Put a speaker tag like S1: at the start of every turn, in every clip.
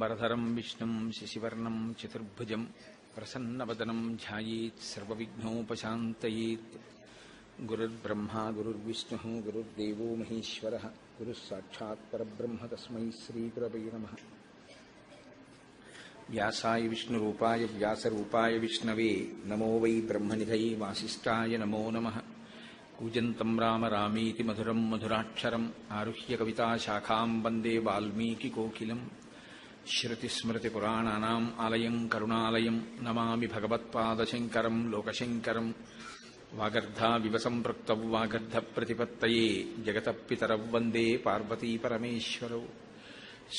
S1: शुक्लाम्बरधरं विष्णुं शशिवर्णं चतुर्भुजं प्रसन्नवदनं ध्यायेत् सर्वविघ्नोपशान्तयेत्। गुरुर्ब्रह्मा गुरुर्विष्णुः गुरुर्देवो महेश्वरः गुरुः साक्षात् परब्रह्म तस्मै श्रीगुरवे नमः। व्यासाय विष्णुरूपाय व्यासरूपाय विष्णवे नमो वै ब्रह्मनिधये वासिष्ठाय नमो नमः। कूजन्तं राम रामेति मधुरं मधुराक्षरम् आरुह्य कविताशाखां वन्दे वाल्मीकिकोकिलम्। श्रुतिस्मृतिपुराणानाम् आलयं करुणालयं नमामि भगवत्पादशङ्करं लोकशङ्करम्। वागर्धाविव सम्पृक्तौ वागर्धप्रतिपत्तये जगतः पितरौ वन्दे पार्वतीपरमेश्वरौ।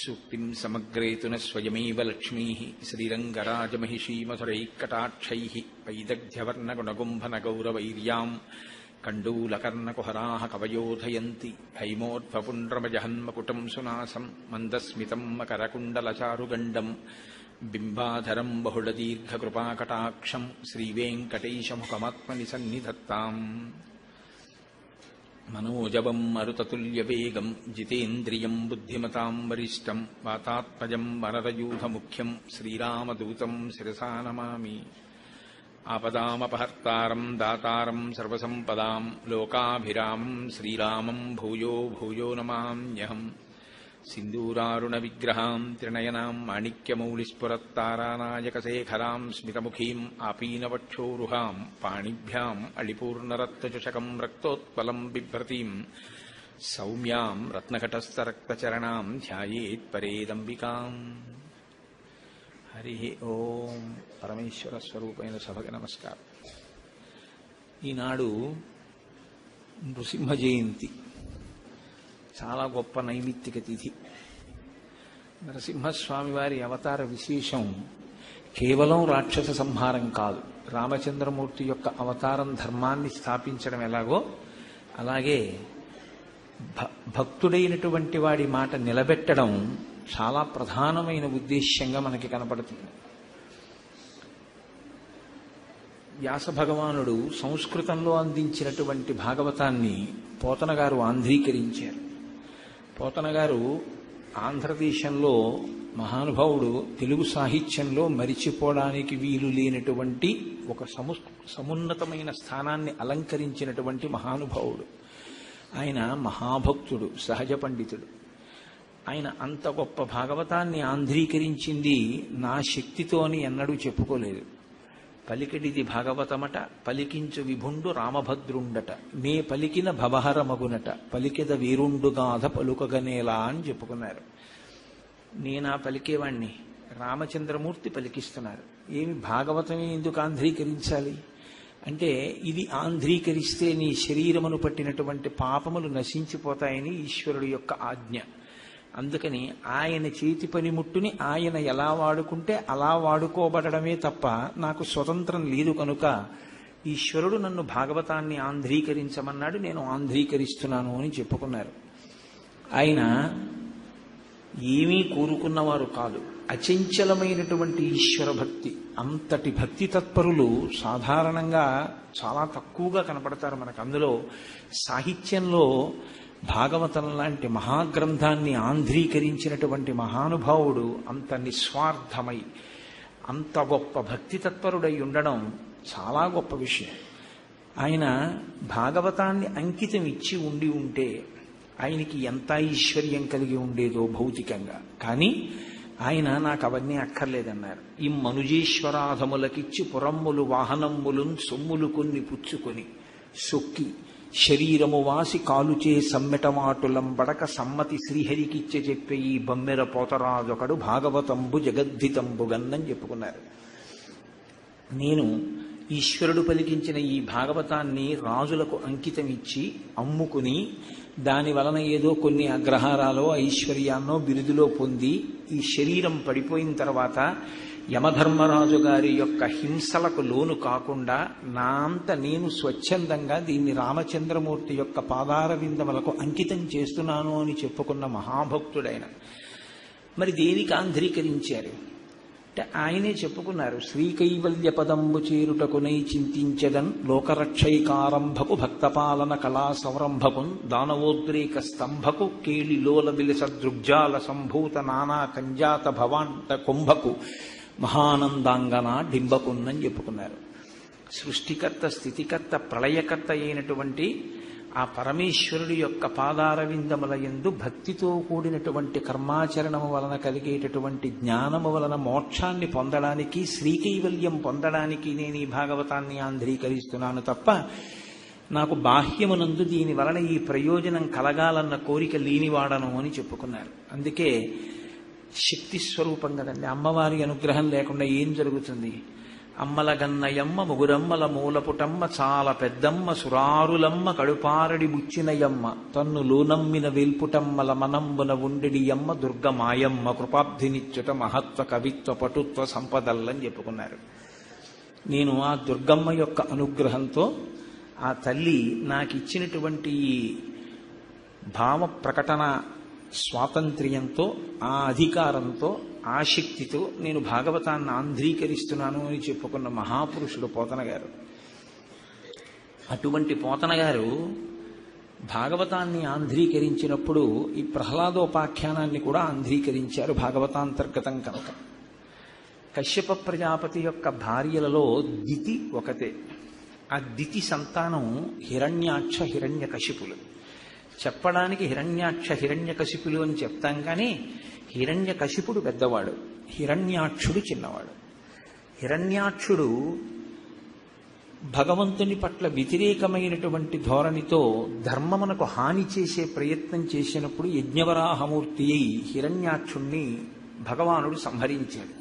S1: सूक्तिं समग्रेतु न स्वयमेव लक्ष्मीः श्रीरङ्गराजमहिषी मधुरैकटाक्षैः वैदग्ध्यवर्णगुणगुम्भनगौरवैर्याम् कण्डूलकर्णकुहराः कवयोधयन्ति। हैमोद्भपुण्ड्रमजहन्मकुटं सुनासं मन्दस्मितं मकरकुण्डलचारुगण्डं बिम्बाधरं बहुलदीर्घकृपाकटाक्षं श्रीवेङ्कटेशमुखमात्मनि सन्निधत्ताम्। मनोजवं मरुततुल्यवेगं जितेन्द्रियं बुद्धिमतां वरिष्ठं वातात्मजं वरदयूथमुख्यं श्रीरामदूतं शिरसा नमामि। आपदामपहर्तारं दातारं सर्वसम्पदां लोकाभिरामं श्रीरामं भूयो भूयो नमाम्यहम्। सिन्दूरारुणविग्रहां त्रिनयनां माणिक्यमौलिस्फुरत्तारानायकशेखरां स्मितमुखीं आपीनवक्षोरुहां पाणिभ्याम् अळिपूर्णरत्नचषकं रक्तोत्पलं बिभ्रतीं सौम्यां रत्नघटस्थरक्तचरणां ध्यायेत् परेदम्बिकाम्। हरि ओम పరమేశ్వర స్వరూపైన సభకి నమస్కారం. ఈనాడు నృసింహ జయంతి, చాలా గొప్ప నైమిత్తిక తిథి. నరసింహస్వామి వారి అవతార విశేషం కేవలం రాక్షస సంహారం కాదు. రామచంద్రమూర్తి యొక్క అవతారం ధర్మాన్ని స్థాపించడం ఎలాగో అలాగే భక్తుడైనటువంటి వాడి మాట నిలబెట్టడం చాలా ప్రధానమైన ఉద్దేశ్యంగా మనకి కనపడుతుంది. వ్యాస భగవానుడు సంస్కృతంలో అందించినటువంటి భాగవతాన్ని పోతన గారు ఆంధ్రీకరించారు. పోతన గారు ఆంధ్రదేశంలో మహానుభావుడు, తెలుగు సాహిత్యంలో మరిచిపోవడానికి వీలు లేనటువంటి ఒక సమున్నతమైన స్థానాన్ని అలంకరించినటువంటి మహానుభావుడు. ఆయన మహాభక్తుడు, సహజ పండితుడు. ఆయన అంత గొప్ప భాగవతాన్ని ఆంధ్రీకరించింది నా శక్తితోని ఎన్నడూ చెప్పుకోలేదు. పలికిడిది భాగవతమట, పలికించు విభుండు రామభద్రుండట, నే పలికిన భవహరమగునట, పలికెద వీరుండుగాధ పలుకగనేలా అని చెప్పుకున్నారు. నేనా పలికేవాణ్ణి, రామచంద్రమూర్తి పలికిస్తున్నారు. ఏమి భాగవతమే ఎందుకు ఆంధ్రీకరించాలి అంటే, ఇది ఆంధ్రీకరిస్తే నీ శరీరమును పట్టినటువంటి పాపములు నశించిపోతాయని ఈశ్వరుడు యొక్క ఆజ్ఞ. అందుకని ఆయన చేతి పనిముట్టుని ఆయన ఎలా వాడుకుంటే అలా వాడుకోబడమే తప్ప నాకు స్వతంత్రం లేదు. కనుక ఈశ్వరుడు నన్ను భాగవతాన్ని ఆంధ్రీకరించమన్నాడు, నేను ఆంధ్రీకరిస్తున్నాను అని చెప్పుకున్నారు. ఆయన ఏమీ కోరుకున్నవారు కాదు. అచంచలమైనటువంటి ఈశ్వర భక్తి. అంతటి భక్తి తత్పరులు సాధారణంగా చాలా తక్కువగా కనపడతారు మనకు. అందులో సాహిత్యంలో భాగవతం లాంటి మహాగ్రంథాన్ని ఆంధ్రీకరించినటువంటి మహానుభావుడు అంత నిస్వార్థమై అంత గొప్ప భక్తి తత్పరుడై ఉండడం చాలా గొప్ప విషయం. ఆయన భాగవతాన్ని అంకితం ఇచ్చి ఉండి ఉంటే ఆయనకి ఎంత ఐశ్వర్యం కలిగి ఉండేదో భౌతికంగా. కానీ ఆయన నాకు అవన్నీ అక్కర్లేదన్నారు. ఈ మనుజేశ్వరాధములకిచ్చి పురమ్ములు వాహనమ్ములున్ సొమ్ములు కొన్ని పుచ్చుకొని సొక్కి శరీరము వాసి కాలుచే సమ్మెటమాటులంబడక సమ్మతి శ్రీహరికిచ్చే చెప్పే ఈ బమ్మెర పోతరాజొకడు భాగవతంబు జగద్ధితంబు గన్నని చెప్పుకున్నారు. నేను ఈశ్వరుడు పలికించిన ఈ భాగవతాన్ని రాజులకు అంకితం ఇచ్చి అమ్ముకుని దాని వలన ఏదో కొన్ని అగ్రహారాలో ఐశ్వర్యాన్నో బిరుదులో పొంది ఈ శరీరం పడిపోయిన తర్వాత యమధర్మరాజు గారి యొక్క హింసలకు లోను కాకుండా నా అంత నేను స్వచ్ఛందంగా దీన్ని రామచంద్రమూర్తి యొక్క పాదార విందములకు అంకితం చేస్తున్నాను అని చెప్పుకున్న మహాభక్తుడైన. మరి దేనికి ఆంధ్రీకరించారు అంటే ఆయనే చెప్పుకున్నారు, శ్రీకైవల్య పదంబు చేరుటకునై చింతించదన్ లోకరక్షైకారంభకు భక్తపాలన కళా సంరంభకున్ దానవోద్రేక స్తంభకు కేళిలోల విలస దృగ్జాల సంభూత నానా కంజాత భవాంత కుంభకు మహానందాంగన డింబకున్నని చెప్పుకున్నారు. సృష్టికర్త, స్థితికర్త, ప్రళయకర్త అయినటువంటి ఆ పరమేశ్వరుడి యొక్క పాదారవిందముల యందు భక్తితో కూడినటువంటి కర్మాచరణము వలన కలిగేటటువంటి జ్ఞానము వలన మోక్షాన్ని పొందడానికి, శ్రీకైవల్యం పొందడానికి నేను ఈ భాగవతాన్ని ఆంధ్రీకరిస్తున్నాను తప్ప నాకు బాహ్యమునందు దీని వలన ఈ ప్రయోజనం కలగాలన్న కోరిక లేనివాడను అని చెప్పుకున్నారు. అందుకే శక్తి స్వరూపం కదండి. అమ్మవారి అనుగ్రహం లేకుండా ఏం జరుగుతుంది? అమ్మల గన్నయమ్మ ముగురమ్మల మూలపుటమ్మ చాలా పెద్దమ్మ సురారులమ్మ కడుపారడి బుచ్చినయమ్మ తన్ను లోనమ్మిన వేల్పుటమ్మల మనంబున ఉండెడియమ్మ దుర్గమాయమ్మ కృపాబ్ధినిచ్చుట మహత్వ కవిత్వ పటుత్వ సంపదల్లని చెప్పుకున్నారు. నేను ఆ దుర్గమ్మ యొక్క అనుగ్రహంతో, ఆ తల్లి నాకు ఇచ్చినటువంటి భావ ప్రకటన స్వాతంత్ర్యంతో, ఆ అధికారంతో, ఆ శక్తితో నేను భాగవతాన్ని ఆంధ్రీకరిస్తున్నాను అని చెప్పుకున్న మహాపురుషుడు పోతన గారు. అటువంటి పోతన గారు భాగవతాన్ని ఆంధ్రీకరించినప్పుడు ఈ ప్రహ్లాదోపాఖ్యానాన్ని కూడా ఆంధ్రీకరించారు భాగవతాంతర్గతం కనుక. కశ్యప ప్రజాపతి యొక్క భార్యలలో దితి ఒకతే. ఆ దితి సంతానం హిరణ్యాక్ష హిరణ్యకశిపులు. చెప్పడానికి హిరణ్యాక్ష హిరణ్యకశిపులు అని చెప్తాం కానీ హిరణ్యకశిపుడు పెద్దవాడు, హిరణ్యాక్షుడు చిన్నవాడు. హిరణ్యాక్షుడు భగవంతుని పట్ల వ్యతిరేకమైనటువంటి ధోరణితో ధర్మమునకు హాని చేసే ప్రయత్నం చేసినప్పుడు యజ్ఞవరాహమూర్తి అయి హిరణ్యాక్షుణ్ణి భగవానుడు సంహరించాడు.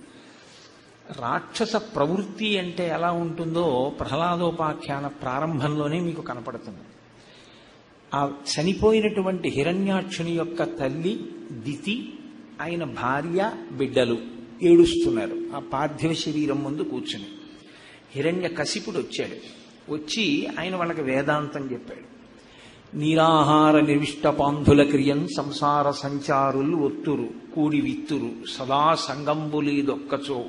S1: రాక్షస ప్రవృత్తి అంటే ఎలా ఉంటుందో ప్రహ్లాదోపాఖ్యాన ప్రారంభంలోనే మీకు కనపడుతుంది. ఆ చనిపోయినటువంటి హిరణ్యాక్షుని యొక్క తల్లి దితి, ఆయన భార్య, బిడ్డలు ఏడుస్తున్నారు ఆ పార్థివ శరీరం ముందు కూర్చుని. హిరణ్యకశిపుడు వచ్చాడు. వచ్చి ఆయన వాళ్ళకి వేదాంతం చెప్పాడు. నీరాహార నిర్విష్ట పాంధుల క్రియన్ సంసార సంచారులు ఒత్తురు కూడి విత్తురు సదా సంగంబులీదొక్కచో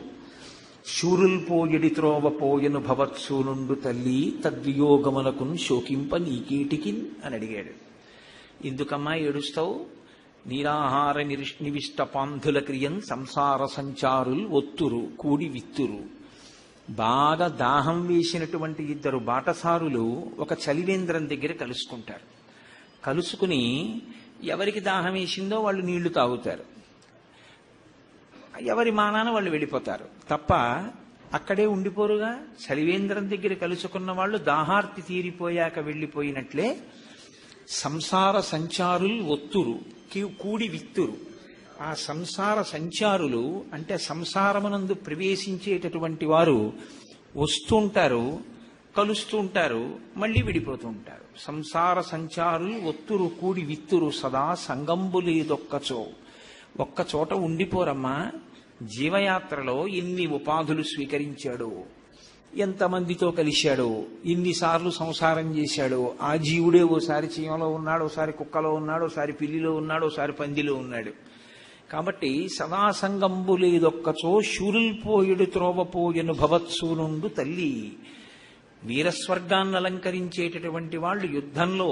S1: శూరుల్ పోయడి త్రోవ పోయను భవత్సూనుండు తల్లి తద్వియోగమునకున్ శోకింప నీకేటికిన్ అని అడిగాడు. ఎందుకమ్మా ఏడుస్తావు? నీరాహార నివిష్ట పాంధుల క్రియన్ సంసార సంచారుల్ ఒత్తురు కూడి విత్తురు. బాగా దాహం వేసినటువంటి ఇద్దరు బాటసారులు ఒక చలివేంద్రం దగ్గర కలుసుకుంటారు. కలుసుకుని ఎవరికి దాహం వేసిందో వాళ్ళు నీళ్లు తాగుతారు, ఎవరి మానాన వాళ్ళు వెళ్ళిపోతారు తప్ప అక్కడే ఉండిపోరుగా. చలివేంద్రం దగ్గర కలుసుకున్న వాళ్ళు దాహార్తి తీరిపోయాక వెళ్ళిపోయినట్లే సంసార సంచారులు ఒత్తురు కూడి విత్తురు. ఆ సంసార సంచారులు అంటే సంసారమునందు ప్రవేశించేటటువంటి వారు వస్తుంటారు, కలుస్తూ ఉంటారు, మళ్ళీ విడిపోతూ ఉంటారు. సంసార సంచారులు ఒత్తురు కూడి విత్తురు సదా సంగంబులేదొక్కచో. ఒక్క చోట ఉండిపోరమ్మా. జీవయాత్రలో ఎన్ని ఉపాధులు స్వీకరించాడు, ఎంతమందితో కలిశాడు, ఎన్నిసార్లు సంసారం చేశాడు. ఆ జీవుడే ఓసారి చీమలో ఉన్నాడు, ఓసారి కుక్కలో ఉన్నాడు, ఓసారి పిల్లిలో ఉన్నాడు, ఓసారి పందిలో ఉన్నాడు. కాబట్టి సదా సంగంబులేదొక్కచో శూరుల్పోయుడు త్రోవపోయను భవత్సూనుండు తల్లి. వీరస్వర్గాన్ని అలంకరించేటటువంటి వాళ్ళు యుద్ధంలో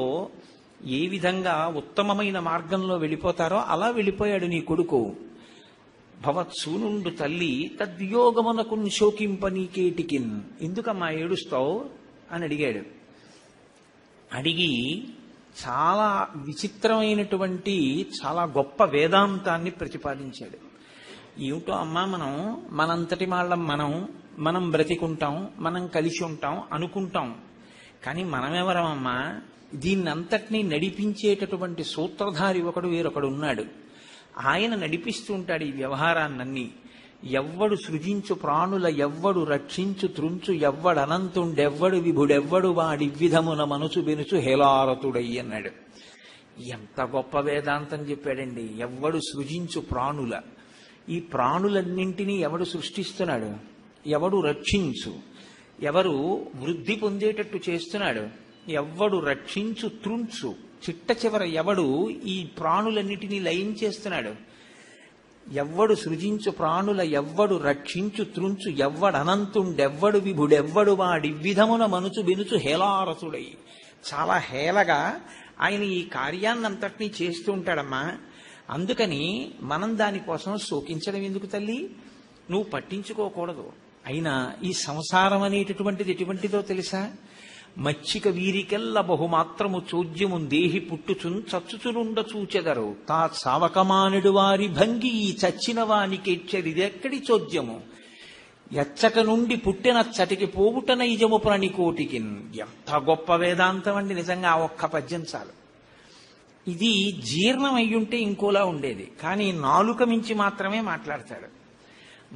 S1: ఏ విధంగా ఉత్తమమైన మార్గంలో వెళ్ళిపోతారో అలా వెళ్ళిపోయాడు నీ కొడుకు. భవత్సూనుండు తల్లి తద్వియోగమునకు శోకింప నీకేటికిన్. ఎందుకమ్మా ఏడుస్తావు అని అడిగాడు. అడిగి చాలా విచిత్రమైనటువంటి చాలా గొప్ప వేదాంతాన్ని ప్రతిపాదించాడు. ఏమిటో అమ్మా, మనంతటి వాళ్ళం మనం బ్రతికుంటాం, మనం కలిసి ఉంటాం అనుకుంటాం, కానీ మనమెవరమమ్మా? దీన్నంతటినీ నడిపించేటటువంటి సూత్రధారి ఒకడు వేరొకడు ఉన్నాడు. ఆయన నడిపిస్తూ ఉంటాడు ఈ వ్యవహారాన్నన్నీ. ఎవ్వడు సృజించు ప్రాణుల ఎవ్వడు రక్షించు త్రుంచు ఎవ్వడనంతుండెవ్వడు విభుడెవ్వడు వాడి విధమున మనసు బెనుచు హేలారతుడై అన్నాడు. ఎంత గొప్ప వేదాంతం చెప్పాడండి. ఎవ్వడు సృజించు ప్రాణుల, ఈ ప్రాణులన్నింటినీ ఎవడు సృష్టిస్తున్నాడు? ఎవడు రక్షించు, ఎవరు వృద్ధి పొందేటట్టు చేస్తున్నాడు? ఎవ్వడు రక్షించు త్రుంచు, చిట్ట చివర ఎవడు ఈ ప్రాణులన్నిటినీ లయం చేస్తున్నాడు? ఎవ్వడు సృజించు ప్రాణుల ఎవ్వడు రక్షించు త్రుంచు ఎవ్వడనంతుండెవ్వడు విభుడెవ్వడు వాడి విధమున మనుచు బెనుచు హేలారసుడై. చాలా హేళగా ఆయన ఈ కార్యాన్నంతటినీ చేస్తూ ఉంటాడమ్మా. అందుకని మనం దానికోసం శోకించడం ఎందుకు తల్లి? నువ్వు పట్టించుకోకూడదు. అయినా ఈ సంసారం అనేటటువంటిది ఎటువంటిదో తెలుసా? మచ్చిక వీరికెల్ల బహుమాత్రము చోద్యము దేహి పుట్టుచున్ చచ్చుచునుండ చూచెదరు తా సావకమానుడు వారి భంగి ఈ చచ్చిన వానికెచ్చరిదెక్కడి చోద్యము ఎచ్చట నుండి పుట్టినచ్చటికి పోవుట నైజము ప్రణికోటికి. ఎంత గొప్ప వేదాంతం అండి నిజంగా. ఆ ఒక్క పద్యం చాలు. ఇది జీర్ణం అయ్యుంటే ఇంకోలా ఉండేది, కానీ నాలుక మించి మాత్రమే మాట్లాడతాడు.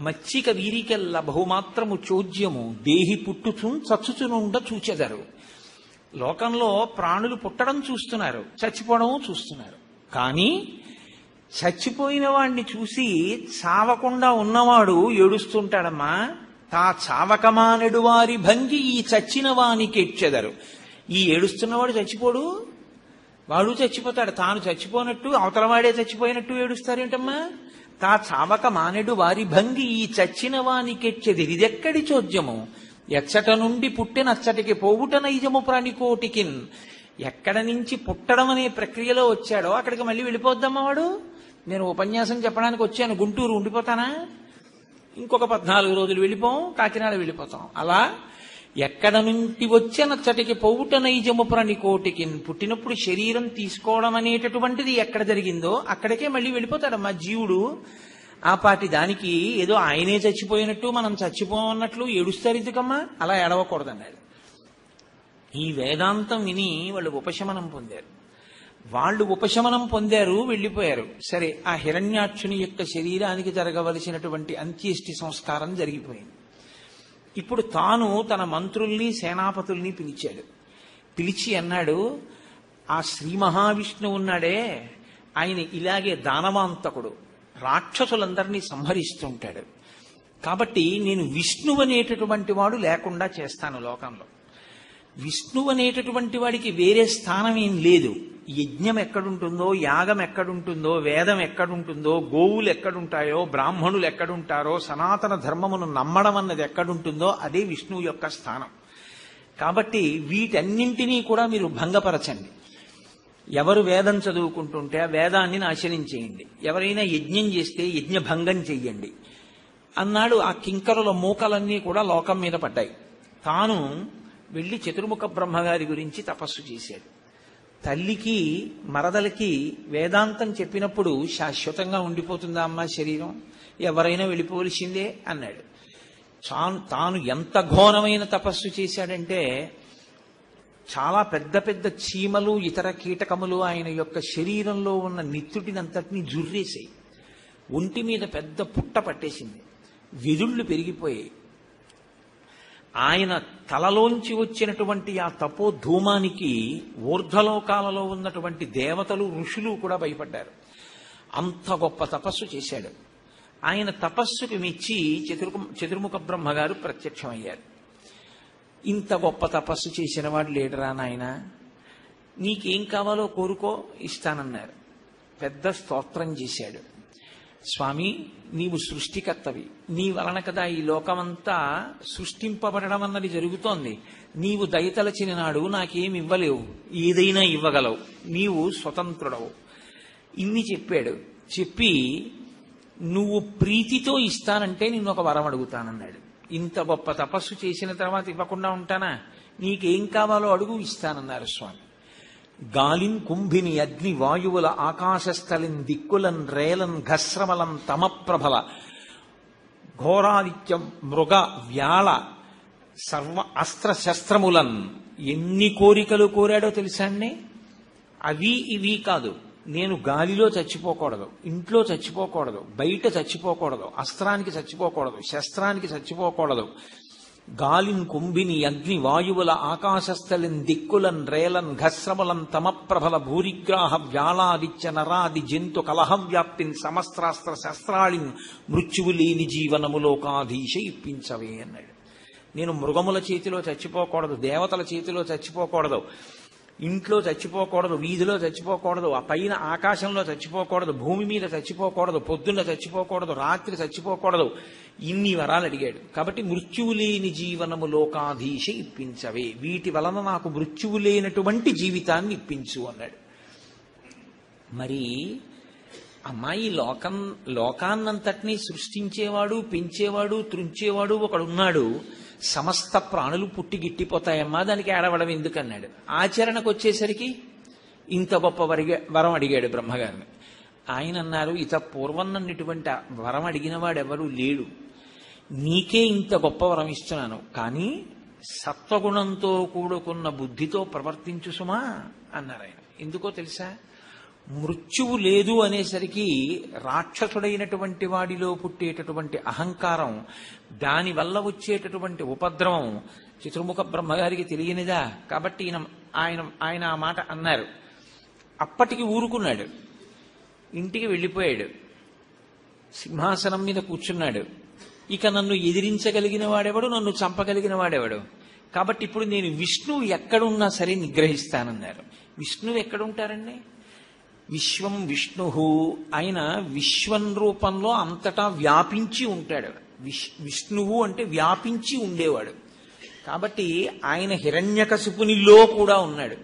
S1: మచ్చిక వీరికెల్ల బహుమాత్రము చోద్యము దేహి పుట్టుచున్ చచ్చుచునుండ చూచెదరు. లోకంలో ప్రాణులు పుట్టడం చూస్తున్నారు, చచ్చిపోవడం చూస్తున్నారు. కానీ చచ్చిపోయిన వాడిని చూసి చావకుండా ఉన్నవాడు ఏడుస్తుంటాడమ్మా. తా చావకమానెడు వారి భంగి ఈ చచ్చిన వానికి ఎచ్చెదరు. ఈ ఏడుస్తున్నవాడు చచ్చిపోడు, వాడు చచ్చిపోతాడు. తాను చచ్చిపోనట్టు అవతలవాడే చచ్చిపోయినట్టు ఏడుస్తారేంటమ్మా? తా చావక మానెడు వారి భంగి ఈ చచ్చిన వానికెచ్చెది ఇదెక్కడి చోద్యము ఎచ్చట నుండి పుట్టినచ్చటికి పోవుట నైజము ప్రాణికోటికిన్. ఎక్కడ నుంచి పుట్టడం అనే ప్రక్రియలో వచ్చాడో అక్కడికి మళ్ళీ వెళ్ళిపోద్దమ్మా వాడు. నేను ఉపన్యాసం చెప్పడానికి వచ్చాను, గుంటూరు ఉండిపోతానా? ఇంకొక 14 రోజులు వెళ్ళిపోం, కాకినాడ వెళ్ళిపోతాం. అలా ఎక్కడ నుండి వచ్చేనచ్చటికి పోవుట నైజము ప్రాణికోటికి. పుట్టినప్పుడు శరీరం తీసుకోవడం అనేటటువంటిది ఎక్కడ జరిగిందో అక్కడికే మళ్ళీ వెళ్ళిపోతాడమ్మా జీవుడు. ఆ పాటి దానికి ఏదో ఆయనే చచ్చిపోయినట్టు మనం చచ్చిపోమన్నట్లు ఏడుస్తారు ఎందుకమ్మా? అలా ఏడవకూడదన్నాడు. ఈ వేదాంతం విని వాళ్ళు ఉపశమనం పొందారు. వాళ్ళు ఉపశమనం పొందారు, వెళ్ళిపోయారు. సరే, ఆ హిరణ్యాక్షుని యొక్క శరీరానికి జరగవలసినటువంటి అంత్యేష్టి సంస్కారం జరిగిపోయింది. ఇప్పుడు తాను తన మంత్రుల్ని సేనాపతుల్ని పిలిచాడు. పిలిచి అన్నాడు, ఆ శ్రీ మహావిష్ణువు ఉన్నాడే ఆయన ఇలాగే దానవాంతకుడు, రాక్షసులందరినీ సంహరిస్తుంటాడు. కాబట్టి నేను విష్ణువు అనేటటువంటి వాడు లేకుండా చేస్తాను లోకంలో. విష్ణువు అనేటటువంటి వాడికి వేరే స్థానం ఏం లేదు. యజ్ఞం ఎక్కడుంటుందో, యాగం ఎక్కడుంటుందో, వేదం ఎక్కడుంటుందో, గోవులు ఎక్కడుంటాయో, బ్రాహ్మణులు ఎక్కడుంటారో, సనాతన ధర్మమును నమ్మడం అన్నది ఎక్కడుంటుందో అదే విష్ణువు యొక్క స్థానం. కాబట్టి వీటన్నింటినీ కూడా మీరు భంగపరచండి. ఎవరు వేదం చదువుకుంటుంటే ఆ వేదాన్ని నాశనం చేయండి, ఎవరైనా యజ్ఞం చేస్తే యజ్ఞ భంగం చెయ్యండి అన్నాడు. ఆ కింకరుల మూకలన్నీ కూడా లోకం మీద పడ్డాయి. తాను వెళ్లి చతుర్ముఖ బ్రహ్మగారి గురించి తపస్సు చేశాడు. తల్లికి మరదలకి వేదాంతం చెప్పినప్పుడు శాశ్వతంగా ఉండిపోతుందా అమ్మా శరీరం? ఎవరైనా వెళ్ళిపోవలసిందే అన్నాడు. తాను ఎంత ఘోరమైన తపస్సు చేశాడంటే చాలా పెద్ద పెద్ద చీమలు ఇతర కీటకములు ఆయన యొక్క శరీరంలో ఉన్న నిత్తుటినంతటినీ జుర్రేసాయి. ఒంటి మీద పెద్ద పుట్ట పట్టేసింది, వెదుళ్లు పెరిగిపోయాయి. ఆయన తలలోంచి వచ్చినటువంటి ఆ తపోధూమానికి ఊర్ధ్వలోకాలలో ఉన్నటువంటి దేవతలు ఋషులు కూడా భయపడ్డారు. అంత గొప్ప తపస్సు చేశాడు. ఆయన తపస్సుకు మెచ్చి చతుర్ముఖ బ్రహ్మగారు ప్రత్యక్షమయ్యారు. ఇంత గొప్ప తపస్సు చేసిన వాడు లేడరా నాయన, నీకేం కావాలో కోరుకో ఇస్తానన్నారు. పెద్ద స్తోత్రం చేశాడు. స్వామి, నీవు సృష్టికర్తవి, నీ వలన కదా ఈ లోకమంతా సృష్టింపబడడం అన్నది జరుగుతోంది. నీవు దయతలచిన నాడు నాకేమి ఇవ్వలేవు, ఏదైనా ఇవ్వగలవు, నీవు స్వతంత్రుడవు. ఇన్ని చెప్పాడు. చెప్పి నువ్వు ప్రీతితో ఇస్తానంటే నిన్ను ఒక వరం అడుగుతానన్నాడు. ఇంత గొప్ప తపస్సు చేసిన తర్వాత ఇవ్వకుండా ఉంటానా? నీకేం కావాలో అడుగు, ఇస్తానన్నారు స్వామి. గాలిన్ కుంభిని అగ్ని వాయువుల ఆకాశస్థలిన్ దిక్కులన్ రేలన్ ఘస్రమలం తమప్రభల ఘోరాదిత్యం మృగ వ్యాళ సర్వ అస్త్ర శస్త్రములన్. ఎన్ని కోరికలు కోరాడో తెలుసా అండి? అవి ఇవి కాదు. నేను గాలిలో చచ్చిపోకూడదు, ఇంట్లో చచ్చిపోకూడదు, బయట చచ్చిపోకూడదు, అస్త్రానికి చచ్చిపోకూడదు, శస్త్రానికి చచ్చిపోకూడదు. గాలిన్ కుంభిని అగ్ని వాయువుల ఆకాశస్థలిన్ దిక్కులన్ రేలన్ ఘస్రమలం తమప్రభల భూరిగ్రాహ వ్యాళాదిత్య నరాది జంతు కలహం వ్యాప్తిన్ సమస్త్రాస్త్ర శస్త్రాళిన్ మృత్యువు లేని జీవనములోకాధీశ ఇప్పించవే అన్నాడు. నేను మృగముల చేతిలో చచ్చిపోకూడదు, దేవతల చేతిలో చచ్చిపోకూడదు, ఇంట్లో చచ్చిపోకూడదు, వీధిలో చచ్చిపోకూడదు, ఆ పైన ఆకాశంలో చచ్చిపోకూడదు, భూమి మీద చచ్చిపోకూడదు, పొద్దున్న చచ్చిపోకూడదు, రాత్రి చచ్చిపోకూడదు, ఇన్ని వరాలు అడిగాడు. కాబట్టి మృత్యువు లేని జీవనము లోకాధీశ ఇప్పించవే, వీటి వలన నాకు మృత్యువు లేనటువంటి జీవితాన్ని ఇప్పించు అన్నాడు. మరి అమ్మాయి లోకాన్నంతటినీ సృష్టించేవాడు, పెంచేవాడు, త్రుంచేవాడు ఒకడున్నాడు, సమస్త ప్రాణులు పుట్టి గిట్టిపోతాయమ్మా, దానికి ఏడవడం ఎందుకన్నాడు. ఆచరణకు వచ్చేసరికి ఇంత గొప్ప వరం అడిగాడు బ్రహ్మగారిని. ఆయన అన్నారు, ఇత పూర్వం నన్నిటువంటి వరం అడిగిన వాడెవరూ లేడు, నీకే ఇంత గొప్ప వరం ఇస్తున్నాను, కానీ సత్వగుణంతో కూడుకున్న బుద్ధితో ప్రవర్తించు సుమా అన్నారు ఆయన. ఎందుకో తెలుసా, మృత్యువు లేదు అనేసరికి రాక్షసుడైనటువంటి వాడిలో పుట్టేటటువంటి అహంకారం, దానివల్ల వచ్చేటటువంటి ఉపద్రవం చతుర్ముఖ బ్రహ్మగారికి తెలియనిదా. కాబట్టి ఆయన ఆ మాట అన్నారు. అప్పటికి ఊరుకున్నాడు, ఇంటికి వెళ్ళిపోయాడు, సింహాసనం మీద కూర్చున్నాడు. ఇక నన్ను ఎదిరించగలిగిన వాడెవడు, నన్ను చంపగలిగిన వాడెవడు, కాబట్టి ఇప్పుడు నేను విష్ణువు ఎక్కడున్నా సరే నిగ్రహిస్తానన్నారు. విష్ణువు ఎక్కడుంటారండి? విశ్వం విష్ణు, ఆయన విశ్వం రూపంలో అంతటా వ్యాపించి ఉంటాడు. విష్ణువు అంటే వ్యాపించి ఉండేవాడు. కాబట్టి ఆయన హిరణ్యకశిపునిలో కూడా ఉన్నాడు.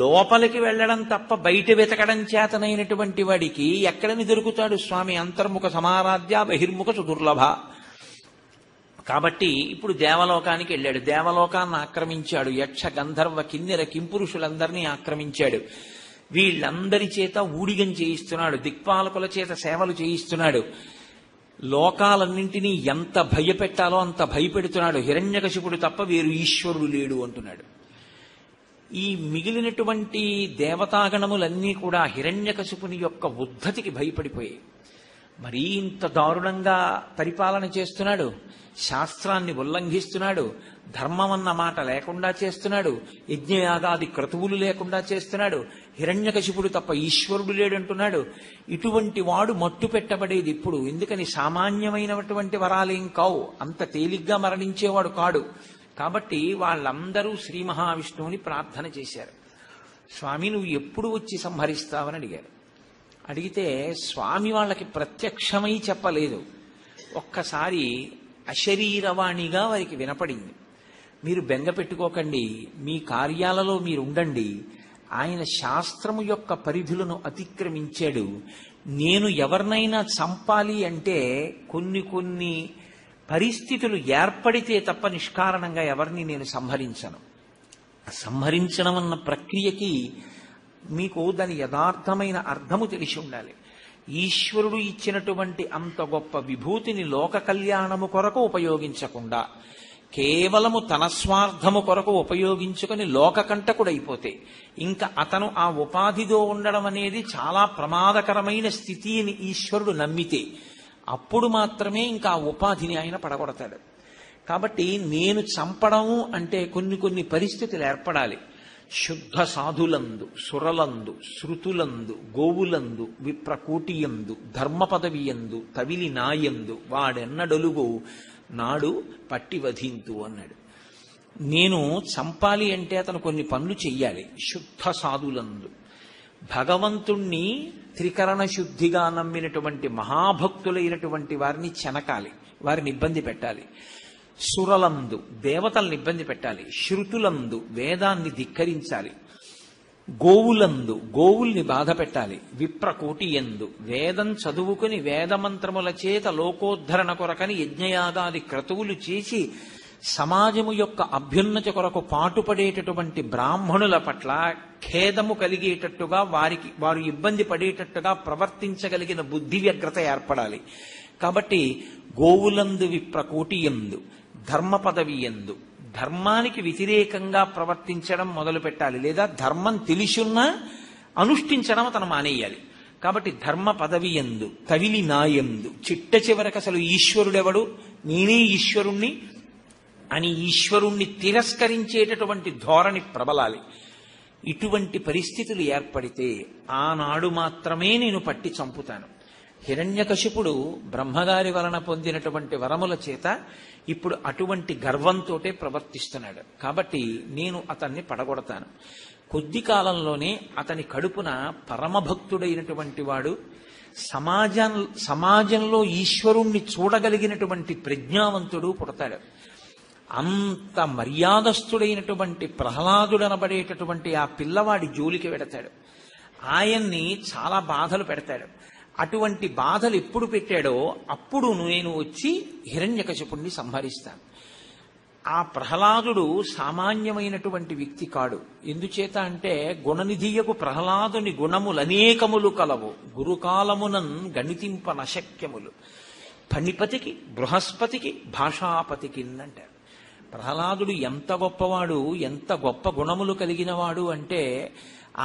S1: లోపలికి వెళ్ళడం తప్ప బయట వెతకడం చేతనైనటువంటి వాడికి ఎక్కడని దొరుకుతాడు స్వామి? అంతర్ముఖ సమారాధ్య బహిర్ముఖ సుదుర్లభ. కాబట్టి ఇప్పుడు దేవలోకానికి వెళ్ళాడు, దేవలోకాన్ని ఆక్రమించాడు, యక్ష గంధర్వ కిన్నెర కింపురుషులందరినీ ఆక్రమించాడు. వీళ్ళందరి చేత ఊడిగం చేయిస్తున్నాడు, దిక్పాలకుల చేత సేవలు చేయిస్తున్నాడు, లోకాలన్నింటినీ ఎంత భయపెట్టాలో అంత భయపెడుతున్నాడు. హిరణ్యకశిపుడు తప్ప వేరు ఈశ్వరుడు లేడు అంటున్నాడు. ఈ మిగిలినటువంటి దేవతాగణములన్నీ కూడా హిరణ్యకశిపుని యొక్క ఉద్ధతికి భయపడిపోయాయి. మరీ ఇంత దారుణంగా పరిపాలన చేస్తున్నాడు, శాస్త్రాన్ని ఉల్లంఘిస్తున్నాడు, ధర్మం అన్న మాట లేకుండా చేస్తున్నాడు, యజ్ఞయాగాది క్రతువులు లేకుండా చేస్తున్నాడు, హిరణ్యకశిపుడు తప్ప ఈశ్వరుడు లేడంటున్నాడు. ఇటువంటి వాడు మట్టు పెట్టబడేది ఇప్పుడు. ఎందుకని? సామాన్యమైనటువంటి వరాలేం కావు, అంత తేలిగ్గా మరణించేవాడు కాడు. కాబట్టి వాళ్ళందరూ శ్రీ మహావిష్ణువుని ప్రార్థన చేశారు. స్వామి నువ్వు ఎప్పుడు వచ్చి సంహరిస్తావని అడిగారు. అడిగితే స్వామి వాళ్ళకి ప్రత్యక్షమై చెప్పలేదు, ఒక్కసారి అశరీరవాణిగా వారికి వినపడింది. మీరు బెంగ పెట్టుకోకండి, మీ కార్యాలలో మీరు ఉండండి, ఆయన శాస్త్రము యొక్క పరిధులను అతిక్రమించాడు. నేను ఎవరినైనా చంపాలి అంటే కొన్ని పరిస్థితులు ఏర్పడితే తప్ప నిష్కారణంగా ఎవరిని నేను సంహరించను. సంహరించడం అన్న ప్రక్రియకి మీకు దాని యథార్థమైన అర్థము తెలిసి ఉండాలి. ఈశ్వరుడు ఇచ్చినటువంటి అంత గొప్ప విభూతిని లోక కళ్యాణము కొరకు ఉపయోగించకుండా కేవలము తన స్వార్థము కొరకు ఉపయోగించుకొని లోకకంటకుడైపోతే, ఇంకా అతను ఆ ఉపాధితో ఉండడం అనేది చాలా ప్రమాదకరమైన స్థితి అని ఈశ్వరుడు నమ్మితే, అప్పుడు మాత్రమే ఇంకా ఆ ఉపాధిని ఆయన పడగొడతాడు. కాబట్టి నేను చంపడము అంటే కొన్ని పరిస్థితులు ఏర్పడాలి. శుద్ధ సాధులందు, సురలందు, శృతులందు, గోవులందు, విప్రకూటియందు, ధర్మ పదవియందు, తవిలి నాయందు వాడెన్నడొలుగు నాడు పట్టి వధింతు అన్నాడు. నేను చంపాలి అంటే అతను కొన్ని పనులు చెయ్యాలి. శుద్ధ సాధులందు, భగవంతుణ్ణి త్రికరణ శుద్ధిగా నమ్మినటువంటి మహాభక్తులైనటువంటి వారిని చెనకాలి, వారిని ఇబ్బంది పెట్టాలి. సురలందు, దేవతల్ని ఇబ్బంది పెట్టాలి. శృతులందు, వేదాన్ని ధిక్కరించాలి. గోవులందు, గోవుల్ని బాధ పెట్టాలి. విప్రకోటి ఎందు, వేదం చదువుకుని వేదమంత్రముల చేత లోకోద్ధరణ కొరకని యజ్ఞయాగాది క్రతువులు చేసి సమాజము యొక్క అభ్యున్నతి కొరకు పాటుపడేటటువంటి బ్రాహ్మణుల పట్ల ఖేదము కలిగేటట్టుగా వారు ఇబ్బంది పడేటట్టుగా ప్రవర్తించగలిగిన బుద్ధి వ్యగ్రత ఏర్పడాలి. కాబట్టి గోవులందు, విప్రకోటి ఎందు, ధర్మ పదవి ఎందు, ధర్మానికి వ్యతిరేకంగా ప్రవర్తించడం మొదలు పెట్టాలి, లేదా ధర్మం తెలిసున్నా అనుష్ఠించడం అతను మానేయాలి. కాబట్టి ధర్మ పదవి ఎందు, తవిలి నాయందు, చిట్ట చివరకు అసలు ఈశ్వరుడెవడు, నేనే ఈశ్వరుణ్ణి అని ఈశ్వరుణ్ణి తిరస్కరించేటటువంటి ధోరణి ప్రబలాలి. ఇటువంటి పరిస్థితులు ఏర్పడితే ఆనాడు మాత్రమే నేను పట్టి చంపుతాను. హిరణ్యకశిపుడు బ్రహ్మగారి వలన పొందినటువంటి వరముల చేత ఇప్పుడు అటువంటి గర్వంతోటే ప్రవర్తిస్తున్నాడు. కాబట్టి నేను అతన్ని పడగొడతాను. కొద్ది కాలంలోనే అతని కడుపున పరమభక్తుడైనటువంటి వాడు, సమాజంలో ఈశ్వరుణ్ణి చూడగలిగినటువంటి ప్రజ్ఞావంతుడు పుడతాడు. అంత మర్యాదస్తుడైనటువంటి ప్రహ్లాదుడనబడేటటువంటి ఆ పిల్లవాడి జోలికి వెడతాడు. ఆయన్ని చాలా బాధలు పెడతాడు. అటువంటి బాధలు ఎప్పుడు పెట్టాడో అప్పుడు నేను వచ్చి హిరణ్యకశిపుణ్ణి సంహరిస్తాను. ఆ ప్రహ్లాదుడు సామాన్యమైనటువంటి వ్యక్తి కాడు. ఎందుచేత అంటే గుణనిధియకు ప్రహ్లాదుని గుణములనేకములు కలవు, గురుకాలమునన్ గణితింప నశక్యములు, ఫణిపతికి బృహస్పతికి భాషాపతికి అంటారు. ప్రహ్లాదుడు ఎంత గొప్పవాడు, ఎంత గొప్ప గుణములు కలిగినవాడు అంటే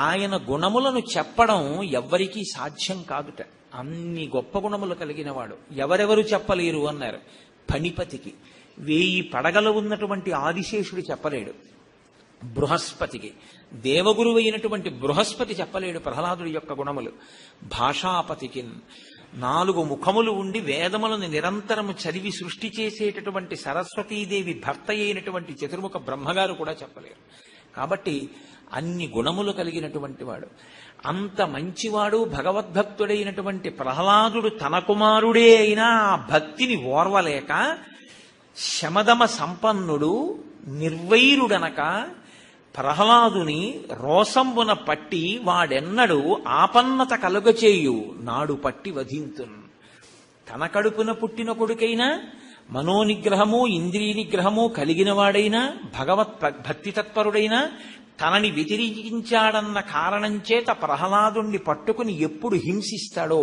S1: ఆయన గుణములను చెప్పడం ఎవ్వరికీ సాధ్యం కాదుట. అన్ని గొప్ప గుణములు కలిగినవాడు, ఎవరెవరు చెప్పలేరు అన్నారు. ఫణిపతికి 1000 పడగలు ఉన్నటువంటి ఆదిశేషుడు చెప్పలేడు. బృహస్పతికి దేవగురువు అయినటువంటి బృహస్పతి చెప్పలేడు ప్రహ్లాదుడి యొక్క గుణములు. భాషాపతికి 4 ముఖములు ఉండి వేదములను నిరంతరము చదివి సృష్టి చేసేటటువంటి సరస్వతీదేవి భర్త అయినటువంటి చతుర్ముఖ బ్రహ్మగారు కూడా చెప్పలేరు. కాబట్టి అన్ని గుణములు కలిగినటువంటి వాడు, అంత మంచివాడు, భగవద్భక్తుడైనటువంటి ప్రహ్లాదుడు తన కుమారుడే అయినా ఆ భక్తిని ఓర్వలేక శమదమ సంపన్నుడు నిర్వైరుడనక ప్రహ్లాదుని రోసంబున పట్టి వాడెన్నడు ఆపన్నత కలుగచేయు నాడు పట్టి వధింతున్. తన కడుపున పుట్టిన కొడుకైనా మనోనిగ్రహము ఇంద్రియ నిగ్రహము కలిగిన వాడైనా భక్తి తత్పరుడైనా తనని వ్యతిరేకించాడన్న కారణం చేత ప్రహ్లాదుణ్ణి పట్టుకుని ఎప్పుడు హింసిస్తాడో,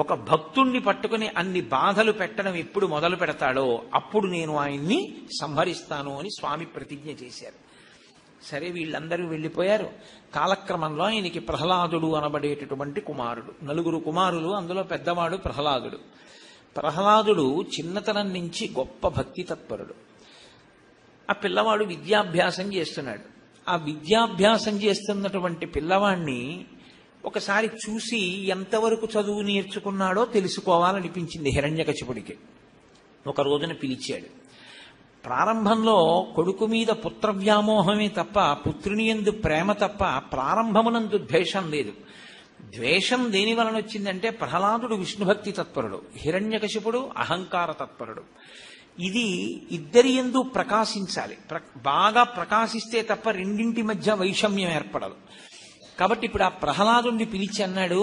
S1: ఒక భక్తుణ్ణి పట్టుకుని అన్ని బాధలు పెట్టడం ఎప్పుడు మొదలు పెడతాడో అప్పుడు నేను ఆయన్ని సంహరిస్తాను అని స్వామి ప్రతిజ్ఞ చేశారు. సరే, వీళ్ళందరూ వెళ్ళిపోయారు. కాలక్రమంలో ఆయనకి ప్రహ్లాదుడు అనబడేటటువంటి కుమారుడు, 4 కుమారులు, అందులో పెద్దవాడు ప్రహ్లాదుడు. ప్రహ్లాదుడు చిన్నతనం నుంచి గొప్ప భక్తి తత్పరుడు. ఆ పిల్లవాడు విద్యాభ్యాసం చేస్తున్నాడు. ఆ విద్యాభ్యాసం చేస్తున్నటువంటి పిల్లవాణ్ణి ఒకసారి చూసి ఎంతవరకు చదువు నేర్చుకున్నాడో తెలుసుకోవాలనిపించింది హిరణ్యకశిపుడికి. ఒక రోజున పిలిచాడు. ప్రారంభంలో కొడుకు మీద పుత్ర వ్యామోహమే తప్ప, పుత్రుని యందు ప్రేమ తప్ప ప్రారంభమునందు ద్వేషం లేదు. ద్వేషం దేని వలన వచ్చిందంటే ప్రహ్లాదుడు విష్ణుభక్తి తత్పరుడు, హిరణ్యకశిపుడు అహంకార తత్పరుడు. ఇది ఇద్దరి యందు ప్రకాశించాలి. బాగా ప్రకాశిస్తే తప్ప రెండింటి మధ్య వైషమ్యం ఏర్పడదు. కాబట్టి ఇప్పుడు ఆ ప్రహ్లాదుని పిలిచి అన్నాడు,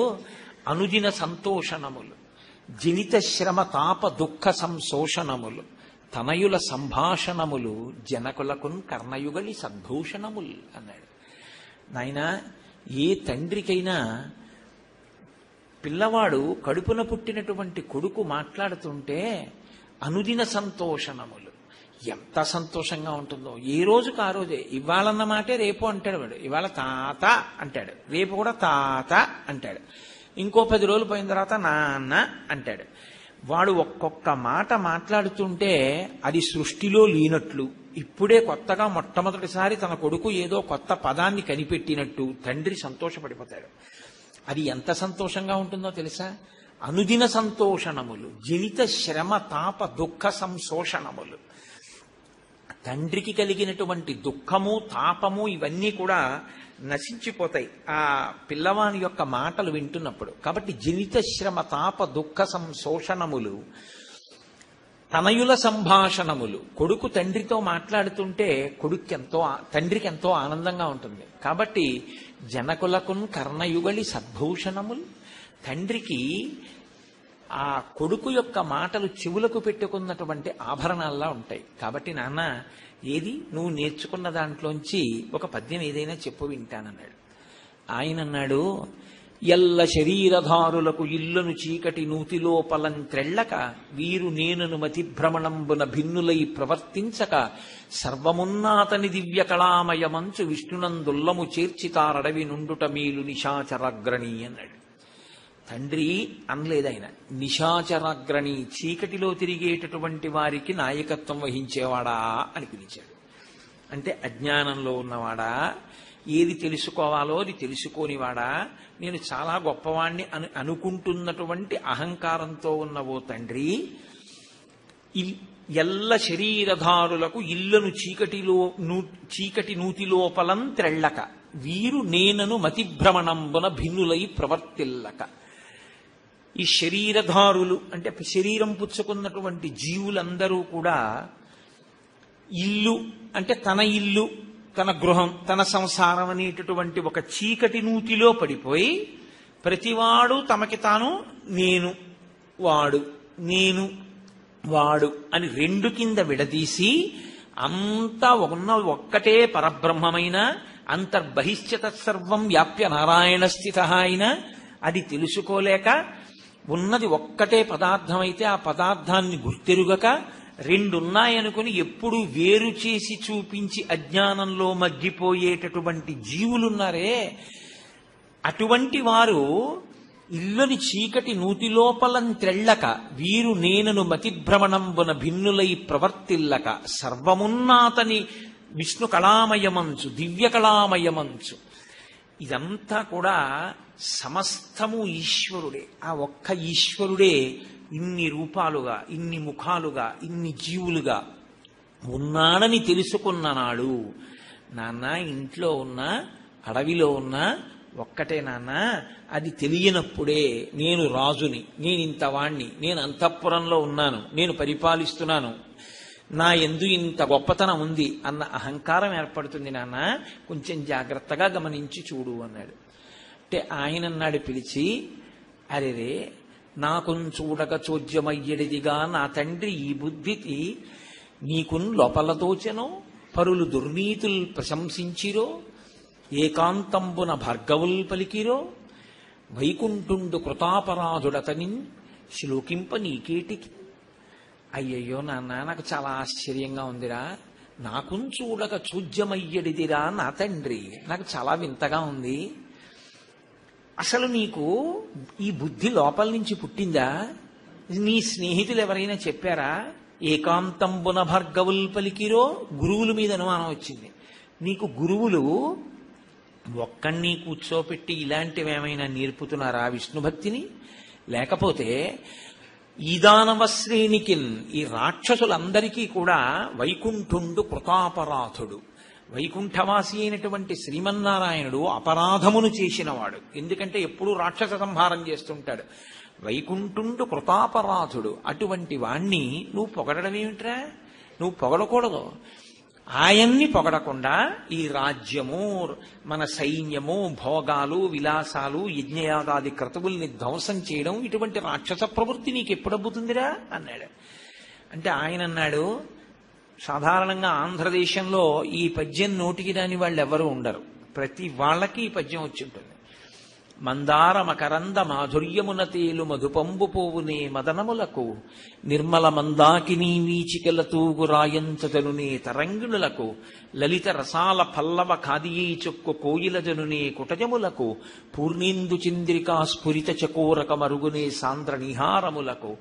S1: అనుదిన సంతోషణములు, జనిత శ్రమ తాప దుఃఖ సంశోషణములు, తనయుల సంభాషణములు, జనకులకున్ కర్ణయుగలి సద్భూషణములు అన్నాడు. నాయనా, ఏ తండ్రికైనా పిల్లవాడు కడుపున పుట్టినటువంటి కొడుకు మాట్లాడుతుంటే అనుదిన సంతోషణములు, ఎంత సంతోషంగా ఉంటుందో. ఏ రోజుకు ఆ రోజే, ఇవాళన్న మాటే రేపు అంటాడు వాడు. ఇవాళ తాత అంటాడు, రేపు కూడా తాత అంటాడు, ఇంకో 10 రోజులు పోయిన తర్వాత నాన్న అంటాడు. వాడు ఒక్కొక్క మాట మాట్లాడుతుంటే అది సృష్టిలో లేనట్లు, ఇప్పుడే కొత్తగా మొట్టమొదటిసారి తన కొడుకు ఏదో కొత్త పదాన్ని కనిపెట్టినట్టు తండ్రి సంతోషపడిపోతాడు. అది ఎంత సంతోషంగా ఉంటుందో తెలుసా? అనుదిన సంతోషణములు, జనిత శ్రమ తాప దుఃఖ సంశోషణములు. తండ్రికి కలిగినటువంటి దుఃఖము తాపము ఇవన్నీ కూడా నశించిపోతాయి ఆ పిల్లవాని యొక్క మాటలు వింటున్నప్పుడు. కాబట్టి జనిత శ్రమ తాప దుఃఖ సంశోషణములు, తనయుల సంభాషణములు. కొడుకు తండ్రితో మాట్లాడుతుంటే తండ్రికి ఎంతో ఆనందంగా ఉంటుంది. కాబట్టి జనకులకున్ కర్ణయుగలి సద్భూషణములు, తండ్రికి ఆ కొడుకు యొక్క మాటలు చెవులకు పెట్టుకున్నటువంటి ఆభరణాల్లా ఉంటాయి. కాబట్టి నాన్న, ఏది నువ్వు నేర్చుకున్న దాంట్లోంచి ఒక పద్యం ఏదైనా చెప్పు వింటానన్నాడు. ఆయన అన్నాడు, ఎల్ల శరీరధారులకు ఇల్లును చీకటి నూతిలోపలంత్రెళ్ళక, వీరు నేనును మతిభ్రమణంబున భిన్నులై ప్రవర్తించక, సర్వమున్నాతని దివ్య కళామయమంచు విష్ణునందుల్లము చేర్చితారడవి నుండుట మేలు నిశాచరాగ్రణి అన్నాడు. తండ్రి అనలేదు ఆయన, నిశాచరాగ్రణి, చీకటిలో తిరిగేటటువంటి వారికి నాయకత్వం వహించేవాడా అని పిలిచాడు. అంటే అజ్ఞానంలో ఉన్నవాడా, ఏది తెలుసుకోవాలో అది తెలుసుకోనివాడా, నేను చాలా గొప్పవాణ్ణి అనుకుంటున్నటువంటి అహంకారంతో ఉన్న ఓ తండ్రి, ఎల్ల శరీరధారులకు ఇళ్లను చీకటి నూతిలోపలం త్రెళ్ళక, వీరు నేనను మతిభ్రమణంబున భిన్నులై ప్రవర్తిల్లక. ఈ శరీరధారులు అంటే శరీరం పుచ్చుకున్నటువంటి జీవులందరూ కూడా ఇల్లు అంటే తన ఇల్లు, తన గృహం, తన సంసారం అనేటటువంటి ఒక చీకటి నూతిలో పడిపోయి ప్రతివాడు తమకి తాను నేను వాడు నేను వాడు అని రెండు కింద విడదీసి అంతా ఉన్న ఒక్కటే పరబ్రహ్మమైన అంతర్బహిష్యత సర్వం వ్యాప్య నారాయణ స్థిత అయిన అది తెలుసుకోలేక ఉన్నది ఒక్కటే పదార్థమైతే ఆ పదార్థాన్ని గుర్తెరుగక రెండున్నాయనుకుని ఎప్పుడు వేరు చేసి చూపించి అజ్ఞానంలో మగ్గిపోయేటటువంటి జీవులున్నారే, అటువంటి వారు ఇల్లుని చీకటి నూతిలోపలం త్రెళ్ళక వీరు నేనను మతిభ్రమణంబున భిన్నులై ప్రవర్తిల్లక సర్వమున్నాతని విష్ణు కళామయమంచు దివ్య కళామయమంచు. ఇదంతా కూడా సమస్తము ఈశ్వరుడే. ఆ ఒక్క ఈశ్వరుడే ఇన్ని రూపాలుగా, ఇన్ని ముఖాలుగా, ఇన్ని జీవులుగా ఉన్నాడని తెలుసుకున్న నాడు, నాన్న ఇంట్లో ఉన్నా అడవిలో ఉన్నా ఒక్కటే నాన్న, అది తెలియనప్పుడే నేను రాజుని, నేను ఇంతవాణ్ణి, నేను అంతఃపురంలో ఉన్నాను, నేను పరిపాలిస్తున్నాను, నా యందు ఇంత గొప్పతనం ఉంది అన్న అహంకారం ఏర్పడుతుంది నాన్న, కొంచెం జాగ్రత్తగా గమనించి చూడు అన్నాడు. అంటే ఆయన అన్నాడు పిలిచి, అరేరే నాకుం చూడక చోద్యమయ్యడిదిగా నా తండ్రి ఈ బుద్ధికి నీకున్ లోపలతోచెనో పరులు దుర్నీతులు ప్రశంసించిరో ఏకాంతంబున భార్గవుల్ పలికిరో వైకుంఠుండు కృతాపరాధుడతనిన్ శ్లోకింప నీకేటికి. అయ్యయ్యో నాన్న, నాకు చాలా ఆశ్చర్యంగా ఉందిరా, నాకుం చూడక చూజ్యమయ్యడిదిరా నా తండ్రి, నాకు చాలా వింతగా ఉంది. అసలు నీకు ఈ బుద్ధి లోపల నుంచి పుట్టిందా? నీ స్నేహితులు ఎవరైనా చెప్పారా? ఏకాంతంబున భార్గవుల్ పలికిరో, గురువుల మీద అనుమానం వచ్చింది. నీకు గురువులు ఒక్కడిని కూర్చోపెట్టి ఇలాంటివేమైనా నేర్పుతున్నారా విష్ణుభక్తిని? లేకపోతే ఈ దానవ శ్రేణికిన్, ఈ రాక్షసులందరికీ కూడా వైకుంఠుండు కృతాపరాధుడు, వైకుంఠవాసి అయినటువంటి శ్రీమన్నారాయణుడు అపరాధమును చేసినవాడు. ఎందుకంటే ఎప్పుడూ రాక్షస సంహారం చేస్తుంటాడు. వైకుంఠుండు కృతాపరాధుడు, అటువంటి వాణ్ణి నువ్వు పొగడడం ఏమిట్రా? నువ్వు పొగడకూడదు. ఆయన్ని పొగడకుండా ఈ రాజ్యము, మన సైన్యము, భోగాలు, విలాసాలు, యజ్ఞయాగాది క్రతువుల్ని ధ్వంసం చేయడం, ఇటువంటి రాక్షస ప్రవృత్తి నీకు ఎప్పుడబ్బుతుందిరా అన్నాడు. అంటే ఆయన అన్నాడు, సాధారణంగా ఆంధ్రదేశంలో ఈ పద్యం నోటికి రాని వాళ్ళు ఎవరు ఉండరు, ప్రతి వాళ్ళకి ఈ పద్యం వచ్చి ఉంటుంది. మందార మకరంద మాధుర్యమున తేలు మధుపంబు పోవునే మదనములకు నిర్మల మందాకినీ వీచికల తూగు రాయంచదనునే తరంగిణులకు లలిత రసాల పల్లవ ఖాదియీ చొక్కు కోయిల జనునే కుటజములకు పూర్ణేందు చంద్రికా స్ఫురిత చకోరక మరుగునే సాంద్ర నిహారములకు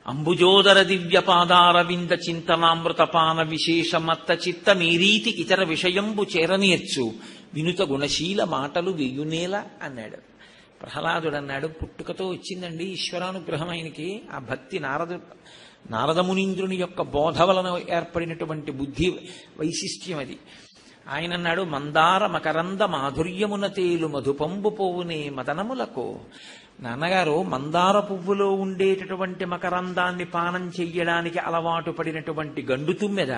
S1: అంబుజోదర దివ్య పాదారవింద చింతనామృతపాన విశేష మత్త చిత్త మీరీతి ఇతర విషయంబు చేరనేర్చు వినుత గుణశీల మాటలు వెయ్యునేల అన్నాడు. ప్రహ్లాదుడు అన్నాడు, పుట్టుకతో వచ్చిందండి ఈశ్వరానుగ్రహం ఆయనకి. ఆ భక్తి నారదమునీంద్రుని యొక్క బోధ వలన ఏర్పడినటువంటి బుద్ధి వైశిష్ట్యం అది. ఆయన అన్నాడు, మందార మకరంద మాధుర్యమున తేలు మధుపంబు పోవునే మదనములకు. నాన్నగారు, మందార పువ్వులో ఉండేటటువంటి మకరందాన్ని పానం చెయ్యడానికి అలవాటు పడినటువంటి గండు తుమ్మెద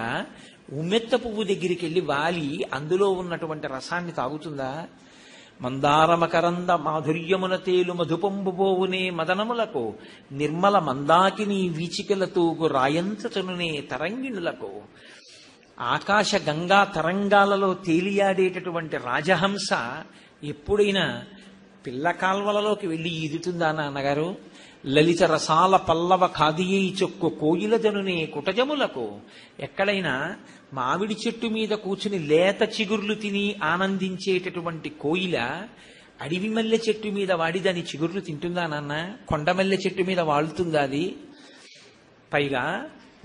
S1: ఉమ్మెత్త పువ్వు దగ్గరికి వెళ్ళి వాలి అందులో ఉన్నటువంటి రసాన్ని తాగుతుందా? మందార మకరంద మాధుర్యమున తేలు మధుపంబు పోవునే మదనములకు నిర్మల మందాకిని వీచికల తూగు రాయంచనునే తరంగిణులకు. ఆకాశ గంగా తరంగాలలో తేలియాడేటటువంటి రాజహంస ఎప్పుడైనా పిల్ల కాల్వలలోకి వెళ్ళి ఈదుతుందా నాన్నగారు? లలిత రసాల పల్లవ ఖాదియీ చొక్కు కోయిల జనునే కుటజములకు. ఎక్కడైనా మామిడి చెట్టు మీద కూర్చుని లేత చిగుర్లు తిని ఆనందించేటటువంటి కోయిల అడవి మల్లె చెట్టు మీద వాడి దాని చిగుర్లు తింటుందా నాన్న? కొండమల్లె చెట్టు మీద వాళ్తుందా అది? పైగా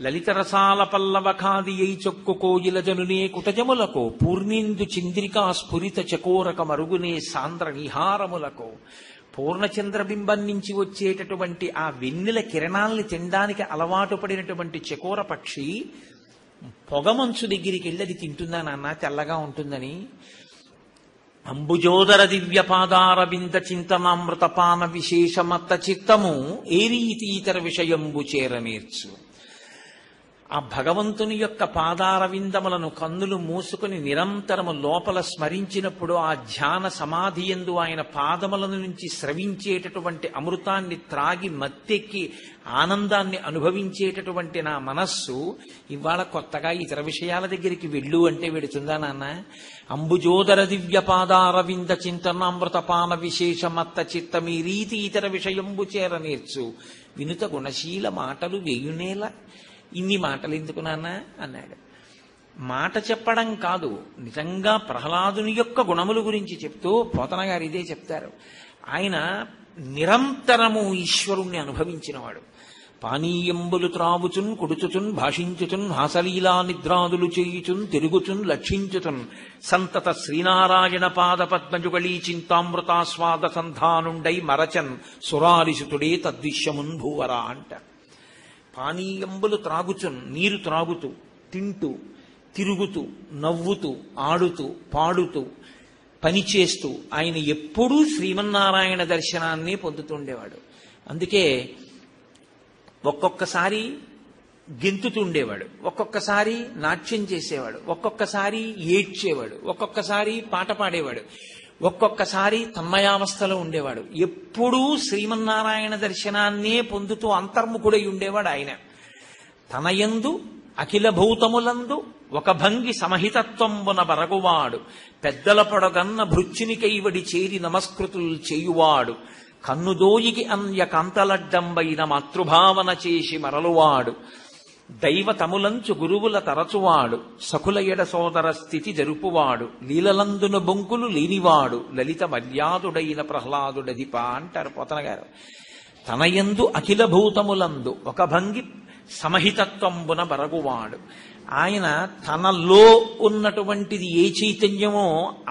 S1: లలిత రసాల పల్లవ ఖాదియై చొక్కు కోయిల జనునే కుటజములకు పూర్ణేందు చంద్రికా స్ఫురిత చకోరక మరుగునే సాంద్ర నిహారములకు. పూర్ణచంద్రబింబం నుంచి వచ్చేటటువంటి ఆ వెన్నెల కిరణాల్ని తినడానికి అలవాటు పడినటువంటి చకోర పక్షి పొగమంచు దగ్గరికి వెళ్ళి అది తింటుందా నాన్న తెల్లగా ఉంటుందని? అంబుజోదర దివ్యపాదారవింద చింతనామృతపాన విశేషమత్త చిత్తము ఏ రీతి ఇతర విషయంబు చేరనేర్చు. ఆ భగవంతుని యొక్క పాదారవిందములను కన్నులు మూసుకుని నిరంతరము లోపల స్మరించినప్పుడు ఆ ధ్యాన సమాధి యందు ఆయన పాదముల నుంచి స్రవించేటటువంటి అమృతాన్ని త్రాగి మత్తెక్కి ఆనందాన్ని అనుభవించేటటువంటి నా మనస్సు ఇవాళ కొత్తగా ఇతర విషయాల దగ్గరికి వెళ్ళు అంటే వెడుతుందా నాన్న? అంబుజోదర దివ్య పాదారవింద చింతనామృతపాన విశేషమత్త చిత్తమీ రీతి ఇతర విషయంబు చేరనేర్చు. వినుత గుణశీల మాటలు వేయునేల. ఇన్ని మాటలు ఎందుకు నాన్న అన్నాడు. మాట చెప్పడం కాదు, నిజంగా ప్రహ్లాదుని యొక్క గుణముల గురించి చెప్తూ పోతన గారు ఇదే చెప్తారు. ఆయన నిరంతరము ఈశ్వరుణ్ణి అనుభవించినవాడు. పానీయంబులు త్రావుచున్ కుడుచుచున్ భాషించుచున్ హాసలీలా నిద్రాదులు చేయుచున్ తిరుగుచున్ లక్షించుచున్ సంతత శ్రీనారాయణ పాద పద్మజుగళీ చింతామృతాస్వాద సంధానుండై మరచన్ సురారిసుతుడే తద్విశ్యమున్ భూవరా అంటారు. పానీయంబులు త్రాగుచున్, నీరు త్రాగుతూ, తింటూ, తిరుగుతూ, నవ్వుతూ, ఆడుతూ, పాడుతూ, పనిచేస్తూ ఆయన ఎప్పుడూ శ్రీమన్నారాయణ దర్శనాన్ని పొందుతుండేవాడు. అందుకే ఒక్కొక్కసారి గెంతుతుండేవాడు, ఒక్కొక్కసారి నాట్యం చేసేవాడు, ఒక్కొక్కసారి ఏడ్చేవాడు, ఒక్కొక్కసారి పాట పాడేవాడు, ఒక్కొక్కసారి తన్మయావస్థలో ఉండేవాడు. ఎప్పుడూ శ్రీమన్నారాయణ దర్శనాన్నే పొందుతూ అంతర్ముఖుడై ఉండేవాడు ఆయన. తనయందు అఖిల భూతములందు ఒక భంగి సమహితత్వంబున బరగువాడు, పెద్దల పొడగన్న భృత్యునికైవడి చేరి నమస్కృతులు చేయువాడు, కన్నుదోయికి అన్య కాంతలడ్డంబైన మాతృభావన చేసి మరలువాడు, దైవతములంచు గురువుల తరచువాడు, సకుల ఎడ సోదర స్థితి జరుపువాడు, లీలలందున బొంకులు లేనివాడు, లలిత మర్యాదుడైన ప్రహ్లాదుడధిప అంటారు పోతన గారు. తనయందు అఖిల భూతములందు ఒక భంగి సమహితత్వంబున బరగువాడు. ఆయన తనలో ఉన్నటువంటిది ఏ చైతన్యమో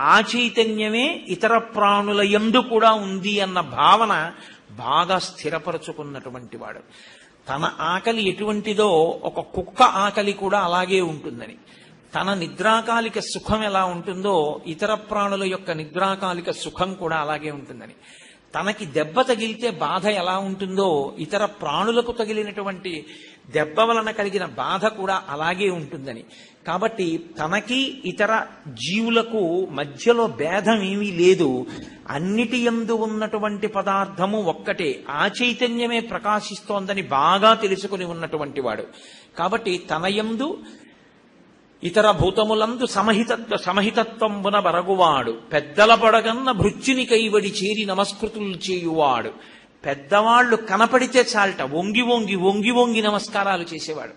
S1: ఆ చైతన్యమే ఇతర ప్రాణుల యందు కూడా ఉంది అన్న భావన బాగా స్థిరపరచుకున్నటువంటి వాడు. తన ఆకలి ఎటువంటిదో ఒక కుక్క ఆకలి కూడా అలాగే ఉంటుందని, తన నిద్రాకాలిక సుఖం ఎలా ఉంటుందో ఇతర ప్రాణుల యొక్క నిద్రాకాలిక సుఖం కూడా అలాగే ఉంటుందని, తనకి దెబ్బ తగిలితే బాధ ఎలా ఉంటుందో ఇతర ప్రాణులకు తగిలినటువంటి దెబ్బ వలన కలిగిన బాధ కూడా అలాగే ఉంటుందని. కాబట్టి తనకి ఇతర జీవులకు మధ్యలో భేదం ఏమీ లేదు. అన్నిటి యందు ఉన్నటువంటి పదార్థము ఒక్కటే, ఆ చైతన్యమే ప్రకాశిస్తోందని బాగా తెలుసుకుని ఉన్నటువంటి వాడు. కాబట్టి తన యందు ఇతర భూతములందు సమహితత్వంబున బరగువాడు, పెద్దల పొడగన్న భృత్యునికైవడి చేరి నమస్కృతులు చేయువాడు. పెద్దవాళ్లు కనపడితే చాలట వంగి వంగి వంగి వంగి నమస్కారాలు చేసేవాడు.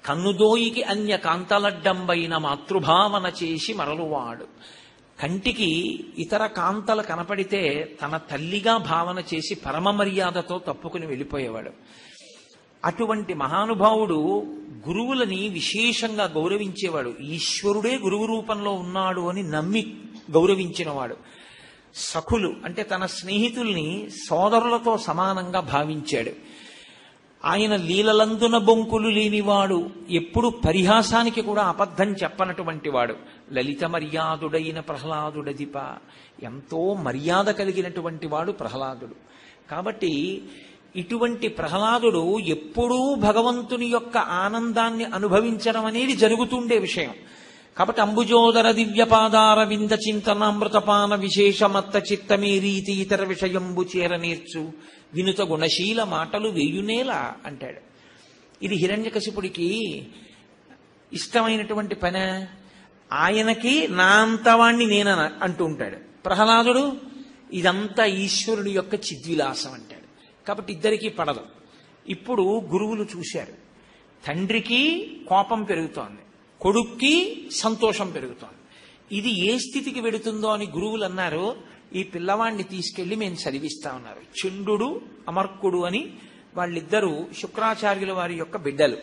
S1: కన్నుదోయికి అన్య కాంతలడ్డంబైన మాతృభావన చేసి మరలువాడు. కంటికి ఇతర కాంతలు కనపడితే తన తల్లిగా భావన చేసి పరమ మర్యాదతో తప్పుకుని వెళ్ళిపోయేవాడు. అటువంటి మహానుభావుడు గురువులని విశేషంగా గౌరవించేవాడు. ఈశ్వరుడే గురువు రూపంలో ఉన్నాడు అని నమ్మి గౌరవించినవాడు. సఖులు అంటే తన స్నేహితుల్ని సోదరులతో సమానంగా భావించాడు. ఆయన లీలలందున బొంకులు లేనివాడు, ఎప్పుడు పరిహాసానికి కూడా అబద్ధం చెప్పనటువంటి వాడు. లలిత మర్యాదుడైన ప్రహ్లాదుడధిప, ఎంతో మర్యాద కలిగినటువంటి వాడు ప్రహ్లాదుడు. కాబట్టి ఇటువంటి ప్రహ్లాదుడు ఎప్పుడూ భగవంతుని యొక్క ఆనందాన్ని అనుభవించడం అనేది జరుగుతుండే విషయం. కాబట్టి అంబుజోదర దివ్యపాదార వింద చింతనామృతపాన విశేషమత్త చిత్తమే రీతి ఇతర విషయంబు చేరనేర్చు. వినుత గుణశీల మాటలు వేయునేలా అంటాడు. ఇది హిరణ్యకశిపుడికి ఇష్టమైనటువంటి పని. ఆయనకి నా అంతవాణ్ణి నేన అంటూ ఉంటాడు. ప్రహ్లాదుడు ఇదంతా ఈశ్వరుడి యొక్క చిద్విలాసం అంటాడు. కాబట్టి ఇద్దరికీ పడదు. ఇప్పుడు గురువులు చూశారు, తండ్రికి కోపం పెరుగుతోంది, కొడుక్కి సంతోషం పెరుగుతోంది. ఇది ఏ స్థితికి వెడుతుందో అని గురువులు అన్నారు, ఈ పిల్లవాడిని తీసుకెళ్లి మేము చదివిస్తా ఉన్నారు. చండు అమర్కుడు అని వాళ్ళిద్దరూ శుక్రాచార్యుల వారి యొక్క బిడ్డలు.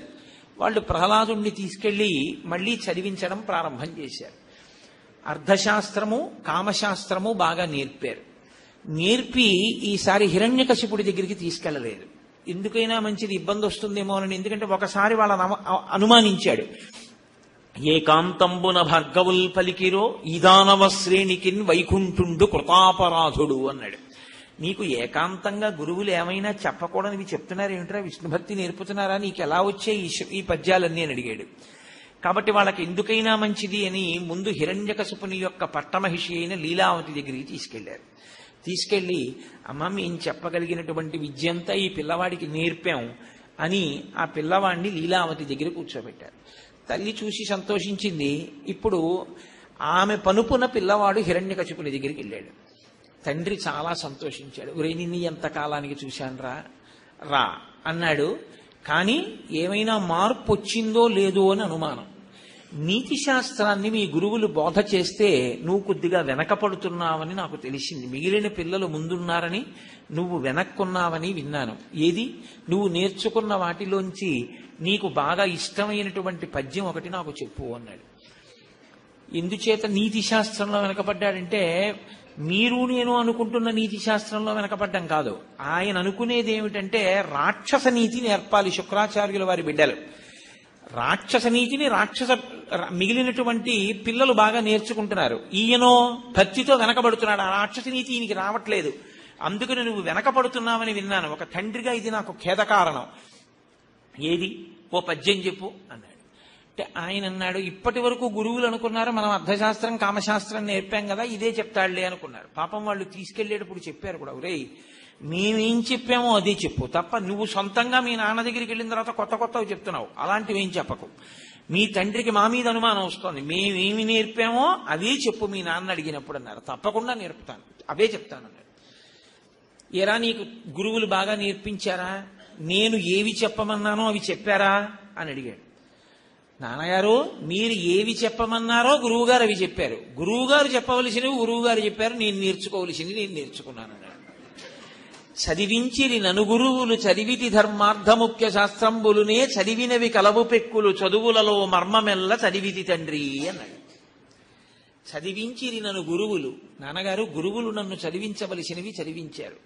S1: వాళ్ళు ప్రహ్లాదుణ్ణి తీసుకెళ్లి మళ్లీ చదివించడం ప్రారంభం చేశారు. అర్థశాస్త్రము కామశాస్త్రము బాగా నేర్పారు. నేర్పి ఈసారి హిరణ్యకశిపుడి దగ్గరికి తీసుకెళ్లలేదు. ఎందుకైనా మంచిది, ఇబ్బంది వస్తుందేమో అని. ఎందుకంటే ఒకసారి వాళ్ళని అనుమానించాడు. ఏకాంతంబున భార్గవుల్ పలికిరో ఈదానవ శ్రేణికిన్ వైకుంఠుండు కృతాపరాధుడు అన్నాడు. నీకు ఏకాంతంగా గురువులు ఏమైనా చెప్పకూడనివి చెప్తున్నారు ఏమిట్రా, విష్ణుభక్తి నేర్పుతున్నారా, నీకు ఎలా వచ్చే ఈ పద్యాలన్నీ అని అడిగాడు. కాబట్టి వాళ్ళకి ఎందుకైనా మంచిది అని ముందు హిరణ్యకశిపుని యొక్క పట్టమహిషి అయిన లీలావతి దగ్గరికి తీసుకెళ్లారు. తీసుకెళ్లి అమ్మ మేము చెప్పగలిగినటువంటి విద్య అంతా ఈ పిల్లవాడికి నేర్పాం అని ఆ పిల్లవాడిని లీలావతి దగ్గర కూర్చోబెట్టారు. తల్లి చూసి సంతోషించింది. ఇప్పుడు ఆమె పనుపున పిల్లవాడు హిరణ్యకశిపుని దగ్గరికి వెళ్ళాడు. తండ్రి చాలా సంతోషించాడు. ఒరే నిన్ను ఎంతకాలానికి చూశానురా, రా అన్నాడు. కానీ ఏమైనా మార్పు వచ్చిందో లేదో అని అనుమానం. నీతి శాస్త్రాన్ని మీ గురువులు బోధ చేస్తే నువ్వు కొద్దిగా వెనకపడుతున్నావని నాకు తెలిసింది. మిగిలిన పిల్లలు ముందున్నారని నువ్వు వెనక్కున్నావని విన్నాను. ఏది నువ్వు నేర్చుకున్న వాటిలోంచి నీకు బాగా ఇష్టమైనటువంటి పద్యం ఒకటి నాకు చెప్పు అన్నాడు. ఎందుచేత నీతి శాస్త్రంలో వెనకపడ్డాడంటే మీరు నేను అనుకుంటున్న నీతి శాస్త్రంలో వెనకపడ్డం కాదు. ఆయన అనుకునేది ఏమిటంటే రాక్షస నీతి నేర్పాలి శుక్రాచార్యుల వారి బిడ్డలు. రాక్షస నీతిని మిగిలినటువంటి పిల్లలు బాగా నేర్చుకుంటున్నారు. ఈయనో భక్తితో వెనకబడుతున్నాడు. ఆ రాక్షస నీతి ఈయనకి రావట్లేదు. అందుకని నువ్వు వెనకపడుతున్నావని విన్నాను. ఒక తండ్రిగా ఇది నాకు ఖేదకారణం. ఏది ఓ పద్యం చెప్పు అన్నాడు. అంటే ఆయన అన్నాడు, ఇప్పటి వరకు గురువులు అనుకున్నారు మనం అర్థశాస్త్రం కామశాస్త్రం నేర్పాం కదా, ఇదే చెప్తాడులే అనుకున్నారు. పాపం వాళ్ళు తీసుకెళ్లేటప్పుడు చెప్పారు కూడా, ఒరేయ్ మేమేం చెప్పామో అదే చెప్పు తప్ప నువ్వు సొంతంగా మీ నాన్న దగ్గరికి వెళ్ళిన తర్వాత కొత్త కొత్తవి చెప్తున్నావు, అలాంటివి ఏం చెప్పకు. మీ తండ్రికి మా మీద అనుమానం వస్తోంది, మేమేమి నేర్పామో అవే చెప్పు మీ నాన్న అడిగినప్పుడు అన్నారు. తప్పకుండా నేర్పుతాను, అవే చెప్తానన్నాడు. ఎరా నీకు గురువులు బాగా నేర్పించారా, నేను ఏవి చెప్పమన్నానో అవి చెప్పారా అని అడిగాడు. నాన్నగారు మీరు ఏవి చెప్పమన్నారో గురువుగారు అవి చెప్పారు. గురువుగారు చెప్పవలసినవి గురువుగారు చెప్పారు, నేను నేర్చుకోవలసింది నేను నేర్చుకున్నాను. చదివించిరి ననుగురువులు చదివితి ధర్మార్థముఖ్య శాస్త్రంబులునే చదివినవి కలవు పెక్కులు చదువులలో మర్మమెల్ల చదివితి తండ్రి అన్నాడు. చదివించిరి నన్ను గురువులు, నాన్నగారు గురువులు నన్ను చదివించవలసినవి చదివించారు.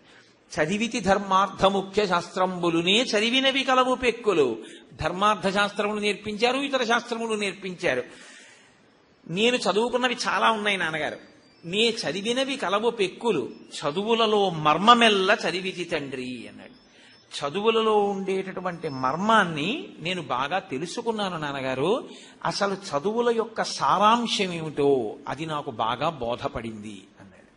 S1: చదివితి ధర్మార్థముఖ్య శాస్త్రంబులునే చదివినవి కలవు పెక్కులు, ధర్మార్థ శాస్త్రములు నేర్పించారు, ఇతర శాస్త్రములు నేర్పించారు. నేను చదువుకున్నవి చాలా ఉన్నాయి నాన్నగారు, నే చదివినవి కలవు పెక్కులు చదువులలో మర్మమెల్ల చదివితి తండ్రి అన్నాడు. చదువులలో ఉండేటటువంటి మర్మాన్ని నేను బాగా తెలుసుకున్నాను నాన్నగారు. అసలు చదువుల యొక్క సారాంశం ఏమిటో అది నాకు బాగా బోధపడింది అన్నాడు.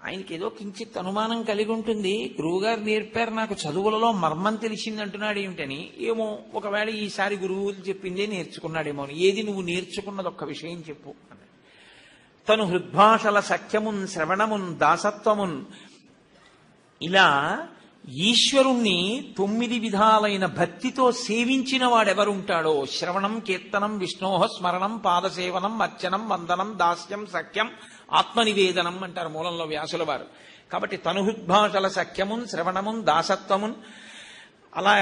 S1: ఆయనకి ఏదో కించిత్ అనుమానం కలిగి ఉంటుంది, గురువుగారు నేర్పారు నాకు చదువులలో మర్మం తెలిసింది అంటున్నాడు ఏమిటని. ఏమో ఒకవేళ ఈసారి గురువులు చెప్పిందే నేర్చుకున్నాడేమో. ఏది నువ్వు నేర్చుకున్నది ఒక్క విషయం చెప్పు అన్నాడు. తను హృద్భాషల సఖ్యమున్ శ్రవణమున్ దాసత్వమున్ ఇలా ఈశ్వరుణ్ణి 9 విధాలైన భక్తితో సేవించిన వాడెవరుంటాడో, శ్రవణం కీర్తనం విష్ణోహ స్మరణం పాదసేవనం అర్చనం వందనం దాస్యం సఖ్యం ఆత్మనివేదనం అంటారు మూలంలో వ్యాసుల వారు. కాబట్టి తనుహృద్భాషల సఖ్యమున్ శ్రవణమున్ దాసత్వమున్ అలా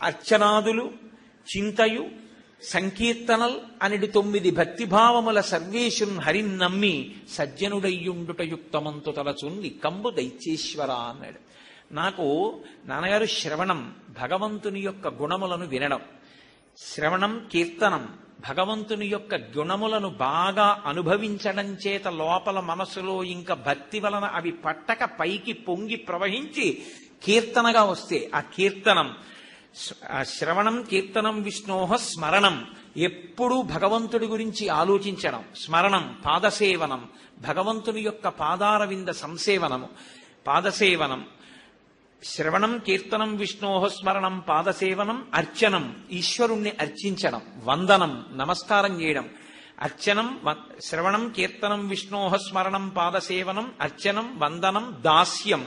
S1: అర్చనాదులు చింతయు సంకీర్తనల్ అనేది 9 భక్తిభావముల సర్వేశున్ హరిన్ నమ్మి సజ్జనుడయ్యుండుట యుక్తమంతు తలచున్ కంబు దైత్యేశ్వర అన్నాడు. నాకు నాన్నగారు శ్రవణం భగవంతుని యొక్క గుణములను వినడం, శ్రవణం కీర్తనం భగవంతుని యొక్క గుణములను బాగా అనుభవించడం చేత లోపల మనసులో ఇంకా భక్తి వలన అవి పట్టక పైకి పొంగి ప్రవహించి కీర్తనగా వస్తే ఆ కీర్తనం, శ్రవణం కీర్తనం విష్ణోహ స్మరణం ఎప్పుడూ భగవంతుడి గురించి ఆలోచించడం, స్మరణం పాదసేవనం భగవంతుని యొక్క పాదారవింద సంసేవనము పాదసేవనం, శ్రవణం కీర్తనం విష్ణోహ స్మరణం పాదసేవనం అర్చనం ఈశ్వరుణ్ణి అర్చించడం, వందనం నమస్కారం చేయడం, అర్చనం శ్రవణం కీర్తనం విష్ణోహ స్మరణం పాదసేవనం అర్చనం వందనం దాస్యం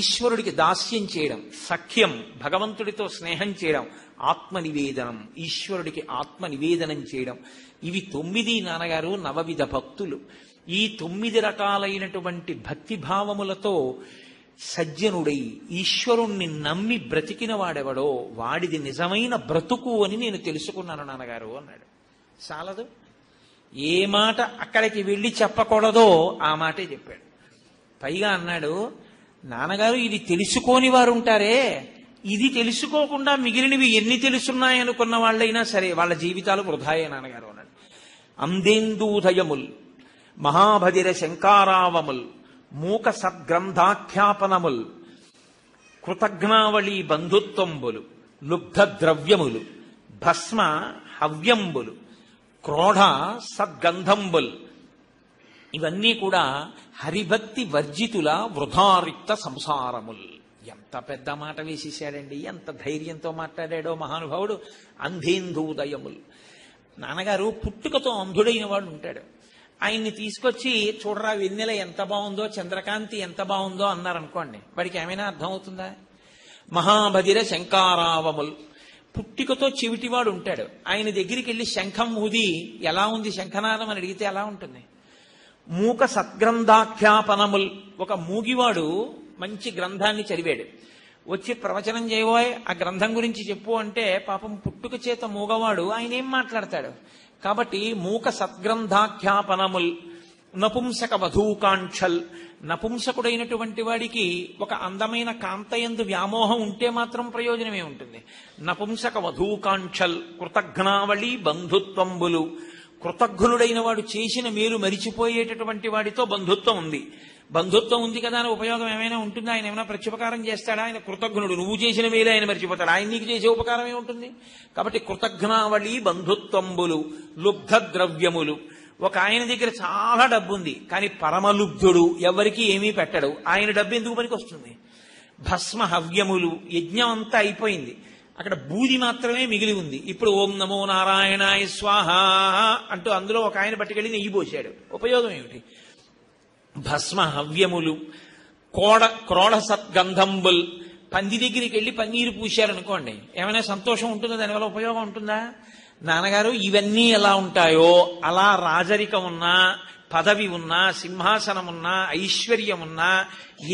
S1: ఈశ్వరుడికి దాస్యం చేయడం, సఖ్యం భగవంతుడితో స్నేహం చేయడం, ఆత్మనివేదనం ఈశ్వరుడికి ఆత్మనివేదనం చేయడం. ఇవి 9 నాన్నగారు నవవిధ భక్తులు. ఈ 9 రకాలైనటువంటి భక్తి భావములతో సజ్జనుడై ఈశ్వరుణ్ణి నమ్మి బ్రతికిన వాడెవడో వాడిది నిజమైన బ్రతుకు అని నేను తెలుసుకున్నాను నాన్నగారు అన్నాడు. చాలదు, ఏ మాట అక్కడికి వెళ్ళి చెప్పకూడదో ఆ మాటే చెప్పాడు. పైగా అన్నాడు, నాన్నగారు ఇది తెలుసుకోని వారు ఉంటారే ఇది తెలుసుకోకుండా మిగిలినవి ఎన్ని తెలుసున్నాయనుకున్న వాళ్ళైనా సరే వాళ్ళ జీవితాలు వృధాయే నాన్నగారు అన్నాడు. అందేందూదయముల్ మహాభదిర శంకారావముల్ మూక సద్గ్రంథాఖ్యాపనముల్ కృతజ్ఞావళి బంధుత్వంబులు లుబ్ధ ద్రవ్యములు భస్మ హవ్యంబులు క్రోఢ సద్గంధంబుల్ ఇవన్నీ కూడా హరిభక్తి వర్జితుల వృధారిక్త సంసారముల్. ఎంత పెద్ద మాట వేసేసాడండి, ఎంత ధైర్యంతో మాట్లాడాడో మహానుభావుడు. అంధేందూదయముల్. నాన్నగారు పుట్టుకతో అంధుడైన వాడు ఉంటాడు. ఆయన్ని తీసుకొచ్చి చూడరా వెన్నెల ఎంత బాగుందో, చంద్రకాంతి ఎంత బాగుందో అన్నారనుకోండి, వాడికి ఏమైనా అర్థం అవుతుందా? మహాబధిర శంకారావముల్. పుట్టికతో చెవిటివాడు ఉంటాడు. ఆయన దగ్గరికి వెళ్ళి శంఖం ఊది ఎలా ఉంది శంఖనాదం అని అడిగితే ఎలా ఉంటుంది? మూక సద్గ్రంథాఖ్యాపనముల్. ఒక మూగివాడు మంచి గ్రంథాన్ని చదివాడు, వచ్చి ప్రవచనం చేయబోయ్ ఆ గ్రంథం గురించి చెప్పు అంటే పాపం పుట్టుక చేత మూగవాడు ఆయన ఏం మాట్లాడతాడు? కాబట్టి మూక సద్గ్రంథాఖ్యాపనముల్ నపుంసక వధూకాంక్షల్. నపుంసకుడైనటువంటి వాడికి ఒక అందమైన కాంతయందు వ్యామోహం ఉంటే మాత్రం ప్రయోజనమే ఉంటుంది. నపుంసక వధూకాంక్షల్ కృతజ్ఞావళి బంధుత్వంబులు. కృతజ్ఞుడైన వాడు చేసిన మేలు మరిచిపోయేటటువంటి వాడితో బంధుత్వం ఉంది. బంధుత్వం ఉంది కదా అని ఉపయోగం ఏమైనా ఉంటుందా? ఆయన ఏమైనా ప్రత్యుపకారం చేస్తాడా? ఆయన కృతజ్ఞుడు. నువ్వు చేసిన మేలే ఆయన మరిచిపోతాడు. ఆయన నీకు చేసే ఉపకారం ఏముంటుంది? కాబట్టి కృతజ్ఞావళి బంధుత్వంబులు లుబ్ధ ద్రవ్యములు. ఒక ఆయన దగ్గర చాలా డబ్బు ఉంది, కానీ పరమలుబ్ధుడు, ఎవరికి ఏమీ పెట్టడు. ఆయన డబ్బు ఎందుకు పనికి వస్తుంది? భస్మ హవ్యములు. యజ్ఞం అంతా అయిపోయింది, అక్కడ బూది మాత్రమే మిగిలి ఉంది. ఇప్పుడు ఓం నమో నారాయణాయ స్వాహ అంటూ అందులో ఒక ఆయన పట్టుకెళ్ళి నెయ్యి పోశాడు. ఉపయోగం ఏమిటి? భస్మ హవ్యములు క్రోఢ సద్గంధంబుల్. పంది దగ్గరికి వెళ్ళి పన్నీరు పూశారనుకోండి, ఏమైనా సంతోషం ఉంటుందా? దానివల్ల ఉపయోగం ఉంటుందా? నాన్నగారు ఇవన్నీ ఎలా ఉంటాయో అలా రాజరికం ఉన్నా, పదవి ఉన్నా, సింహాసనం ఉన్నా, ఐశ్వర్యం ఉన్నా,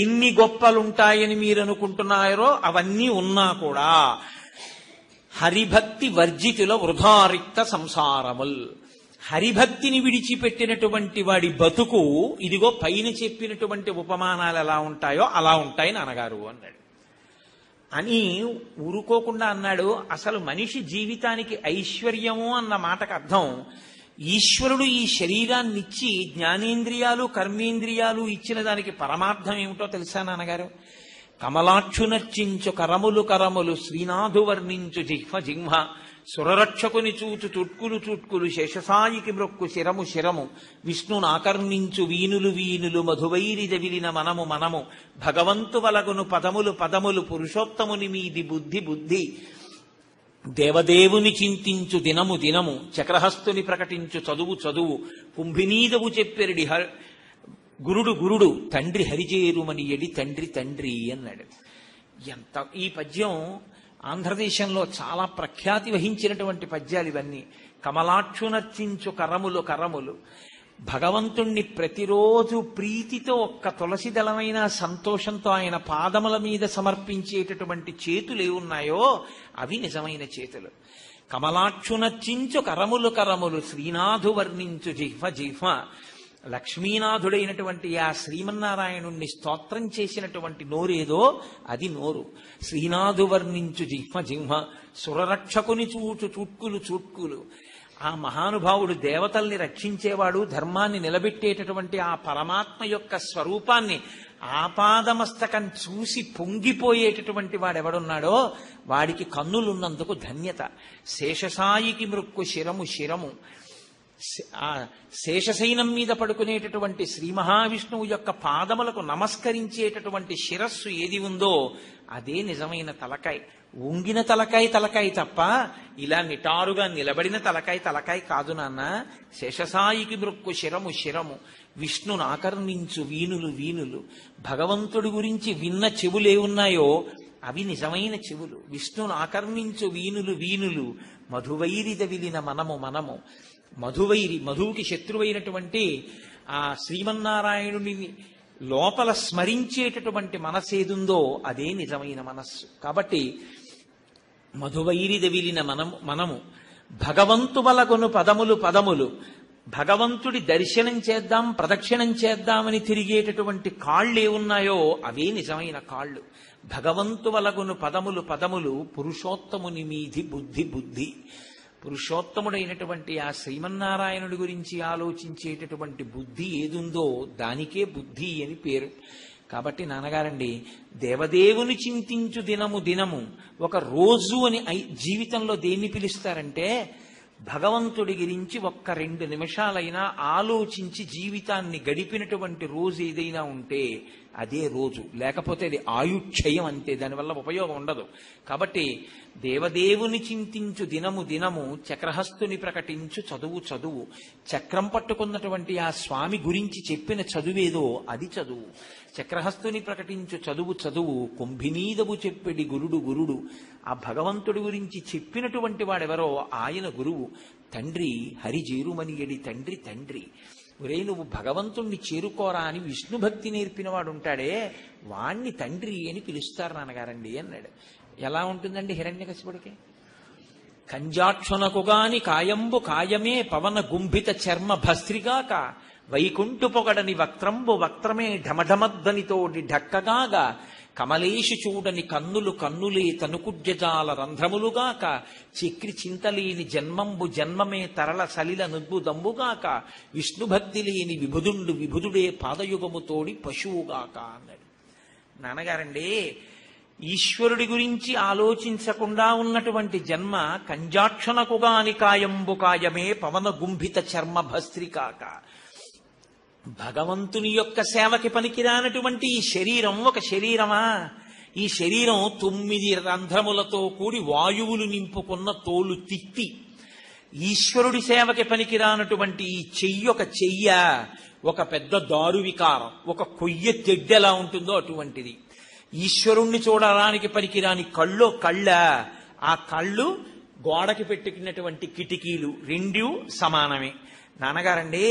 S1: ఎన్ని గొప్పలుంటాయని మీరు అనుకుంటున్నారో అవన్నీ ఉన్నా కూడా హరిభక్తి వర్జితుల వృధారిక్త సంసారముల్. హరిభక్తిని విడిచిపెట్టినటువంటి వాడి బతుకు ఇదిగో పైన చెప్పినటువంటి ఉపమానాలు ఎలా ఉంటాయో అలా ఉంటాయి నాన్నగారు అన్నాడు. అని ఊరుకోకుండా అన్నాడు, అసలు మనిషి జీవితానికి ఐశ్వర్యము అన్న మాటకు అర్థం ఈశ్వరుడు ఈ శరీరాన్నిచ్చి జ్ఞానేంద్రియాలు కర్మేంద్రియాలు ఇచ్చిన దానికి పరమార్థం ఏమిటో తెలుసా నాన్నగారు? కమలాక్షునర్చించు కరములు కరములు శ్రీనాథు వర్ణించు జిహ్వ జిహ్వ సురరక్షకుని చూచు చుట్కులు చుట్కులు శేషసాయికి మృక్కు శిరము శిరము విష్ణునాకర్ణించు వీనులు వీనులు మధువైరి జవిలిన మనము మనము భగవంతు వలగును పదములు పదములు పురుషోత్తముని మీది బుద్ధి బుద్ధి దేవదేవుని చింతించు దినము దినము చక్రహస్తుని ప్రకటించు చదువు చదువు కుంభినీదవు చెప్పెరిడి గురుడు గురుడు తండ్రి హరిచేరుమని ఎడి తండ్రి తండ్రి అన్నాడు. ఎంత ఈ పద్యం ఆంధ్రదేశంలో చాలా ప్రఖ్యాతి వహించినటువంటి పద్యాలు ఇవన్నీ. కమలాక్షునర్చించు కరములు కరములు. భగవంతుణ్ణి ప్రతిరోజు ప్రీతితో ఒక్క తులసి దళమైన సంతోషంతో ఆయన పాదముల మీద సమర్పించేటటువంటి చేతులు ఏమున్నాయో అవి నిజమైన చేతులు. కమలాక్షునర్చించు కరములు కరములు శ్రీనాథు వర్ణించు జిహ్వ జిహ్వ. లక్ష్మీనాథుడైనటువంటి ఆ శ్రీమన్నారాయణుణ్ణి స్తోత్రం చేసినటువంటి నోరేదో అది నోరు. శ్రీనాథు వర్ణించు జిహ్వ జిహ్వ సురరక్షకుని చూచు చూట్కులు చూట్కులు. ఆ మహానుభావుడు దేవతల్ని రక్షించేవాడు, ధర్మాన్ని నిలబెట్టేటటువంటి ఆ పరమాత్మ యొక్క స్వరూపాన్ని ఆపాదమస్తకం చూసి పొంగిపోయేటటువంటి వాడెవడున్నాడో వాడికి కన్నులున్నందుకు ధన్యత. శేషసాయికి మృక్కు శిరము శిరము. ఆ శేషశైనం మీద పడుకునేటటువంటి శ్రీ మహావిష్ణువు యొక్క పాదములకు నమస్కరించేటటువంటి శిరస్సు ఏది ఉందో అదే నిజమైన తలకాయ. ఉంగిన తలకాయ తలకాయ తప్ప ఇలా నిటారుగా నిలబడిన తలకాయ తలకాయ కాదు నాన్న. శేషసాయికి మృక్కు శిరము శిరము విష్ణును ఆకర్ణించు వీనులు వీనులు. భగవంతుడి గురించి విన్న చెవులేవున్నాయో అవి నిజమైన చెవులు. విష్ణును ఆకర్ణించు వీనులు వీనులు మధువైరిద విలిన మనము మనము. మధువైరి, మధువుకి శత్రువైనటువంటి ఆ శ్రీమన్నారాయణుని లోపల స్మరించేటటువంటి మనసేదుందో అదే నిజమైన మనస్సు. కాబట్టి మధువైరిద విలిన మనము మనము భగవంతు వలగును పదములు పదములు భగవంతుడి దర్శనం చేద్దాం, ప్రదక్షిణం చేద్దామని తిరిగేటటువంటి కాళ్ళు ఏమున్నాయో అవే నిజమైన కాళ్ళు. భగవంతు వలగును పదములు పదములు, పురుషోత్తముని మీది బుద్ధి బుద్ధి. పురుషోత్తముడైనటువంటి ఆ శ్రీమన్నారాయణుడి గురించి ఆలోచించేటటువంటి బుద్ధి ఏదుందో దానికే బుద్ధి అని పేరు. కాబట్టి నాన్నగారండి, దేవదేవుని చింతించు దినము దినము, ఒక రోజు అని జీవితంలో దేన్ని పిలుస్తారంటే, భగవంతుడి గురించి ఒక్క 2 నిమిషాలైనా ఆలోచించి జీవితాన్ని గడిపినటువంటి రోజు ఏదైనా ఉంటే అదే రోజు. లేకపోతే అది ఆయుక్షయం అంతే, దానివల్ల ఉపయోగం ఉండదు. కాబట్టి దేవదేవుని చింతించు దినము దినము, చక్రహస్తుని ప్రకటించు చదువు చదువు. చక్రం పట్టుకున్నటువంటి ఆ స్వామి గురించి చెప్పిన చదువేదో అది చదువు. చక్రహస్తుని ప్రకటించు చదువు చదువు, కుంభినీదవు చెప్పెడి గురుడు గురుడు. ఆ భగవంతుడి గురించి చెప్పినటువంటి వాడెవరో ఆయన గురువు. తండ్రి హరిజేరుమనియడి తండ్రి తండ్రి. ఒరే, నువ్వు భగవంతుణ్ణి చేరుకోరా అని విష్ణు భక్తి నేర్పిన వాడు ఉంటాడే, వాణ్ణి తండ్రి అని పిలుస్తారు నాన్నగారండి అన్నాడు. ఎలా ఉంటుందండి హిరణ్యకశిపుడికి? కంజాక్షునకుగాని కాయంబు కాయమే, పవన గుంభిత చర్మ భస్త్రిగాక, వైకుంఠు పొగడని వక్త్రంబు వక్త్రమే ఢమఢమధ్వనితోడి ఢక్కగాగా, కమలేషు చూడని కన్నులు కన్నులే తనుకుడ్యజాల రంధ్రములుగాక, చక్రి చింతలేని జన్మంబు జన్మమే తరల సలిల నుద్బుదంబుగాక, విష్ణుభక్తి లేని విభుదుండు విభుదుడే పాదయుగము తోడి పశువుగాక అన్నాడు. నాన్నగారండి, ఈశ్వరుడి గురించి ఆలోచించకుండా ఉన్నటువంటి జన్మ కంజాక్షణకుగాని కాయంబు కాయమే, పవన గుంభిత చర్మ భస్త్రికాక. భగవంతుని యొక్క సేవకి పనికిరానటువంటి ఈ శరీరం ఒక శరీరమా? ఈ శరీరం 9 రంధ్రములతో కూడి వాయువులు నింపుకున్న తోలు తిత్తి. ఈశ్వరుడి సేవకి పనికిరానటువంటి ఈ చెయ్యి ఒక చెయ్య, ఒక పెద్ద దారు వికారం, ఒక కొయ్య తెడ్డెలా ఉంటుందో అటువంటిది. ఈశ్వరుణ్ణి చూడడానికి పనికిరాని కళ్ళో కళ్ళ, ఆ కళ్ళు గోడకి పెట్టుకున్నటువంటి కిటికీలు, 2 సమానమే. నాన్నగారండి,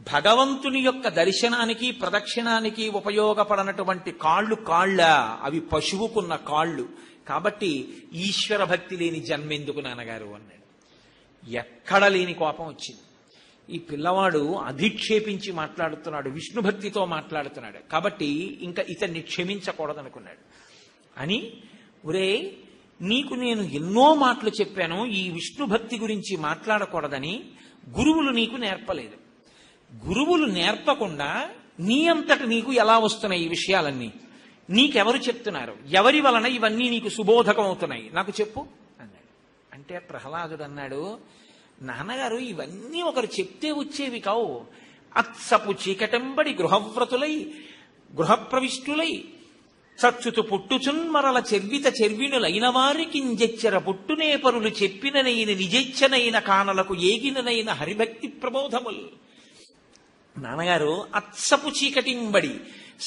S1: భగవంతుని యొక్క దర్శనానికి ప్రదక్షిణానికి ఉపయోగపడనటువంటి కాళ్ళు కాళ్ళ, అవి పశువుకున్న కాళ్ళు. కాబట్టి ఈశ్వర భక్తి లేని జన్మెందుకు నాన్నగారు అన్నాడు. ఎక్కడ లేని కోపం వచ్చింది. ఈ పిల్లవాడు అధిక్షేపించి మాట్లాడుతున్నాడు, విష్ణు భక్తితో మాట్లాడుతున్నాడు, కాబట్టి ఇంకా ఇతన్ని క్షమించకూడదనుకున్నాడు. అని, ఒరే, నీకు నేను ఎన్నో మాటలు చెప్పాను ఈ విష్ణు భక్తి గురించి మాట్లాడకూడదని, గురువులు నీకు నేర్పలేదు. గురువులు నేర్పకుండా నీ అంతట నీకు ఎలా వస్తున్నాయి ఈ విషయాలన్నీ? నీకెవరు చెప్తున్నారు? ఎవరి వలన ఇవన్నీ నీకు సుబోధకం అవుతున్నాయి? నాకు చెప్పు అన్నాడు. అంటే ప్రహ్లాదుడు అన్నాడు, నాన్నగారు, ఇవన్నీ ఒకరు చెప్తే వచ్చేవి కావు. అత్సపు చీకటెంబడి గృహవ్రతులై గృహప్రవిష్టులై చచ్చుతు పుట్టుచున్మరల చెర్విత చెర్వినులైన వారికి జెచ్చర పుట్టునే పరులు చెప్పిననైన నిజెచ్చనైన కానలకు ఏగిననైన హరిభక్తి ప్రబోధములు. నాన్నగారు, అత్సపు చీకటింబడి,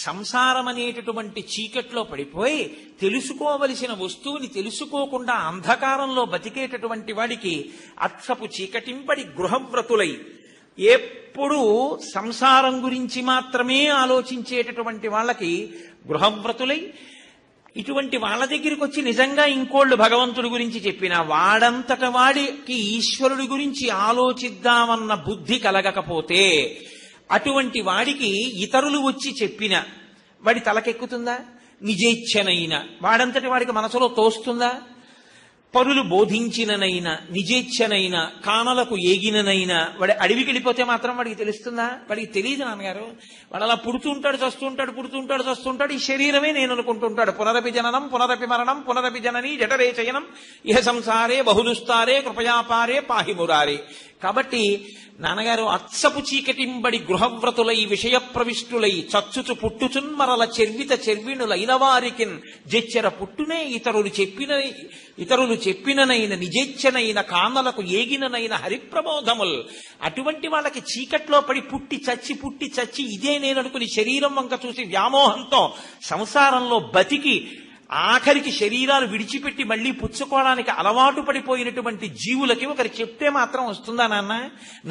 S1: సంసారం అనేటటువంటి చీకట్లో పడిపోయి తెలుసుకోవలసిన వస్తువుని తెలుసుకోకుండా అంధకారంలో బతికేటటువంటి వాడికి అత్సపు చీకటింబడి గృహవ్రతులై, ఎప్పుడూ సంసారం గురించి మాత్రమే ఆలోచించేటటువంటి వాళ్ళకి గృహవ్రతులై, ఇటువంటి వాళ్ళ దగ్గరికి వచ్చి నిజంగా ఇంకోళ్ళు భగవంతుడి గురించి చెప్పినా వాడంతట వాడికి ఈశ్వరుడి గురించి ఆలోచిద్దామన్న బుద్ధి కలగకపోతే, అటువంటి వాడికి ఇతరులు వచ్చి చెప్పిన వాడి తలకెక్కుతుందా? నిజేచ్ఛనైనా వాడంతటి వాడికి మనసులో తోస్తుందా? పరులు బోధించిననైనా నిజేచ్ఛనైనా కానలకు ఏగిననైనా వాడి అడవికి వెళ్ళిపోతే మాత్రం వాడికి తెలుస్తుందా? వాడికి తెలియదు నాన్నగారు. వాడు అలా పుడుతుంటాడు, చస్తుంటాడు, పుడుతుంటాడు, చస్తుంటాడు. ఈ శరీరమే నేను అనుకుంటుంటాడు. పునరపి జననం పునరపి మరణం పునరపి జనని జఠరే చయనం ఇహ సంసారే బహుదుస్తారే కృపయాపారే పాహి మురారే. కాబట్టి నాన్నగారు, అత్సపు చీకటింబడి గృహవ్రతులై విషయ ప్రవిష్టులై చచ్చుచు పుట్టుచున్మరల చెర్విత చెర్విణులైన వారికి జెచ్చెర పుట్టునే ఇతరులు చెప్పిననైన నిజేచ్ఛనైన కానలకు ఏగిననైన హరిప్రబోధముల్. అటువంటి వాళ్ళకి చీకట్లో పడి పుట్టి చచ్చి ఇదే నేననుకుని శరీరం వంక చూసి వ్యామోహంతో సంసారంలో బతికి ఆఖరికి శరీరాలు విడిచిపెట్టి మళ్లీ పుచ్చుకోవడానికి అలవాటు పడిపోయినటువంటి జీవులకి ఒకరు చెప్తే మాత్రం వస్తుందా నాన్న?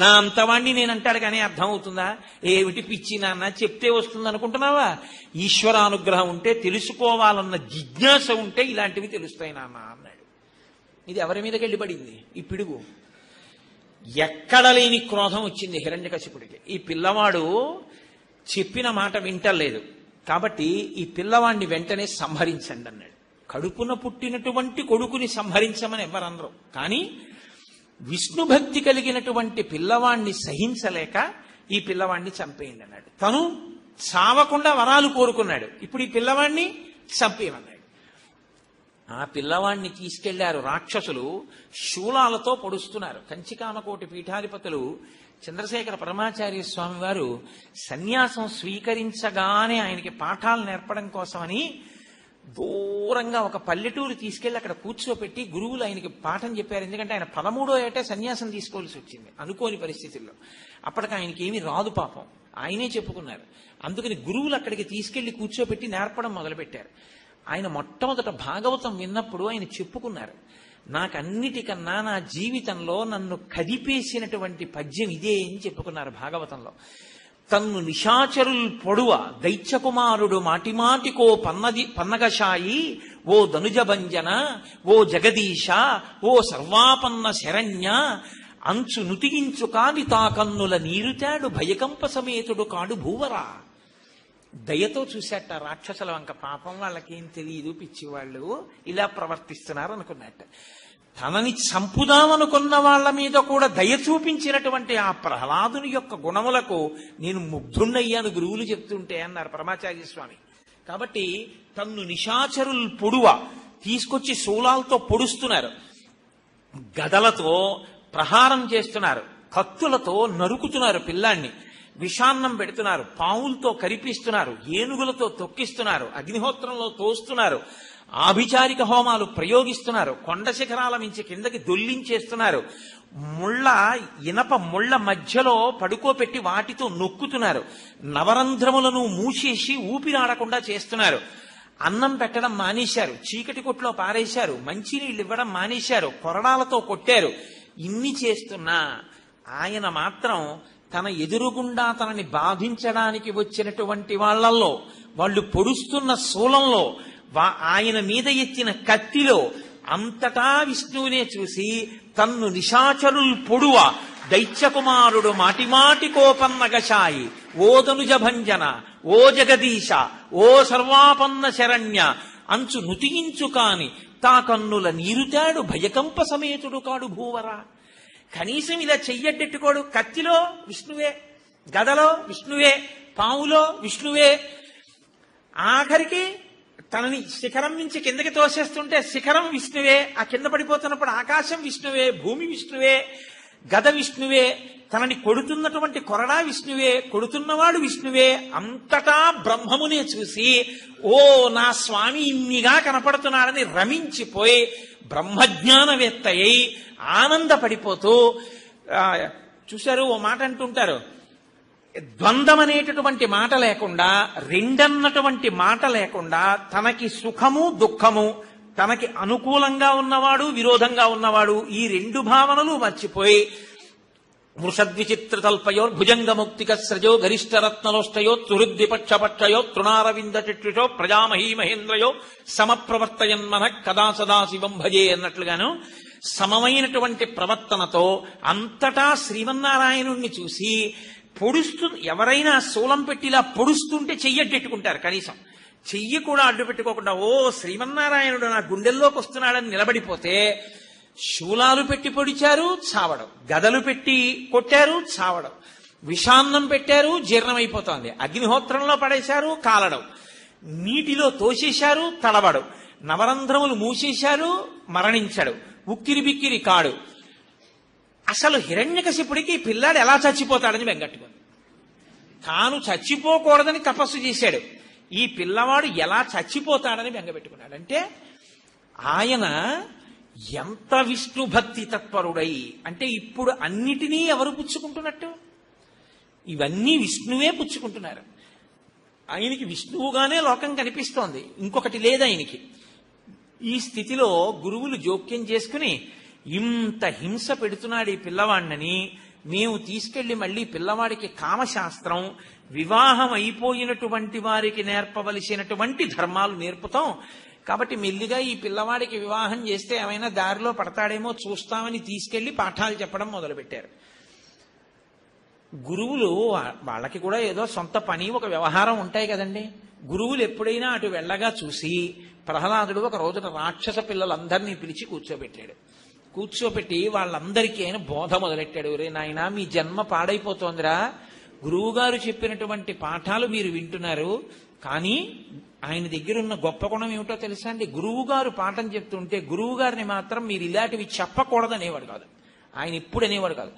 S1: నా అంతవాణ్ణి నేనంటాడు కానీ అర్థం అవుతుందా? ఏమిటి పిచ్చి నాన్న, చెప్తే వస్తుంది అనుకుంటున్నావా? ఈశ్వరానుగ్రహం ఉంటే, తెలుసుకోవాలన్న జిజ్ఞాస ఉంటే ఇలాంటివి తెలుస్తాయి నాన్న అన్నాడు. ఇది ఎవరి మీదకి వెళ్ళి పడింది ఈ పిడుగు? ఎక్కడ లేని క్రోధం వచ్చింది హిరణ్యకశిపుడికి. ఈ పిల్లవాడు చెప్పిన మాట వింటలేదు కాబట్టి ఈ పిల్లవాడిని వెంటనే సంహరించండి అన్నాడు. కడుపున పుట్టినటువంటి కొడుకుని సంహరించమని ఎవరనరు, కానీ విష్ణు భక్తి కలిగినటువంటి పిల్లవాణ్ణి సహించలేక ఈ పిల్లవాణ్ణి చంపేయండి అన్నాడు. తను చావకుండా వరాలు కోరుకున్నాడు, ఇప్పుడు ఈ పిల్లవాణ్ణి చంపేయమన్నాడు. ఆ పిల్లవాణ్ణి తీసుకెళ్లారు రాక్షసులు, శూలాలతో పొడుస్తున్నారు. కంచికామకోటి పీఠాధిపతులు చంద్రశేఖర పరమాచార్య స్వామి వారు సన్యాసం స్వీకరించగానే ఆయనకి పాఠాలు నేర్పడం కోసమని దూరంగా ఒక పల్లెటూరు తీసుకెళ్లి అక్కడ కూర్చోపెట్టి గురువులు ఆయనకి పాఠం చెప్పారు. ఎందుకంటే ఆయన 13వ ఏటే సన్యాసం తీసుకోవాల్సి వచ్చింది అనుకోని పరిస్థితుల్లో. అప్పటికి ఆయనకి ఏమీ రాదు పాపం, ఆయనే చెప్పుకున్నారు. అందుకని గురువులు అక్కడికి తీసుకెళ్లి కూర్చోపెట్టి నేర్పడం మొదలుపెట్టారు. ఆయన మొట్టమొదట భాగవతం విన్నప్పుడు ఆయన చెప్పుకున్నారు, నాకన్నిటికన్నా నా జీవితంలో నన్ను కదిపేసినటువంటి పద్యం ఇదే అని చెప్పుకున్నారు భాగవతంలో. తన్ను నిశాచరుల్ పొడువ దైత్యకుమారుడు మాటిమాటికో పన్నగశాయి ఓ ధనుజభంజన ఓ జగదీశ ఓ సర్వాపన్న శరణ్య అంచు నుతిగించు కాని తా కన్నుల నీరుతాడు భయకంప సమేతుడు కాడు భూవరా. దయతో చూశాట రాక్షసుల వంక, పాపం వాళ్ళకేం తెలియదు, పిచ్చివాళ్ళు ఇలా ప్రవర్తిస్తున్నారు అనుకున్నట్ట. తనని చంపుదామనుకున్న వాళ్ళ మీద కూడా దయ చూపించినటువంటి ఆ ప్రహ్లాదుని యొక్క గుణములకు నేను ముగ్ధుణ్ణయ్యాను గురువులు చెప్తుంటే అన్నారు పరమాచార్య స్వామి. కాబట్టి తన్ను నిశాచరుల్ పొడువ తీసుకొచ్చి శూలాలతో పొడుస్తున్నారు, గదలతో ప్రహారం చేస్తున్నారు, కత్తులతో నరుకుతున్నారు పిల్లాన్ని, విషాన్నం పెడుతున్నారు, పావులతో కరిపిస్తున్నారు, ఏనుగులతో తొక్కిస్తున్నారు, అగ్నిహోత్రంలో తోస్తున్నారు, ఆభిచారిక హోమాలు ప్రయోగిస్తున్నారు, కొండ శిఖరాల మించి కిందకి దొల్లించేస్తున్నారు, ఇనప ముళ్ళ మధ్యలో పడుకోపెట్టి వాటితో నొక్కుతున్నారు, నవరంధ్రములను మూసేసి ఊపిరాడకుండా చేస్తున్నారు, అన్నం పెట్టడం మానేశారు, చీకటి కొట్లో పారేశారు, మంచినీళ్ళు ఇవ్వడం మానేశారు, కొరడాలతో కొట్టారు. ఇన్ని చేస్తున్నా ఆయన మాత్రం తన ఎదురుగుండా తనని బాధించడానికి వచ్చినటువంటి వాళ్లలో, వాళ్ళు పొడుస్తున్న శూలంలో, ఆయన మీద ఎత్తిన కత్తిలో అంతటా విష్ణువునే చూసి తన్ను నిశాచరుల్ పొడువ దైత్యకుమారుడు మాటిమాటికోపన్నగశాయి ఓ ధనుజభంజన ఓ జగదీశ ఓ సర్వాపన్న శరణ్య అంచు నుతియించు కాని తా కన్నుల నీరుతాడు భయకంప సమేతుడు కాడు భూవరా. కనీసం ఇలా చెయ్యడ్డెట్టుకోడు, కత్తిలో విష్ణువే, గదలో విష్ణువే, పావులో విష్ణువే, ఆఖరికి తనని శిఖరం నుంచి కిందకి తోసేస్తుంటే శిఖరం విష్ణువే, ఆ కింద పడిపోతున్నప్పుడు ఆకాశం విష్ణువే, భూమి విష్ణువే, గద విష్ణువే, తనని కొడుతున్నటువంటి కొరడా విష్ణువే, కొడుతున్నవాడు విష్ణువే, అంతటా బ్రహ్మమునే చూసి ఓ నా స్వామి ఇన్నిగా కనపడుతున్నాడని రమించిపోయి బ్రహ్మజ్ఞానవేత్త అయి ఆనందపడిపోతూ చూశారు. ఓ మాట అంటుంటారు, ద్వంద్వం అనేటటువంటి మాట లేకుండా, రెండన్నటువంటి మాట లేకుండా, తనకి సుఖము దుఃఖము, తనకి అనుకూలంగా ఉన్నవాడు విరోధంగా ఉన్నవాడు, ఈ రెండు భావనలు మర్చిపోయి వృషద్విచిత్రతల్పయో భుజంగముక్తిక స్రజో గరిష్టరత్నలోష్టయో తురుద్విపక్షపక్షయో తృణారవింద చిట్లుషో ప్రజామహీ మహేంద్రయో సమప్రవర్తయన్మన కదా సదాశివం భజే అన్నట్లుగాను సమమైనటువంటి ప్రవర్తనతో అంతటా శ్రీమన్నారాయణుణ్ణి చూసి ఎవరైనా శూలం పెట్టిలా పొడుస్తుంటే చెయ్యడ్డెట్టుకుంటారు, కనీసం చెయ్యి కూడా అడ్డు పెట్టుకోకుండా ఓ శ్రీమన్నారాయణుడు నా గుండెల్లోకి వస్తున్నాడని నిలబడిపోతే శూలాలు పెట్టి పొడిచారు చావడం, గదలు పెట్టి కొట్టారు చావడం, విషాన్నం పెట్టారు జీర్ణమైపోతోంది, అగ్నిహోత్రంలో పడేశారు కాలడం, నీటిలో తోసేశారు తడబడం, నవరంధ్రములు మూసేశారు మరణించడు, ఉక్కిరి బిక్కిరి కాడు. అసలు హిరణ్యకశిపుడికి పిల్లాడు ఎలా చచ్చిపోతాడని వెంగట్టుకుంది. తాను చచ్చిపోకూడదని తపస్సు చేశాడు, ఈ పిల్లవాడు ఎలా చచ్చిపోతాడని బెంగపెట్టుకున్నాడు. అంటే ఆయన ఎంత విష్ణు భక్తి తత్పరుడై, అంటే ఇప్పుడు అన్నిటినీ ఎవరు పుచ్చుకుంటున్నట్టు, ఇవన్నీ విష్ణువే పుచ్చుకుంటున్నారు. ఆయనకి విష్ణువుగానే లోకం కనిపిస్తోంది, ఇంకొకటి లేదు ఆయనకి. ఈ స్థితిలో గురువులు జోక్యం చేసుకుని ఇంత హింస పెడుతున్నాడు ఈ పిల్లవాడిని, మేము తీసుకెళ్లి మళ్ళీ పిల్లవాడికి కామశాస్త్రం, వివాహం అయిపోయినటువంటి వారికి నేర్పవలసినటువంటి ధర్మాలు నేర్పుతాం, కాబట్టి మెల్లిగా ఈ పిల్లవాడికి వివాహం చేస్తే ఏమైనా దారిలో పడతాడేమో చూస్తామని తీసుకెళ్లి పాఠాలు చెప్పడం మొదలుపెట్టారు. గురువులు వాళ్ళకి కూడా ఏదో సొంత పని, ఒక వ్యవహారం ఉంటాయి కదండి. గురువులు ఎప్పుడైనా అటు వెళ్ళగా చూసి ప్రహ్లాదుడు ఒక రోజున రాక్షస పిల్లలందరినీ పిలిచి కూర్చోపెట్టి వాళ్ళందరికీ ఆయన బోధ మొదలెట్టాడు. రే నాయనా, మీ జన్మ పాడైపోతోందిరా, గురువు గారు చెప్పినటువంటి పాఠాలు మీరు వింటున్నారు, కానీ ఆయన దగ్గర ఉన్న గొప్ప గుణం ఏమిటో తెలుసా అండి? గురువు గారు పాఠం చెప్తుంటే గురువు గారిని మాత్రం మీరు ఇలాంటివి చెప్పకూడదనేవాడు కాదు. ఆయన ఎప్పుడు అనేవాడు కాదు.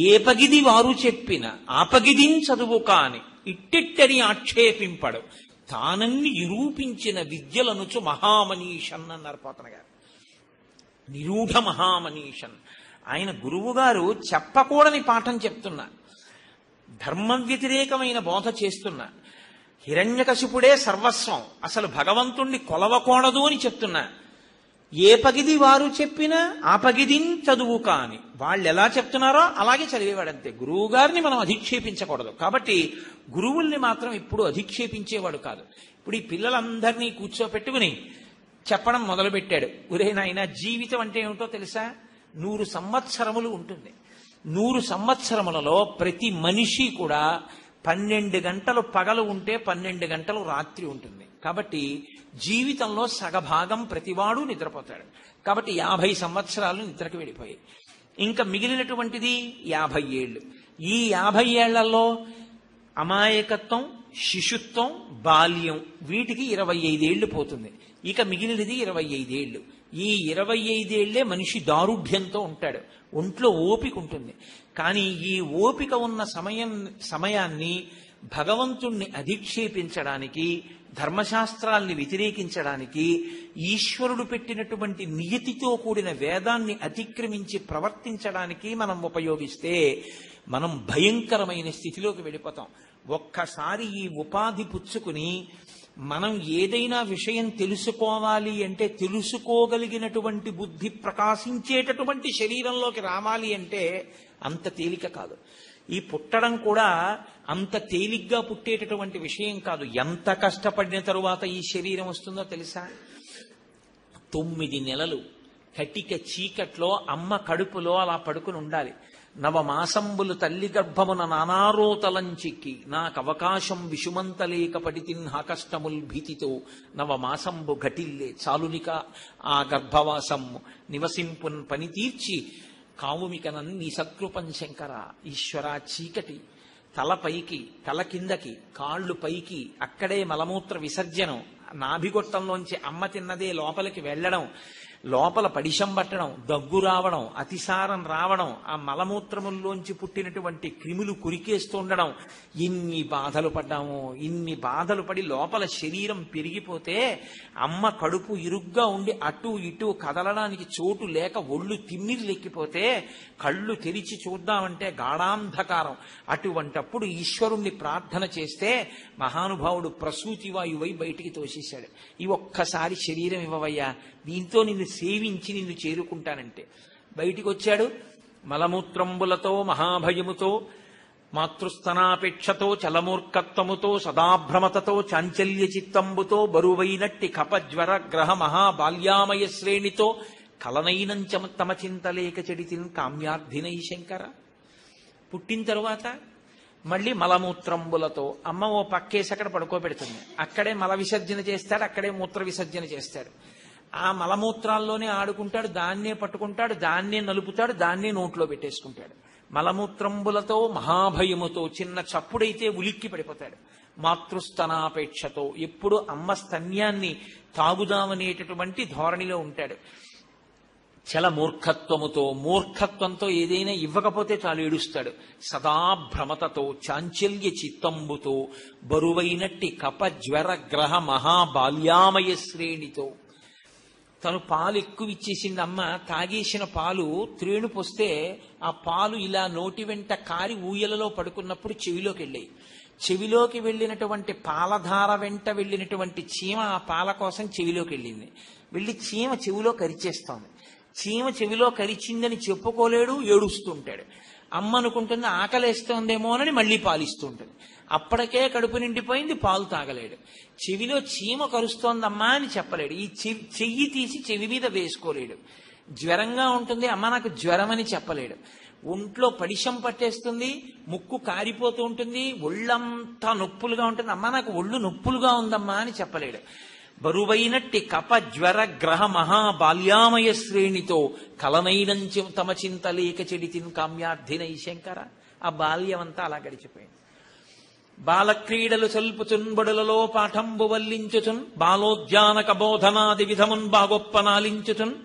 S1: ఏ పగిది వారు చెప్పిన ఆపగిదిని చదువు కాని ఇట్టిట్టని ఆక్షేపింపడు తానన్ని నిరూపించిన విద్యలనుచు మహామనీషన్ అన్నారు పోతన గారు. నిరూఢ మహామనీషన్. ఆయన గురువు గారు చెప్పకూడని పాఠం చెప్తున్నా, ధర్మ వ్యతిరేకమైన బోధ చేస్తున్నా, హిరణ్యకశిపుడే సర్వస్వం, అసలు భగవంతుణ్ణి కొలవకూడదు అని చెప్తున్నా, ఏ పగిది వారు చెప్పినా ఆ పగిదిని చదువు కాని వాళ్ళు ఎలా చెప్తున్నారో అలాగే చదివేవాడంతే. గురువు గారిని మనం అధిక్షేపించకూడదు. కాబట్టి గురువుల్ని మాత్రం ఎప్పుడు అధిక్షేపించేవాడు కాదు. ఇప్పుడు ఈ పిల్లలందరినీ కూర్చోపెట్టుకుని చెప్పడం మొదలుపెట్టాడు. ఒరే నాయనా, జీవితం అంటే ఏమిటో తెలుసా? 100 సంవత్సరములు ఉంటుంది. 100 సంవత్సరములలో ప్రతి మనిషి కూడా 12 గంటలు పగలు ఉంటే 12 గంటలు రాత్రి ఉంటుంది. కాబట్టి జీవితంలో సగభాగం ప్రతివాడు నిద్రపోతాడు. కాబట్టి 50 సంవత్సరాలు నిద్రకు వెళ్ళిపోయాయి. ఇంకా మిగిలినటువంటిది 50 ఏళ్ళు. ఈ 50 ఏళ్లలో అమాయకత్వం, శిశుత్వం, బాల్యం, వీటికి 25 ఏళ్లు పోతుంది. ఇక మిగిలినది 25 ఏళ్లు. ఈ 25 ఏళ్లే మనిషి దారుఢ్యంతో ఉంటాడు, ఒంట్లో ఓపిక ఉంటుంది. కానీ ఈ ఓపిక ఉన్న సమయాన్ని భగవంతుణ్ణి అధిక్షేపించడానికి, ధర్మశాస్త్రాల్ని వ్యతిరేకించడానికి, ఈశ్వరుడు పెట్టినటువంటి నియతితో కూడిన వేదాన్ని అతిక్రమించి ప్రవర్తించడానికి మనం ఉపయోగిస్తే మనం భయంకరమైన స్థితిలోకి వెళ్ళిపోతాం. ఒక్కసారి ఈ ఉపాధి పుచ్చుకుని మనం ఏదైనా విషయం తెలుసుకోవాలి అంటే తెలుసుకోగలిగినటువంటి బుద్ధి ప్రకాశించేటటువంటి శరీరంలోకి రావాలి అంటే అంత తేలిక కాదు. ఈ పుట్టడం కూడా అంత తేలిగ్గా పుట్టేటటువంటి విషయం కాదు. ఎంత కష్టపడిన తరువాత ఈ శరీరం వస్తుందో తెలుసా? 9 నెలలు కటిక చీకట్లో అమ్మ కడుపులో అలా పడుకుని ఉండాలి. 9 మాసంబులు తల్లి గర్భమున నానారోతలంచిక్కి నాకు అవకాశం విషుమంతలేక పడితిన్ కష్టముల్ భీతితో 9 మాసంబు ఘటిల్లే చాలునిక ఆ గర్భవాసము నివసింపున్ పని తీర్చి కావుమికనన్ నీ సత్కృపం శంకర. ఈశ్వర, చీకటి, తల పైకి తల కిందకి, కాళ్ళు పైకి, అక్కడే మలమూత్ర విసర్జనం, నాభిగొట్టంలోంచి అమ్మ తిన్నదే లోపలికి వెళ్ళడం, లోపల పడిశం పట్టడం, దగ్గు రావడం, అతిసారం రావడం, ఆ మలమూత్రముల్లోంచి పుట్టినటువంటి క్రిములు కురికేస్తుండడం, ఇన్ని బాధలు పడ్డాము. ఇన్ని బాధలు పడి లోపల శరీరం పెరిగిపోతే అమ్మ కడుపు ఇరుగ్గా ఉండి అటు ఇటు కదలడానికి చోటు లేక ఒళ్ళు తిమ్మిర్లెక్కిపోతే కళ్ళు తెరిచి చూద్దామంటే గాఢాంధకారం. అటువంటప్పుడు ఈశ్వరుణ్ణి ప్రార్థన చేస్తే మహానుభావుడు ప్రసూతి వాయువై బయటికి తోసేశాడు. ఈ ఒక్కసారి శరీరం ఇవ్వవయ్యా, దీంతో నిన్ను సేవించి నిన్ను చేరుకుంటానంటే బయటికి వచ్చాడు. మలమూత్రంబులతో మహాభయముతో మాతృస్తనాపేక్షతో చలమూర్ఖత్వముతో సదాభ్రమతతో చాంచల్య చిత్తంబుతో బరువైనట్టి కపజ్వర గ్రహ మహాబాల్యామయ శ్రేణితో కలనైనంచ తమ చింతలేక చెడితిన్ కామ్యార్థినై శంకర. పుట్టిన తరువాత మళ్ళీ మలమూత్రంబులతో అమ్మ ఓ పక్కేసి అక్కడ పడుకోబెడుతుంది. అక్కడే మల విసర్జన చేస్తాడు, అక్కడే మూత్ర విసర్జన చేస్తాడు. ఆ మలమూత్రాల్లోనే ఆడుకుంటాడు, దాన్నే పట్టుకుంటాడు, దాన్నే నలుపుతాడు, దాన్నే నోట్లో పెట్టేసుకుంటాడు. మలమూత్రంబులతో మహాభయముతో చిన్న చప్పుడైతే ఉలిక్కి పడిపోతాడు. మాతృస్తనాపేక్షతో ఎప్పుడు అమ్మ స్తన్యాన్ని తాగుదామనేటటువంటి ధోరణిలో ఉంటాడు. చల మూర్ఖత్వముతో, మూర్ఖత్వంతో ఏదైనా ఇవ్వకపోతే చాలు ఏడుస్తాడు. సదాభ్రమతతో చాంచల్య చిత్తంబుతో బరువైనట్టి కపజ్వర గ్రహ మహాబాల్యామయ శ్రేణితో. తను పాలు ఎక్కువ ఇచ్చేసింది అమ్మ, తాగేసిన పాలు త్రేణు పోస్తే ఆ పాలు ఇలా నోటి వెంట కారి ఊయలలో పడుకున్నప్పుడు చెవిలోకి వెళ్ళాయి. చెవిలోకి వెళ్ళినటువంటి పాలధార వెంట వెళ్ళినటువంటి చీమ ఆ పాల కోసం చెవిలోకి వెళ్ళింది. వెళ్ళి చీమ చెవిలో కరిచేస్తోంది. చీమ చెవిలో కరిచిందని చెప్పుకోలేడు, ఏడుస్తుంటాడు. అమ్మ అనుకుంటుంది ఆకలేస్తోందేమోనని మళ్ళీ పాలిస్తూ ఉంటుంది. అప్పటికే కడుపు నిండిపోయింది, పాలు తాగలేడు. చెవిలో చీమ కరుస్తోందమ్మా అని చెప్పలేడు. ఈ చెయ్యి తీసి చెవి మీద వేసుకోలేడు. జ్వరంగా ఉంటుంది, అమ్మ నాకు జ్వరం అని చెప్పలేడు. ఒంట్లో పడిశం పట్టేస్తుంది, ముక్కు కారిపోతూ ఉంటుంది, ఒళ్ళంతా నొప్పులుగా ఉంటుంది, అమ్మ నాకు ఒళ్ళు నొప్పులుగా ఉందమ్మా అని చెప్పలేడు. బరువైనట్టి కప జ్వర గ్రహ మహాబాల్యామయ శ్రేణితో కలనైనంచి తమ చింతలేక చెడితిన్ కామ్యార్థినై శంకర. ఆ బాల్యం అంతా అలా గడిచిపోయింది. బాలక్రీడలు సల్పుచున్ బడులలో పాఠంబు వల్లించుచున్ బాలోద్యానక బోధనాది విధమున్ బాగొప్పనాలించుచున్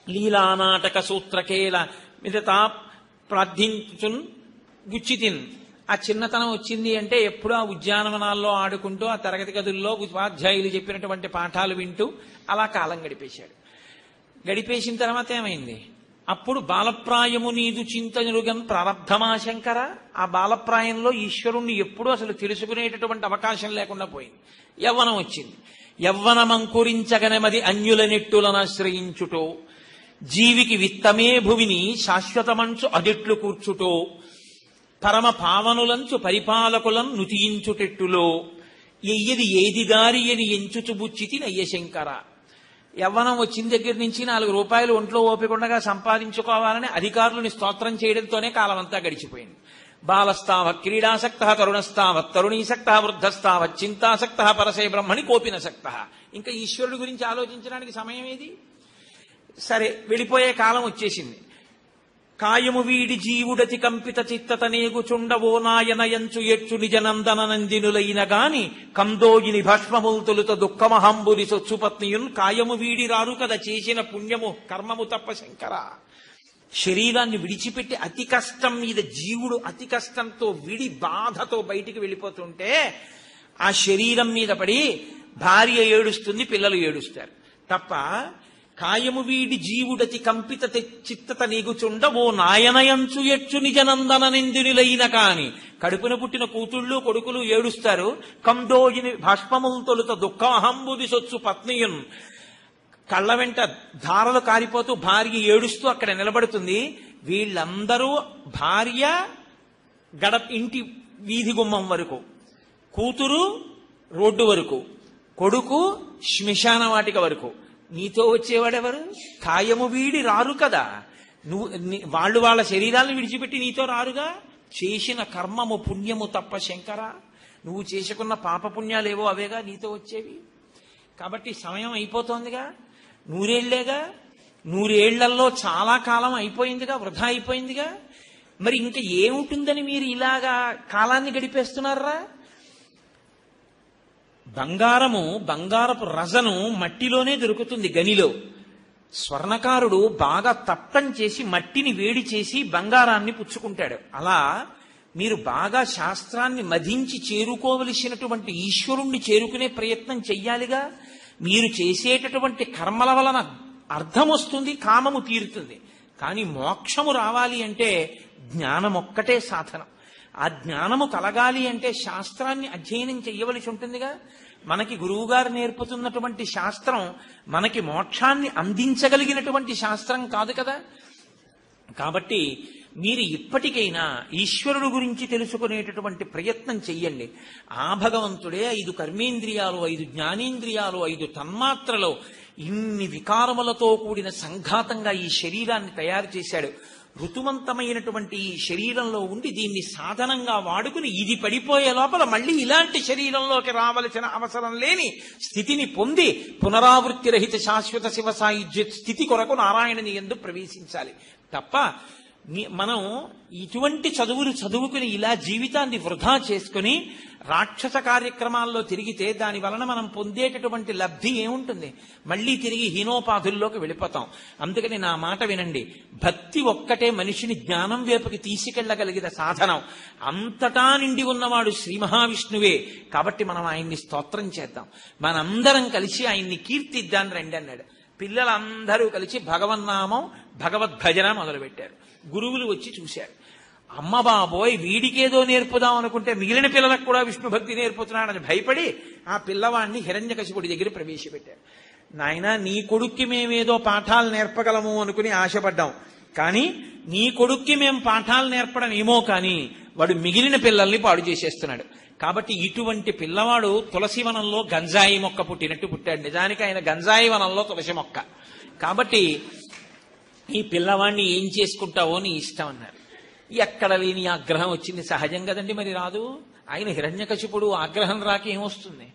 S1: లీలానాటక సూత్రకేల మిగతా ప్రార్థించుచున్ గుచ్చితిన్. ఆ చిన్నతనం వచ్చింది అంటే ఎప్పుడూ ఆ ఉద్యానవనాల్లో ఆడుకుంటూ ఆ తరగతి గదుల్లో ఉపాధ్యాయులు చెప్పినటువంటి పాఠాలు వింటూ అలా కాలం గడిపేశాడు. గడిపేసిన తర్వాత ఏమైంది? అప్పుడు బాలప్రాయము నీదు చింతనుగం ప్రారంధమా శంకర. ఆ బాలప్రాయంలో ఈశ్వరుణ్ణి ఎప్పుడూ అసలు తెలుసుకునేటటువంటి అవకాశం లేకుండా పోయింది. యవ్వనం వచ్చింది. యవ్వనమంకురించగనమది అన్యుల నెట్టులనాశ్రయించుటో జీవికి విత్తమే భువిని శాశ్వతమంచు అదిట్లు కూర్చుటో పరమ పావనులంచు పరిపాలకులం నుతియించుటెట్టులో ఎయ్యది ఏది దారి అని ఎంచుచుబుచ్చితి నయ్యశంకర. యవ్వనం వచ్చిన దగ్గర నుంచి 4 రూపాయలు ఒంట్లో ఓపికండగా సంపాదించుకోవాలని అధికారులని స్తోత్రం చేయడంతోనే కాలమంతా గడిచిపోయింది. బాలస్తావత్ క్రీడాసక్త తరుణస్తావత్ తరుణీసక్త వృద్ధస్తావత్ చింతాసక్త పరసే బ్రహ్మణి కోపినసక్త. ఇంకా ఈశ్వరుడి గురించి ఆలోచించడానికి సమయం ఏది? సరే, వెళ్ళిపోయే కాలం వచ్చేసింది. కాయము వీడి జీవుడతి కంపిత చిత్తతనేగుచుండవో నాయనయంచు ఎచ్చు నిజనందన నందినులైన గాని కందోగిని భస్మముల్ తొలుత దుఃఖమహంబురి సొచ్చుపత్నియున్ కాయము వీడి రారు కదా చేసిన పుణ్యము కర్మము తప్ప శంకర. శరీరాన్ని విడిచిపెట్టి అతి కష్టం మీద జీవుడు అతి కష్టంతో విడి బాధతో బయటికి వెళ్ళిపోతుంటే ఆ శరీరం మీద పడి భార్య ఏడుస్తుంది, పిల్లలు ఏడుస్తారు తప్ప కాయము వీడి జీవుడతి కంపిత చిత్తత నీగుచుండ ఓ నాయనయంచు ఎచ్చు నిజనందన నిందునిలైన కాని కడుపున పుట్టిన కూతుళ్ళు కొడుకులు ఏడుస్తారు. కందోగిని భాష్పములు తొలుత దుఃఖమహంబుది సొచ్చు పత్నియున్ కళ్ళ వెంట ధారలు కారిపోతూ భార్య ఏడుస్తూ అక్కడ నిలబడుతుంది. వీళ్ళందరూ భార్య ఇంటి వీధి గుమ్మం వరకు, కూతురు రోడ్డు వరకు, కొడుకు శ్మశాన వాటిక వరకు. నీతో వచ్చేవాడెవరు? కాయము వీడి రారు కదా. వాళ్ళు వాళ్ళ శరీరాలను విడిచిపెట్టి నీతో రారుగా. చేసిన కర్మము పుణ్యము తప్ప శంకర. నువ్వు చేసుకున్న పాపపుణ్యాలేవో అవేగా నీతో వచ్చేవి. కాబట్టి సమయం అయిపోతోందిగా, 100 ఏళ్లేగా. 100 ఏళ్లలో చాలా కాలం అయిపోయిందిగా, వృధా అయిపోయిందిగా. మరి ఇంకా ఏముంటుందని మీరు ఇలాగా కాలాన్ని గడిపేస్తున్నారా? బంగారపు రజను మట్టిలోనే దొరుకుతుంది, గనిలో. స్వర్ణకారుడు బాగా తప్పం చేసి మట్టిని వేడి చేసి బంగారాన్ని పుచ్చుకుంటాడు. అలా మీరు బాగా శాస్త్రాన్ని మధించి చేరుకోవలసినటువంటి ఈశ్వరుణ్ణి చేరుకునే ప్రయత్నం చెయ్యాలిగా. మీరు చేసేటటువంటి కర్మల వలన అర్థం వస్తుంది, కామము తీరుతుంది. కానీ మోక్షము రావాలి అంటే జ్ఞానం ఒక్కటే సాధనం. ఆ జ్ఞానము కలగాలి అంటే శాస్త్రాన్ని అధ్యయనం చెయ్యవలసి ఉంటుందిగా. మనకి గురువుగారు నేర్పుతున్నటువంటి శాస్త్రం మనకి మోక్షాన్ని అందించగలిగినటువంటి శాస్త్రం కాదు కదా. కాబట్టి మీరు ఇప్పటికైనా ఈశ్వరుడు గురించి తెలుసుకునేటటువంటి ప్రయత్నం చెయ్యండి. ఆ భగవంతుడే 5 కర్మేంద్రియాలు, 5 జ్ఞానేంద్రియాలు, 5 తన్మాత్రలో ఇన్ని వికారములతో కూడిన సంఘాతంగా ఈ శరీరాన్ని తయారు చేశాడు. ఋతువంతమైనటువంటి ఈ శరీరంలో ఉండి దీన్ని సాధనంగా వాడుకుని ఇది పడిపోయే లోపల మళ్ళీ ఇలాంటి శరీరంలోకి రావలసిన అవసరం లేని స్థితిని పొంది పునరావృత్తి రహిత శాశ్వత శివ సాయుధ్య స్థితి కొరకు నారాయణుని యందు ప్రవేశించాలి తప్ప మనం ఇటువంటి చదువులు చదువుకుని ఇలా జీవితాన్ని వృధా చేసుకుని రాక్షస కార్యక్రమాల్లో తిరిగితే దాని వలన మనం పొందేటటువంటి లబ్ధి ఏముంటుంది? మళ్ళీ తిరిగి హీనోపాధుల్లోకి వెళ్ళిపోతాం. అందుకని నా మాట వినండి. భక్తి ఒక్కటే మనిషిని జ్ఞానం వైపుకి తీసుకెళ్లగలిగిన సాధనం. అంతటా నిండి ఉన్నవాడు శ్రీ మహావిష్ణువే. కాబట్టి మనం ఆయన్ని స్తోత్రం చేద్దాం, మనందరం కలిసి ఆయన్ని కీర్తిద్దాం రండి అన్నాడు. పిల్లలందరూ కలిసి భగవన్నామం భగవద్భజన మొదలుపెట్టారు. గురువులు వచ్చి చూశారు. అమ్మ బాబోయ్, వీడికేదో నేర్పుదాం అనుకుంటే మిగిలిన పిల్లలకు కూడా విష్ణు భక్తి నేర్పుతున్నాడని భయపడి ఆ పిల్లవాడిని హిరణ్యకశిపుడి దగ్గర ప్రవేశపెట్టారు. నాయనా, నీ కొడుక్కి మేమేదో పాఠాలు నేర్పగలము అనుకుని ఆశపడ్డాం, కానీ నీ కొడుక్కి మేము పాఠాలు నేర్పడం ఏమో కానీ వాడు మిగిలిన పిల్లల్ని పాడు చేసేస్తున్నాడు. కాబట్టి ఇటువంటి పిల్లవాడు తులసి వనంలో గంజాయి మొక్క పుట్టినట్టు పుట్టాడు. నిజానికి ఆయన గంజాయి వనంలో తులసి మొక్క. కాబట్టి ఈ పిల్లవాడిని ఏం చేసుకుంటావో నీ ఇష్టం అన్నారు. ఎక్కడ లేని ఆగ్రహం వచ్చింది. సహజం కదండి, మరి రాదు. ఆయన హిరణ్యకశిపుడు, ఆగ్రహం రాక ఏమొస్తుంది?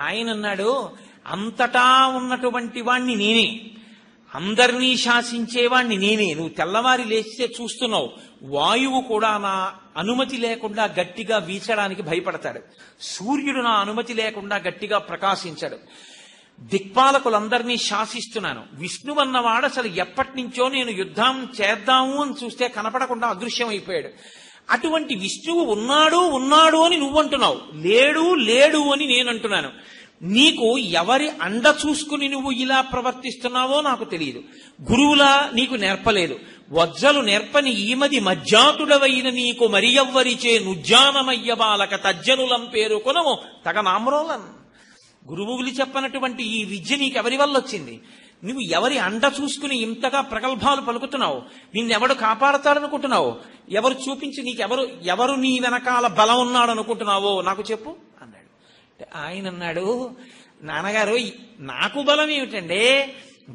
S1: ఆయన అన్నాడు, అంతటా ఉన్నటువంటి వాణ్ణి నేనే, అందరినీ శాసించేవాణ్ణి నేనే. నువ్వు తెల్లవారి లేస్తే చూస్తున్నావు, వాయువు కూడా నా అనుమతి లేకుండా గట్టిగా వీచడానికి భయపడతాడు. సూర్యుడు నా అనుమతి లేకుండా గట్టిగా ప్రకాశించాడు. దిక్పాలకులందరినీ శాసిస్తున్నాను. విష్ణువన్నవాడు అసలు ఎప్పటి నుంచో నేను యుద్ధం చేద్దాము అని చూస్తే కనపడకుండా అదృశ్యమైపోయాడు. అటువంటి విష్ణువు ఉన్నాడు ఉన్నాడు అని నువ్వంటున్నావు, లేడు లేడు అని నేనంటున్నాను. నీకు ఎవరి అండ చూసుకుని నువ్వు ఇలా ప్రవర్తిస్తున్నావో నాకు తెలియదు. గురువులా నీకు నేర్పలేదు. వజ్జలు నేర్పని ఈమది మజ్జాతుడవైన నీకు మరియవ్వరిచే నుజ్జానమయ్య బాలక తజ్జనులం పేరుకొనము తగ నామ్రోలన్. గురువులు చెప్పనటువంటి ఈ విద్య నీకెవరి వల్ల వచ్చింది? నువ్వు ఎవరి అండ చూసుకుని ఇంతగా ప్రగల్భాలు పలుకుతున్నావు? నిన్నెవడు కాపాడతాడనుకుంటున్నావు? ఎవరు చూపించి ఎవరు నీ వెనకాల బలం ఉన్నాడు అనుకుంటున్నావో నాకు చెప్పు అన్నాడు. ఆయన అన్నాడు, నాన్నగారు నాకు బలం ఏమిటండి?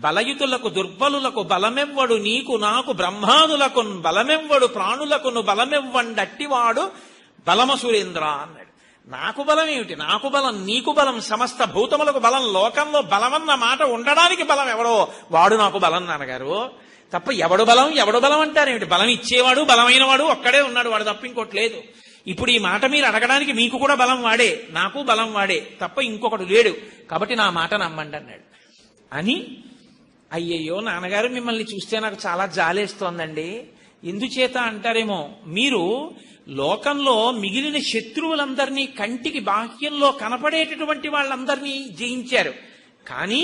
S1: బలయుతులకు దుర్బలులకు బలమెవ్వడు, నీకు నాకు బ్రహ్మాదులకు బలమెవ్వడు, ప్రాణులకును బలమెవ్వండట్టివాడు బలమ సురేంద్ర అన్నాడు. నాకు బలం ఏమిటి? నాకు బలం, నీకు బలం, సమస్త భూతములకు బలం. లోకంలో బలమన్న మాట ఉండడానికి బలం ఎవడో వాడు నాకు బలం నాన్నగారు. తప్ప ఎవడు బలం అంటారేమిటి? బలం ఇచ్చేవాడు బలమైన వాడు ఒక్కడే ఉన్నాడు, వాడు తప్ప ఇంకోటి లేదు. ఇప్పుడు ఈ మాట మీరు అడగడానికి మీకు కూడా బలం వాడే, నాకు బలం వాడే, తప్ప ఇంకొకడు లేడు. కాబట్టి నా మాట నమ్మండి అన్నాడు. అని అయ్యయ్యో నాన్నగారు మిమ్మల్ని చూస్తే నాకు చాలా జాలేస్తోందండి. ఎందుచేత అంటారేమో, మీరు లోకంలో మిగిలిన శత్రువులందరినీ, కంటికి బాహ్యంలో కనపడేటటువంటి వాళ్ళందరినీ జయించారు. కానీ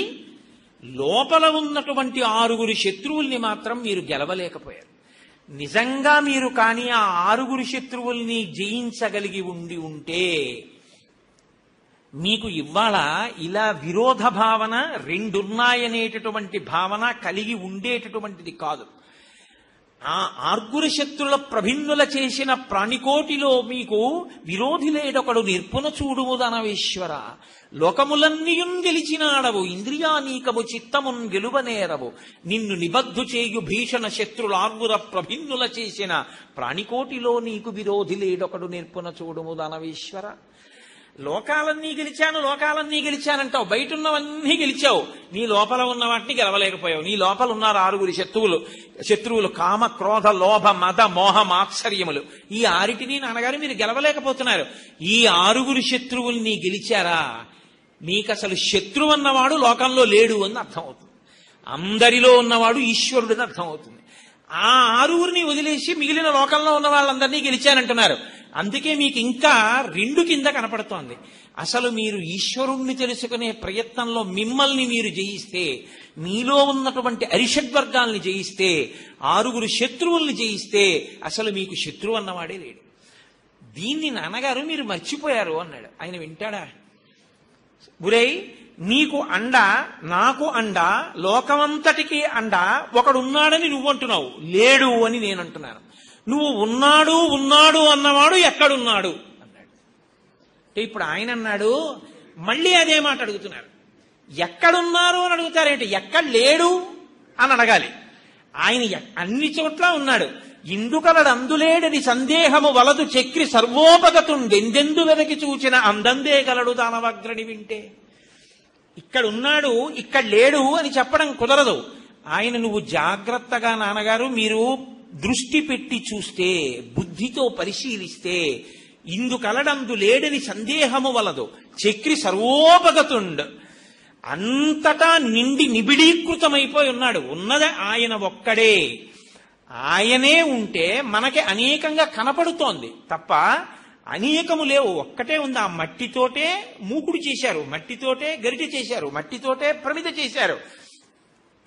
S1: లోపల ఉన్నటువంటి 6 శత్రువుల్ని మాత్రం మీరు గెలవలేకపోయారు. నిజంగా మీరు కానీ ఆ 6 శత్రువుల్ని జయించగలిగి ఉంటే మీకు ఇవాళ ఇలా విరోధ భావన, రెండున్నాయనేటటువంటి భావన కలిగి ఉండేటటువంటిది కాదు. ఆ 6 శత్రుల ప్రభిన్నుల చేసిన ప్రాణికోటిలో మీకు విరోధి లేడొకడు నిర్పున చూడుము దానవేశ్వర. లోకములన్నీయున్ గెలిచినాడవు, ఇంద్రియానీకము చిత్తమున్ గెలువనేరవు. నిన్ను నిబద్ధు చేయు భీషణ శత్రులార్వుర ప్రభిన్నుల చేసిన ప్రాణికోటిలో నీకు విరోధి లేడొకడు నిర్పున చూడుము దానవేశ్వర. లోకాలన్నీ గెలిచానంటావు, బయట ఉన్నవన్నీ గెలిచావు, నీ లోపల ఉన్న వాటిని గెలవలేకపోయావు. నీ లోపల ఉన్నారు 6 శత్రువులు, కామ క్రోధ లోభ మద మోహ మాత్సర్యములు. ఈ 6 నాన్నగారు మీరు గెలవలేకపోతున్నారు. ఈ 6 శత్రువుల్ని గెలిచారా? నీకసలు శత్రువు అన్నవాడు లోకంలో లేడు అని అర్థమవుతుంది. అందరిలో ఉన్నవాడు ఈశ్వరుడని అర్థమవుతుంది. ఆ 6 వదిలేసి మిగిలిన లోకంలో ఉన్న వాళ్ళందరినీ గెలిచానంటున్నారు. అందుకే మీకు ఇంకా 2 కింద కనపడుతోంది. అసలు మీరు ఈశ్వరుణ్ణి తెలుసుకునే ప్రయత్నంలో మిమ్మల్ని మీరు జయిస్తే, మీలో ఉన్నటువంటి అరిషడ్వర్గాల్ని జయిస్తే, 6 శత్రువుల్ని జయిస్తే అసలు మీకు శత్రువు అన్నవాడే లేడు. దీన్ని నాన్నగారు మీరు మర్చిపోయారు అన్నాడు. ఆయన వింటాడా? గురై నీకు అండ, నాకు అండ, లోకమంతటికి అండ ఒకడున్నాడని నువ్వు అంటున్నావు, లేడు అని నేనంటున్నాను. నువ్వు ఉన్నాడు అన్నవాడు ఎక్కడున్నాడు అన్నాడు. అంటే ఇప్పుడు ఆయన అన్నాడు, మళ్ళీ అదే మాట అడుగుతున్నారు. ఎక్కడున్నారు అని అడుగుతారేంటి? ఎక్కడ లేడు అని అడగాలి. ఆయన అన్ని చోట్ల ఉన్నాడు. ఇందుకలడు అందులేడని సందేహము వలదు చక్రి సర్వోపగతుండెందెందు వెనకి చూచిన అందందే గలడు దానవగ్రని వింటే. ఇక్కడున్నాడు ఇక్కడ లేడు అని చెప్పడం కుదరదు. ఆయన నువ్వు జాగ్రత్తగా నాన్నగారు మీరు దృష్టి పెట్టి చూస్తే, బుద్ధితో పరిశీలిస్తే, ఇందుకలడందు లేడని సందేహము వలదు చక్రి సర్వోపగతుండ్, అంతటా నిండి నిబిడీకృతమైపోయి ఉన్నాడు. ఉన్నది ఆయన ఒక్కడే. ఆయనే ఉంటే మనకి అనేకంగా కనపడుతోంది తప్ప అనేకము లేవు, ఒక్కటే ఉంది. ఆ మట్టితోటే మూకుడు చేశారు, మట్టితోటే గరిటె చేశారు, మట్టితోటే ప్రమిద చేశారు.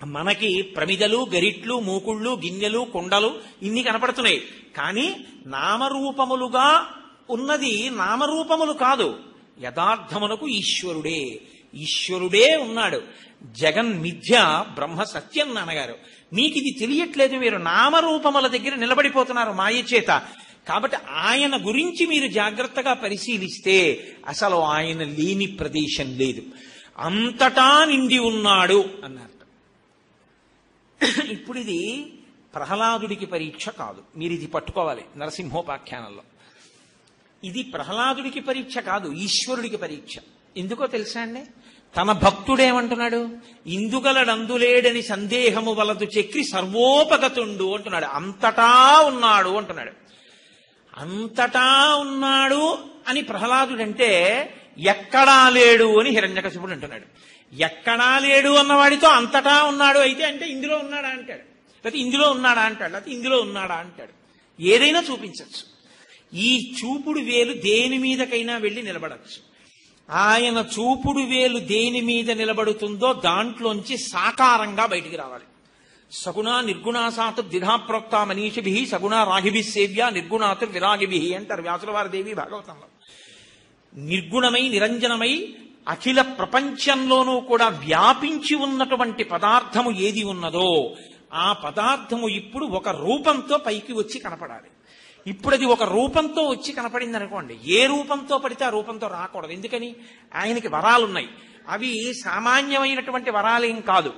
S1: మనకి ప్రమిదలు, గరిట్లు, మూకుళ్ళు, గిన్నెలు, కుండలు ఇన్ని కనపడుతున్నాయి. కానీ నామరూపములుగా ఉన్నది నామరూపములు కాదు, యథార్థమునకు ఈశ్వరుడే. ఈశ్వరుడే ఉన్నాడు. జగన్ మిథ్య, బ్రహ్మ సత్యం నాన్నగారు. మీకు ఇది తెలియట్లేదు, మీరు నామరూపముల దగ్గర నిలబడిపోతున్నారు మాయ చేత. కాబట్టి ఆయన గురించి మీరు జాగ్రత్తగా పరిశీలిస్తే అసలు ఆయన లేని ప్రదేశం లేదు, అంతటా నిండి ఉన్నాడు అన్నారు. ఇప్పుడు ఇది ప్రహ్లాదుడికి పరీక్ష కాదు, మీరు ఇది పట్టుకోవాలి నరసింహోపాఖ్యానంలో. ఇది ప్రహ్లాదుడికి పరీక్ష కాదు, ఈశ్వరుడికి పరీక్ష. ఎందుకో తెలుసా అండి? తన భక్తుడేమంటున్నాడు? ఇందుగలడందులేడని సందేహము వలదు చక్రి సర్వోపగతుండు అంటున్నాడు. అంతటా ఉన్నాడు అంటున్నాడు. అంతటా ఉన్నాడు అని ప్రహ్లాదుడంటే ఎక్కడా లేడు అని హిరణ్యకశిపుడు అంటున్నాడు. ఎక్కడా లేడు అన్నవాడితో అంతటా ఉన్నాడు అయితే అంటే ఇందులో ఉన్నాడా అంటాడు, లేకపోతే ఇందులో ఉన్నాడా అంటాడు, లేకపోతే ఇందులో ఉన్నాడా అంటాడు. ఏదైనా చూపించవచ్చు. ఈ చూపుడు వేలు దేని మీదకైనా వెళ్ళి నిలబడచ్చు. ఆయన చూపుడు వేలు దేని మీద నిలబడుతుందో దాంట్లోంచి సాకారంగా బయటికి రావాలి. సగుణ నిర్గుణాసాతు ద్విధాప్రోక్త మనీషిభి సగుణ రాగిభి సేవ్య నిర్గుణాతు విరాగిభి అంటారు వ్యాసుల వారి దేవి భాగవతంలో. నిర్గుణమై నిరంజనమై అఖిల ప్రపంచంలోనూ కూడా వ్యాపించి ఉన్నటువంటి పదార్థము ఏది ఉన్నదో ఆ పదార్థము ఇప్పుడు ఒక రూపంతో పైకి వచ్చి కనపడాలి. ఇప్పుడు అది ఒక రూపంతో వచ్చి కనపడింది అనుకోండి, ఏ రూపంతో పడితే ఆ రూపంతో రాకూడదు. ఎందుకని? ఆయనకి వరాలున్నాయి. అవి సామాన్యమైనటువంటి వరాలేం కాదు.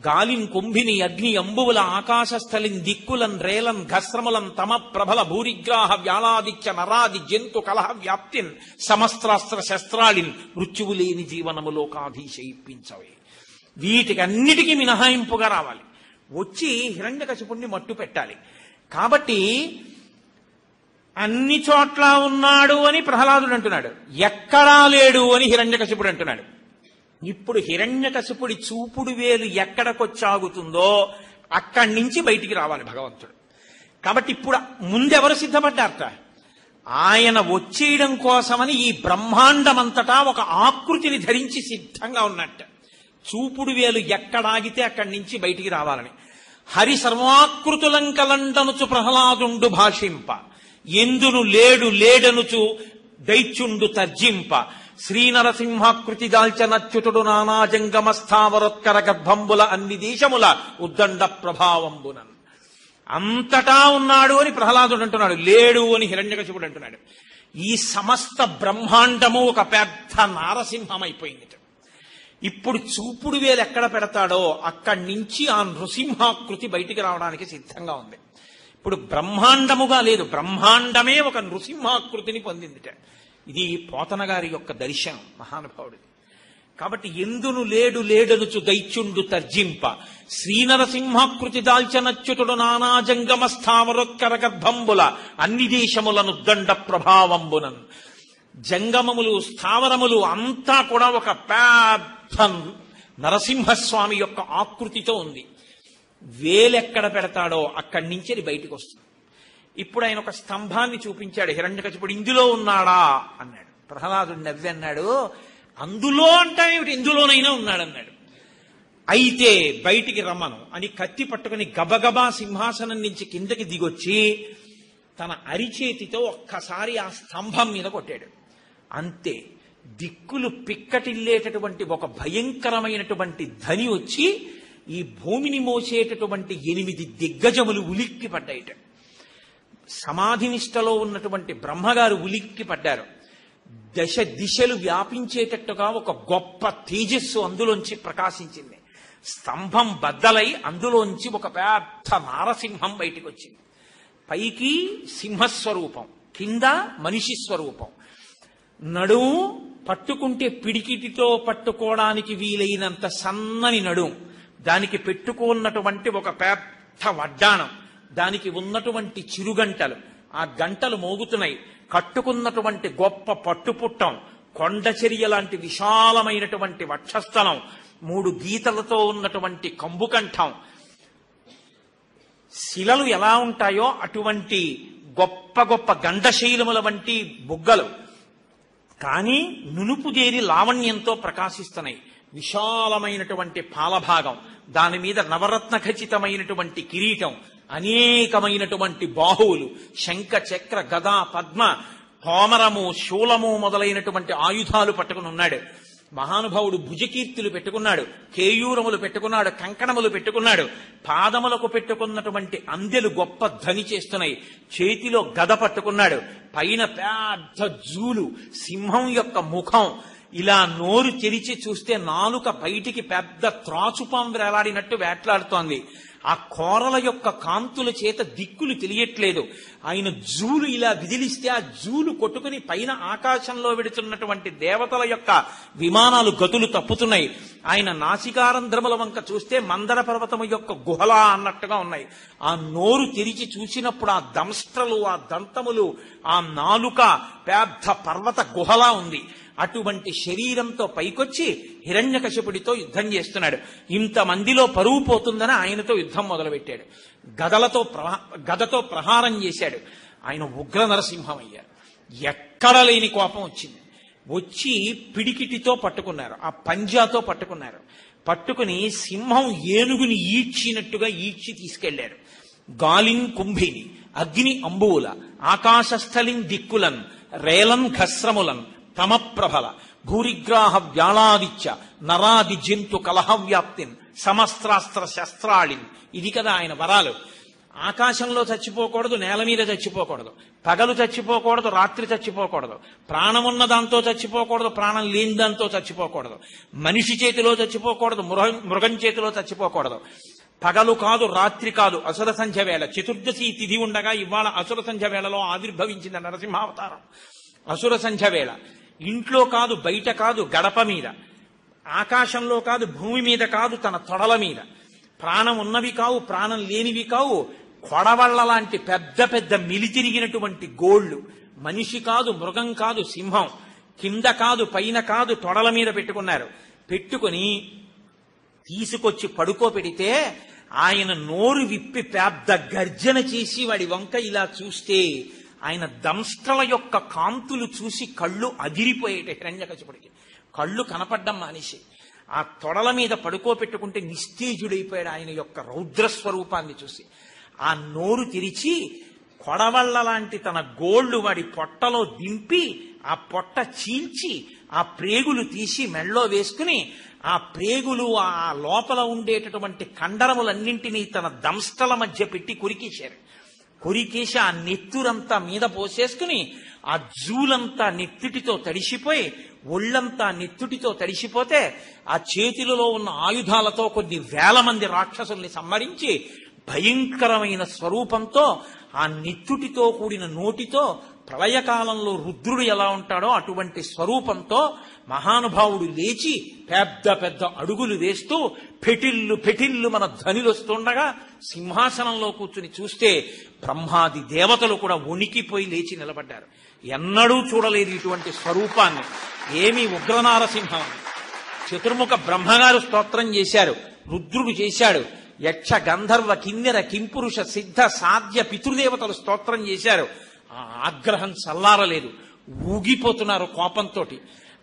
S1: గాలిం కుంభిని అగ్ని అంబువుల ఆకాశస్థలిన్ దిక్కులన్ రేలన్ ఘస్రములం తమ ప్రభల భూరిగ్రాహ వ్యాలాదిత్య నరాది జంతు కలహ వ్యాప్తిన్ సమస్త్రాస్త్ర శస్త్రాళిన్ మృత్యువు లేని జీవనములోకాధీశ ఇప్పించవే. వీటికి అన్నిటికీ మినహాయింపుగా రావాలి, వచ్చి హిరణ్యకశిపుణ్ణి మట్టు పెట్టాలి. కాబట్టి అన్ని చోట్ల ఉన్నాడు అని ప్రహ్లాదుడు అంటున్నాడు, ఎక్కడా లేడు అని హిరణ్యకశిపుడు అంటున్నాడు. ఇప్పుడు హిరణ్యకశిపుడి చూపుడు వేలు ఎక్కడికొచ్చాగుతుందో అక్కడి నుంచి బయటికి రావాలి భగవంతుడు. కాబట్టి ఇప్పుడు ముందెవరు సిద్ధపడ్డారట? ఆయన వచ్చేయడం కోసమని ఈ బ్రహ్మాండమంతటా ఒక ఆకృతిని ధరించి సిద్ధంగా ఉన్నట్ట. చూపుడు వేలు ఎక్కడాగితే అక్కడి నుంచి బయటికి రావాలని. హరి సర్వాకృతులంకలండనుచు ప్రహ్లాదుండు భాషింప ఎందును లేడు లేడనుచు దైత్యుండు తర్జింప శ్రీనరసింహాకృతి దాల్చనచ్యుతుడు నానాజంగమ స్థావరోత్కర గర్భంబుల అన్ని దేశముల ఉద్దండ ప్రభావంబునన్. అంతటా ఉన్నాడు అని ప్రహ్లాదుడు అంటున్నాడు, లేడు అని హిరణ్యకశిపుడు అంటున్నాడు. ఈ సమస్త బ్రహ్మాండము ఒక పెద్ద నారసింహం అయిపోయింది. ఇప్పుడు చూపుడు వేలు ఎక్కడ పెడతాడో అక్కడి నుంచి ఆ నృసింహాకృతి బయటికి రావడానికి సిద్ధంగా ఉంది. ఇప్పుడు బ్రహ్మాండముగా లేదు, బ్రహ్మాండమే ఒక నృసింహాకృతిని పొందిందిట. ఇది పోతన గారి యొక్క దర్శనం మహానుభావుడిది. కాబట్టి ఎందును లేడు లేడనుచు దైత్యుండు తర్జింప శ్రీనరసింహాకృతి దాల్చనచ్యుతుడు నానాజంగమ స్థావరోత్కర గర్భంబుల అన్ని దేశములను దండ ప్రభావంబునన్. జంగమములు స్థావరములు అంతా కూడా ఒక పెద్ద నరసింహస్వామి యొక్క ఆకృతితో ఉంది. వేలెక్కడ పెడతాడో అక్కడి నుంచి అది బయటకు వస్తుంది. ఇప్పుడు ఆయన ఒక స్తంభాన్ని చూపించాడు హిరణ్యకశిపుడు, ఇందులో ఉన్నాడా అన్నాడు. ప్రహ్లాదుడు నవ్వి అన్నాడు, అందులో అంటావేమిటి, ఇందులోనైనా ఉన్నాడన్నాడు. అయితే బయటికి రమ్మను అని కత్తి పట్టుకుని గబగబా సింహాసనం నుంచి కిందకి దిగొచ్చి తన అరిచేతితో ఒక్కసారి ఆ స్తంభం మీద కొట్టాడు. అంతే, దిక్కులు పిక్కటిల్లేటటువంటి ఒక భయంకరమైనటువంటి ధ్వని వచ్చి ఈ భూమిని మోసేటటువంటి 8 దిగ్గజములు ఉలిక్కి పడ్డాయిట. సమాధినిష్టలో ఉన్నటువంటి బ్రహ్మగారు ఉలిక్కి పడ్డారు. దశ దిశలు వ్యాపించేటట్టుగా ఒక గొప్ప తేజస్సు అందులోంచి ప్రకాశించింది. స్తంభం బద్దలై అందులోంచి ఒక పెద్ద నారసింహం బయటికి వచ్చింది. పైకి సింహస్వరూపం, కింద మనిషి స్వరూపం. నడుము పట్టుకుంటే పిడికిటితో పట్టుకోవడానికి వీలైనంత సన్నని నడుము, దానికి పెట్టుకున్నటువంటి ఒక పెద్ద వడ్డాణం, దానికి ఉన్నటువంటి చిరుగంటలు, ఆ గంటలు మోగుతున్నాయి. కట్టుకున్నటువంటి గొప్ప పట్టుపుట్టం, కొండచర్య లాంటి విశాలమైనటువంటి వక్షస్థలం, 3 గీతలతో ఉన్నటువంటి కంబుకంఠం, శిలలు ఎలా ఉంటాయో అటువంటి గొప్ప గొప్ప గండశైలముల వంటి బుగ్గలు, కానీ నునుపుదేరి లావణ్యంతో ప్రకాశిస్తున్నాయి. విశాలమైనటువంటి పాలభాగం, దాని మీద నవరత్న ఖచ్చితమైనటువంటి కిరీటం, అనేకమైనటువంటి బాహువులు, శంఖ చక్ర గదా పద్మ తోమరము శూలము మొదలైనటువంటి ఆయుధాలు పట్టుకుని ఉన్నాడు. మహానుభావుడు భుజకీర్తులు పెట్టుకున్నాడు, కేయూరములు పెట్టుకున్నాడు, కంకణములు పెట్టుకున్నాడు, పాదములకు పెట్టుకున్నటువంటి అందెలు గొప్ప ధ్వని చేస్తున్నాయి, చేతిలో గద పట్టుకున్నాడు, పైన పెద్ద జూలు, సింహం యొక్క ముఖం, ఇలా నోరు తెరిచి చూస్తే నాలుక బయటికి పెద్ద త్రాచుపాం వేలాడినట్టు వేట్లాడుతోంది. ఆ కోరల యొక్క కాంతుల చేత దిక్కులు తెలియట్లేదు. ఆయన జూలు ఇలా విదిలిస్తే ఆ జూలు కొట్టుకుని పైన ఆకాశంలో వెడుతున్నటువంటి దేవతల యొక్క విమానాలు గతులు తప్పుతున్నాయి. ఆయన నాసికారంధ్రముల వంక చూస్తే మందర పర్వతము యొక్క గుహలా అన్నట్టుగా ఉన్నాయి. ఆ నోరు తెరిచి చూసినప్పుడు ఆ దంష్ట్రలు, ఆ దంతములు, ఆ నాలుక పెద్ద పర్వత గుహలా ఉంది. అటువంటి శరీరంతో పైకొచ్చి హిరణ్యకశిపుడితో యుద్ధం చేస్తున్నాడు. ఇంతమందిలో పరువు పోతుందని ఆయనతో యుద్ధం మొదలుపెట్టాడు. గదతో ప్రహారం చేశాడు. ఆయన ఉగ్ర నరసింహం అయ్యారు. ఎక్కడ లేని కోపం వచ్చింది. వచ్చి పిడికిటితో పట్టుకున్నారు, ఆ పంజాతో పట్టుకున్నారు. పట్టుకుని సింహం ఏనుగుని ఈడ్చినట్టుగా ఈడ్చి తీసుకెళ్లారు. గాలిన్ కుంభిని, అగ్ని అంబువుల, ఆకాశస్థలిన్ దిక్కులన్, రేలన్ ఘస్రములన్, తమప్రభల, భూరిగ్రాహ వ్యాళాదిత్య, నరాది జంతు కలహవ్యాప్తిన్, సమస్త్రాస్త్ర శస్త్రాళిన్. ఇది కదా ఆయన వరాలు. ఆకాశంలో చచ్చిపోకూడదు, నేల మీద చచ్చిపోకూడదు, పగలు చచ్చిపోకూడదు, రాత్రి చచ్చిపోకూడదు, ప్రాణం ఉన్న దాంతో చచ్చిపోకూడదు, ప్రాణం లేని దాంతో చచ్చిపోకూడదు, మనిషి చేతిలో చచ్చిపోకూడదు, మృగం చేతిలో చచ్చిపోకూడదు. పగలు కాదు, రాత్రి కాదు, అసుర సంధ్య వేళ, చతుర్దశి తిథి ఉండగా ఇవాళ అసుర సంధ్య వేళలో ఆవిర్భవించింది నరసింహావతారం. అసుర సంధ్య వేళ ఇంట్లో కాదు, బయట కాదు, గడప మీద, ఆకాశంలో కాదు, భూమి మీద కాదు, తన తొడల మీద. ప్రాణం ఉన్నవి కావు, ప్రాణం లేనివి కావు, కొడవళ్ల లాంటి పెద్ద పెద్ద మిలితిరిగినటువంటి గోళ్లు. మనిషి కాదు, మృగం కాదు, సింహం. కింద కాదు, పైన కాదు, తొడల మీద పెట్టుకున్నారు. పెట్టుకుని తీసుకొచ్చి పడుకోబెడితే ఆయన నోరు విప్పి పెద్ద గర్జన చేసి వాడి వంక ఇలా చూస్తే ఆయన దంష్ట్రల యొక్క కాంతులు చూసి కళ్ళు అదిరిపోయేట హిరణ్యకశిపుడికి. కళ్ళు కనపడ్డం మానేసి ఆ తొడల మీద పడుకోబెట్టుకుంటే నిస్తేజుడైపోయాడు ఆయన యొక్క రౌద్రస్వరూపాన్ని చూసి. ఆ నోరు తెరిచి కొడవళ్ల లాంటి తన గోళ్లు వాడి పొట్టలో దింపి ఆ పొట్ట చీల్చి ఆ ప్రేగులు తీసి మెళ్ళో వేసుకుని ఆ ప్రేగులు ఆ లోపల ఉండేటటువంటి కండరములన్నింటినీ తన దంష్ట్రల మధ్య పెట్టి కొరికేశారు. కొరికేసి ఆ నెత్తురంతా మీద పోసేసుకుని ఆ జూలంతా నెత్తుటితో తడిసిపోయి ఒళ్లంతా నెత్తుటితో తడిసిపోతే ఆ చేతులలో ఉన్న ఆయుధాలతో కొన్ని వేల మంది రాక్షసుల్ని సంహరించి భయంకరమైన స్వరూపంతో ఆ నెత్తుటితో కూడిన నోటితో ప్రళయకాలంలో రుద్రుడు ఎలా ఉంటాడో అటువంటి స్వరూపంతో మహానుభావుడు లేచి పెద్ద పెద్ద అడుగులు వేస్తూ పెటిల్లు పెటిల్లు మన ధ్వనిలొస్తుండగా సింహాసనంలో కూర్చుని చూస్తే బ్రహ్మాది దేవతలు కూడా వణికిపోయి లేచి నిలబడ్డారు. ఎన్నడూ చూడలేదు ఇటువంటి స్వరూపాన్ని. ఏమి ఉగ్రనారసింహం. చతుర్ముఖ బ్రహ్మగారు స్తోత్రం చేశారు, రుద్రుడు చేశాడు, యక్ష గంధర్వ కిన్నెర కింపురుష సిద్ధ సాధ్య పితృదేవతలు స్తోత్రం చేశారు. ఆ ఆగ్రహం చల్లారలేదు, ఊగిపోతున్నారు కోపంతో.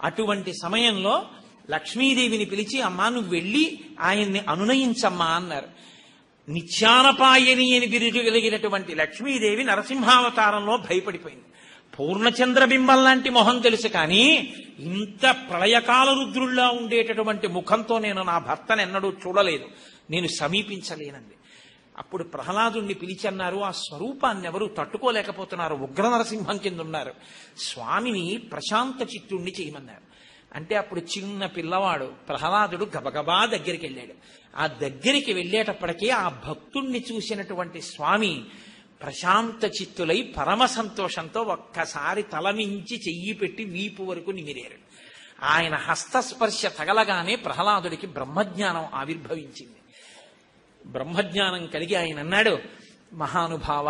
S1: అటువంటి సమయంలో లక్ష్మీదేవిని పిలిచి, అమ్మా నువ్వు వెళ్ళి ఆయన్ని అనునయించమ్మా అన్నారు. నిత్యానపాయని అని బిరుదు కలిగినటువంటి లక్ష్మీదేవి నరసింహావతారంలో భయపడిపోయింది. పూర్ణచంద్రబింబం లాంటి మొహం తెలుసు, కానీ ఇంత ప్రళయకాల రుద్రుల్లా ఉండేటటువంటి ముఖంతో నేను నా భర్తను ఎన్నడూ చూడలేదు, నేను సమీపించలేనంది. అప్పుడు ప్రహ్లాదుణ్ణి పిలిచన్నారు. ఆ స్వరూపాన్ని ఎవరు తట్టుకోలేకపోతున్నారు, ఉగ్ర నరసింహం కింద ఉన్నారు. స్వామిని ప్రశాంత చిత్తుణ్ణి చేయమన్నారు. అంటే అప్పుడు చిన్న పిల్లవాడు ప్రహ్లాదుడు గబగబా దగ్గరికి వెళ్ళాడు. ఆ దగ్గరికి వెళ్ళేటప్పటికీ ఆ భక్తుణ్ణి చూసినటువంటి స్వామి ప్రశాంత చిత్తులై పరమ సంతోషంతో ఒక్కసారి తలమించి చెయ్యి పెట్టి వీపు వరకు నిమిరారు. ఆయన హస్తస్పర్శ తగలగానే ప్రహ్లాదుడికి బ్రహ్మజ్ఞానం ఆవిర్భవించింది. బ్రహ్మజ్ఞానం కలిగి ఆయన అన్నాడు, మహానుభావ,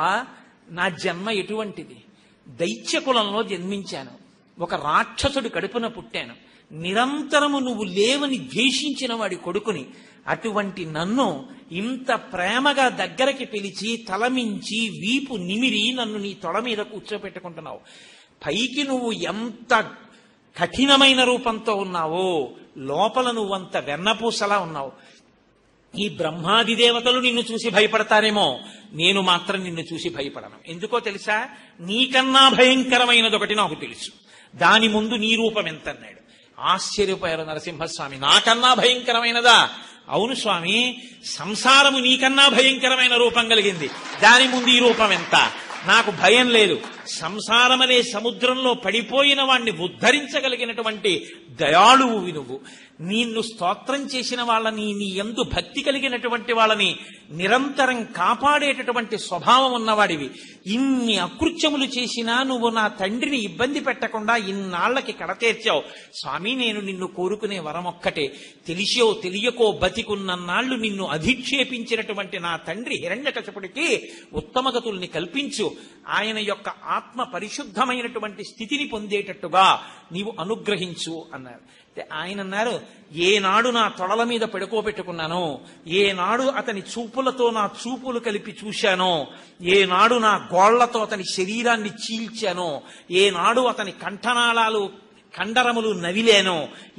S1: నా జన్మ ఎటువంటిది? దైత్యకులంలో జన్మించాను, ఒక రాక్షసుడి కడుపున పుట్టాను, నిరంతరము నువ్వు లేవని ద్వేషించిన వాడి కొడుకుని. అటువంటి నన్ను ఇంత ప్రేమగా దగ్గరికి పిలిచి తలమించి వీపు నిమిరి నన్ను నీ తొడ మీద కూర్చోపెట్టుకుంటున్నావు. పైకి నువ్వు ఎంత కఠినమైన రూపంతో ఉన్నావో లోపల నువ్వంత వెన్నపూసలా ఉన్నావు. ఈ బ్రహ్మాది దేవతలు నిన్ను చూసి భయపడతారేమో, నేను మాత్రం నిన్ను చూసి భయపడను. ఎందుకో తెలుసా? నీకన్నా భయంకరమైనది ఒకటి నాకు తెలుసు, దాని ముందు నీ రూపం ఎంత అన్నాడు. ఆశ్చర్యపోయారు నరసింహస్వామి. నాకన్నా భయంకరమైనదా? అవును స్వామి, సంసారము నీకన్నా భయంకరమైన రూపం కలిగింది, దాని ముందు ఈ రూపం ఎంత? నాకు భయం లేదు. సంసారమనే సముద్రంలో పడిపోయిన వాణ్ణి ఉద్ధరించగలిగినటువంటి దయాళువు నువ్వు. నిన్ను స్తోత్రం చేసిన వాళ్ళని, నీ యందు భక్తి కలిగినటువంటి వాళ్ళని నిరంతరం కాపాడేటటువంటి స్వభావం ఉన్నవాడివి. ఇన్ని అకృత్యములు చేసినా నువ్వు నా తండ్రిని ఇబ్బంది పెట్టకుండా ఇన్నాళ్లకి కడతీర్చావు. స్వామి, నేను నిన్ను కోరుకునే వరం ఒక్కటే, తెలిసో తెలియకో బతికున్నన్నాళ్లు నిన్ను అధిక్షేపించినటువంటి నా తండ్రి హిరణ్యకశపుడికి ఉత్తమగతుల్ని కల్పించు. ఆయన యొక్క ఆత్మ పరిశుద్ధమైనటువంటి స్థితిని పొందేటట్టుగా నీవు అనుగ్రహించు అన్నారు. ఆయన అన్నారు, ఏనాడు నా తొడల మీద పడుకోబెట్టుకున్నానో, ఏనాడు అతని చూపులతో నా చూపులు కలిపి చూశానో, ఏనాడు నా గోళ్లతో అతని శరీరాన్ని చీల్చానో, ఏనాడు అతని కంఠనాళాలు కండరములు నవిలేనో,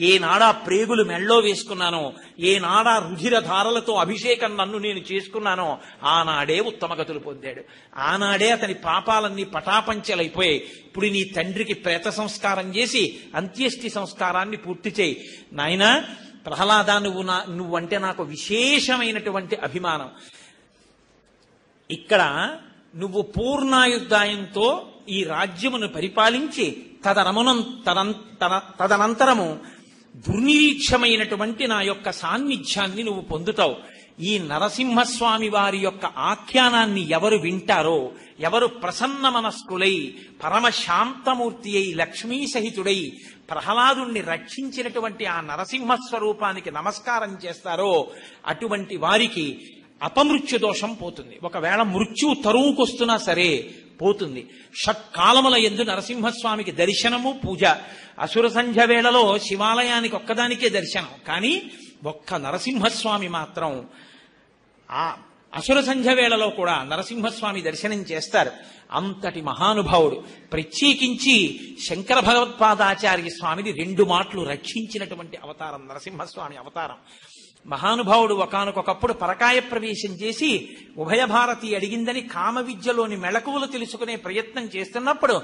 S1: ఏనాడా ప్రేగులు మెళ్ళో వేసుకున్నానో, ఏనాడా రుధిర ధారలతో అభిషేకం నన్ను నేను చేసుకున్నానో, ఆనాడే ఉత్తమగతులు పొందాడు. ఆనాడే అతని పాపాలన్నీ పటాపంచలైపోయాయి. ఇప్పుడు నీ తండ్రికి ప్రేత సంస్కారం చేసి అంత్యేష్టి సంస్కారాన్ని పూర్తి చేయి. నాయనా ప్రహ్లాద, నువ్వంటే నాకు విశేషమైనటువంటి అభిమానం. ఇక్కడ నువ్వు పూర్ణాయుద్ధాయంతో ఈ రాజ్యమును పరిపాలించి తదనంతరము దుర్నిరీక్షమైనటువంటి నా యొక్క సాన్నిధ్యాన్ని నువ్వు పొందుతావు. ఈ నరసింహస్వామి వారి యొక్క ఆఖ్యానాన్ని ఎవరు వింటారో, ఎవరు ప్రసన్న మనస్కులై పరమశాంతమూర్తి అయి లక్ష్మీ సహితుడై ప్రహ్లాదుణ్ణి రక్షించినటువంటి ఆ నరసింహస్వరూపానికి నమస్కారం చేస్తారో అటువంటి వారికి అపమృత్యు దోషం పోతుంది. ఒకవేళ మృత్యువు తరువుకొస్తున్నా సరే పోతుంది. షట్కాలముల యందు నరసింహస్వామికి దర్శనము, పూజ. అసుర సంధ్య వేళలో శివాలయానికి ఒక్కదానికే దర్శనం, కానీ ఒక్క నరసింహస్వామి మాత్రం ఆ అసుర సంధ్య వేళలో కూడా నరసింహస్వామి దర్శనం చేస్తారు. అంతటి మహానుభావుడు. ప్రత్యేకించి శంకర భగవత్పాదాచార్య స్వామిని 2 మాటలు రక్షించినటువంటి అవతారం నరసింహస్వామి అవతారం. మహానుభావుడు ఒకానొకప్పుడు పరకాయ ప్రవేశం చేసి ఉభయ భారతి అడిగిందని కామ విద్యలోని మెళకువలు తెలుసుకునే ప్రయత్నం చేస్తున్నప్పుడు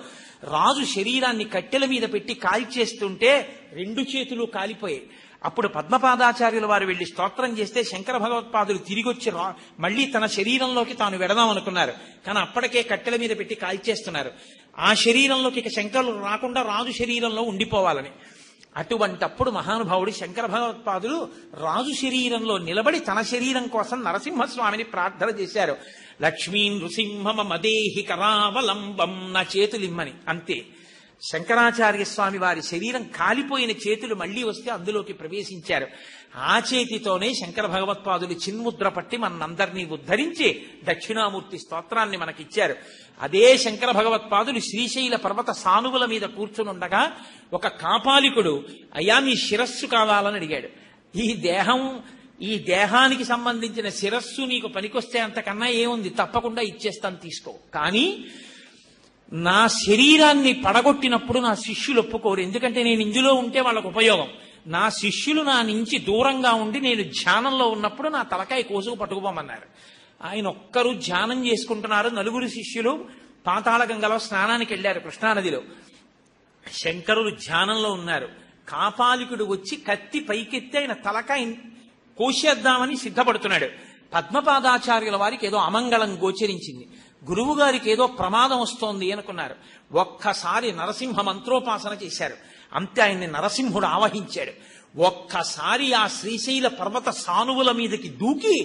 S1: రాజు శరీరాన్ని కట్టెల మీద పెట్టి కాల్చేస్తుంటే 2 చేతులు కాలిపోయాయి. అప్పుడు పద్మపాదాచార్యుల వారు వెళ్లి స్తోత్రం చేస్తే శంకర భగవత్పాదులు తిరిగొచ్చి మళ్లీ తన శరీరంలోకి తాను వెడదాం అనుకున్నారు. కానీ అప్పటికే కట్టెల మీద పెట్టి కాల్చేస్తున్నారు. ఆ శరీరంలోకి ఇక శంకరులు రాకుండా రాజు శరీరంలో ఉండిపోవాలని. అటువంటప్పుడు మహానుభావుడు శంకర భగవత్పాదులు రాజు శరీరంలో నిలబడి తన శరీరం కోసం నరసింహస్వామిని ప్రార్థన చేశారు. లక్ష్మీ నృసింహమ మదేహి కరావలంబం, నా చేతులిమ్మని. అంతే. శంకరాచార్య స్వామి వారి శరీరం కాలిపోయిన చేతులు మళ్లీ వస్తే అందులోకి ప్రవేశించారు. ఆ చేతితోనే శంకర భగవత్పాదులు చిన్ముద్ర పట్టి మనందరినీ ఉద్ధరించి దక్షిణామూర్తి స్తోత్రాన్ని మనకిచ్చారు. అదే శంకర భగవత్పాదులు శ్రీశైల పర్వత సానువుల మీద కూర్చునుండగా ఒక కాపాలికుడు, అయ్యా నీ శిరస్సు కావాలని అడిగాడు. ఈ దేహానికి సంబంధించిన శిరస్సు నీకు పనికొస్తే అంతకన్నా ఏముంది, తప్పకుండా ఇచ్చేస్తాను, తీసుకో. కానీ నా శరీరాన్ని పడగొట్టినప్పుడు నా శిష్యులు ఒప్పుకోరు, ఎందుకంటే నేను ఇందులో ఉంటే వాళ్ళకు ఉపయోగం. నా శిష్యులు నా నుంచి దూరంగా ఉండి నేను ధ్యానంలో ఉన్నప్పుడు నా తలకాయ కోసుకు పట్టుకుపోమన్నారు. ఆయన ఒక్కరు ధ్యానం చేసుకుంటున్నారు. 4 శిష్యులు పాతాళ గంగలో స్నానానికి వెళ్లారు కృష్ణానదిలో. శంకరులు ధ్యానంలో ఉన్నారు. కాపాలికుడు వచ్చి కత్తి పైకెత్తి ఆయన తలకాయ కోసేద్దామని సిద్ధపడుతున్నాడు. పద్మపాదాచార్యుల వారికి ఏదో అమంగళం గోచరించింది. గురువు గారికి ఏదో ప్రమాదం వస్తోంది అనుకున్నారు. ఒక్కసారి నరసింహ మంత్రోపాసన చేశారు. అంతే, ఆయన్ని నరసింహుడు ఆవహించాడు. ఒక్కసారి ఆ శ్రీశైల పర్వత సానువుల మీదకి దూకి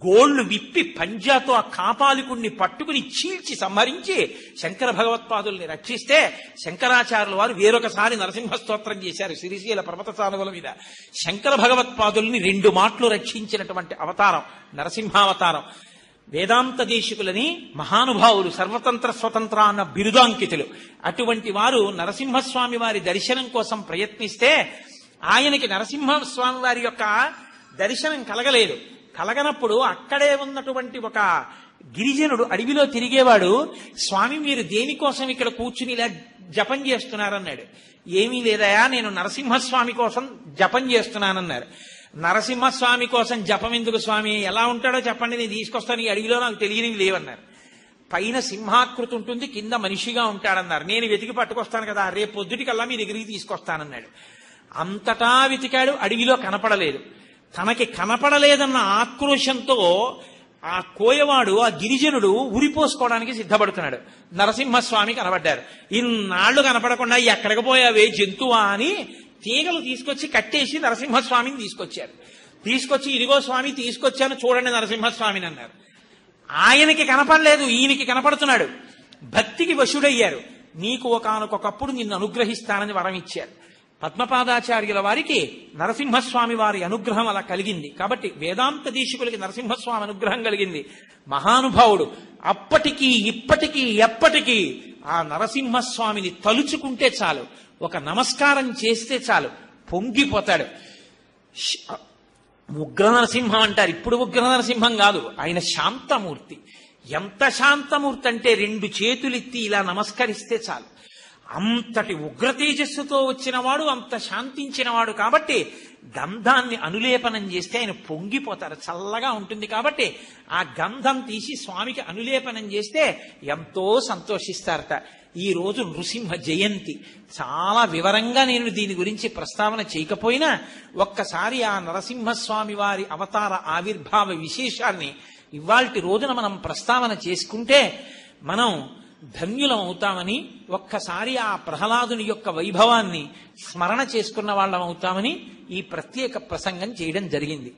S1: గోళ్లు విప్పి పంజాతో ఆ కాపాలికుణ్ణి పట్టుకుని చీల్చి సంహరించి శంకర భగవత్పాదుల్ని రక్షిస్తే శంకరాచార్యుల వారు వేరొకసారి నరసింహ స్తోత్రం చేశారు శ్రీశైల పర్వత సానువుల మీద. శంకర భగవత్పాదుల్ని 2 మాటలు రక్షించినటువంటి అవతారం నరసింహావతారం. వేదాంత దేశికులని మహానుభావులు, సర్వతంత్ర స్వతంత్ర అన్న బిరుదాంకితులు. అటువంటి వారు నరసింహస్వామి వారి దర్శనం కోసం ప్రయత్నిస్తే ఆయనకి నరసింహస్వామి వారి యొక్క దర్శనం కలగలేదు. కలగనప్పుడు అక్కడే ఉన్నటువంటి ఒక గిరిజనుడు అడవిలో తిరిగేవాడు, స్వామి మీరు దేనికోసం ఇక్కడ కూర్చుని ఇలా జపం చేస్తున్నారన్నాడు. ఏమీ లేదయా, నేను నరసింహస్వామి కోసం జపం చేస్తున్నానన్నారు. నరసింహస్వామి కోసం జపం ఎందుకు స్వామి, ఎలా ఉంటాడో చెప్పండి, నేను తీసుకొస్తాను, ఈ అడవిలో నాకు తెలియనివి లేవన్నారు. పైన సింహాకృతి ఉంటుంది, కింద మనిషిగా ఉంటాడన్నారు. నేను వెతికి పట్టుకొస్తాను కదా, రేపు పొద్దుటికల్లా మీ దగ్గరికి తీసుకొస్తానన్నాడు. అంతటా వెతికాడు, అడవిలో కనపడలేదు. తనకి కనపడలేదన్న ఆక్రోశంతో ఆ కోయవాడు, ఆ గిరిజనుడు ఉరిపోసుకోవడానికి సిద్ధపడుతున్నాడు. నరసింహస్వామి కనబడ్డారు. ఇన్నాళ్లు కనపడకుండా ఎక్కడికి పోయావే జంతువా అని తీగలు తీసుకొచ్చి కట్టేసి నరసింహస్వామిని తీసుకొచ్చారు. తీసుకొచ్చి ఇదిగో స్వామి తీసుకొచ్చాను చూడండి నరసింహస్వామిని అన్నారు. ఆయనకి కనపడలేదు, ఈయనకి కనపడుతున్నాడు. భక్తికి వశుడయ్యారు. నీకు ఒకానొకప్పుడు నిన్ను అనుగ్రహిస్తానని వరం ఇచ్చారు. పద్మపాదాచార్యుల వారికి నరసింహస్వామి వారి అనుగ్రహం అలా కలిగింది. కాబట్టి వేదాంత దేశికులకి నరసింహస్వామి అనుగ్రహం కలిగింది. మహానుభావుడు. అప్పటికీ ఇప్పటికీ ఎప్పటికీ ఆ నరసింహస్వామిని తలుచుకుంటే చాలు, ఒక నమస్కారం చేస్తే చాలు, పొంగిపోతాడు. ఉగ్ర నరసింహం అంటారు. ఇప్పుడు ఉగ్ర నరసింహం కాదు, ఆయన శాంతమూర్తి. ఎంత శాంతమూర్తి అంటే 2 చేతులెత్తి ఇలా నమస్కరిస్తే చాలు. అంతటి ఉగ్ర తేజస్సుతో వచ్చినవాడు, అంత శాంతించినవాడు. కాబట్టి గంధాన్ని అనులేపనం చేస్తే ఆయన పొంగిపోతారు. చల్లగా ఉంటుంది కాబట్టి ఆ గంధం తీసి స్వామికి అనులేపనం చేస్తే ఎంతో సంతోషిస్తారట. ఈ రోజు నృసింహ జయంతి. చాలా వివరంగా నేను దీని గురించి ప్రస్తావన చేయకపోయినా ఒక్కసారి ఆ నరసింహస్వామి వారి అవతార ఆవిర్భావ విశేషాన్ని ఇవాల్టి రోజున మనం ప్రస్తావన చేసుకుంటే మనం ధన్యులం అవుతామని, ఒక్కసారి ఆ ప్రహ్లాదుని యొక్క వైభవాన్ని స్మరణ చేసుకున్న వాళ్ళం అవుతామని ఈ ప్రత్యేక ప్రసంగం చేయడం జరిగింది.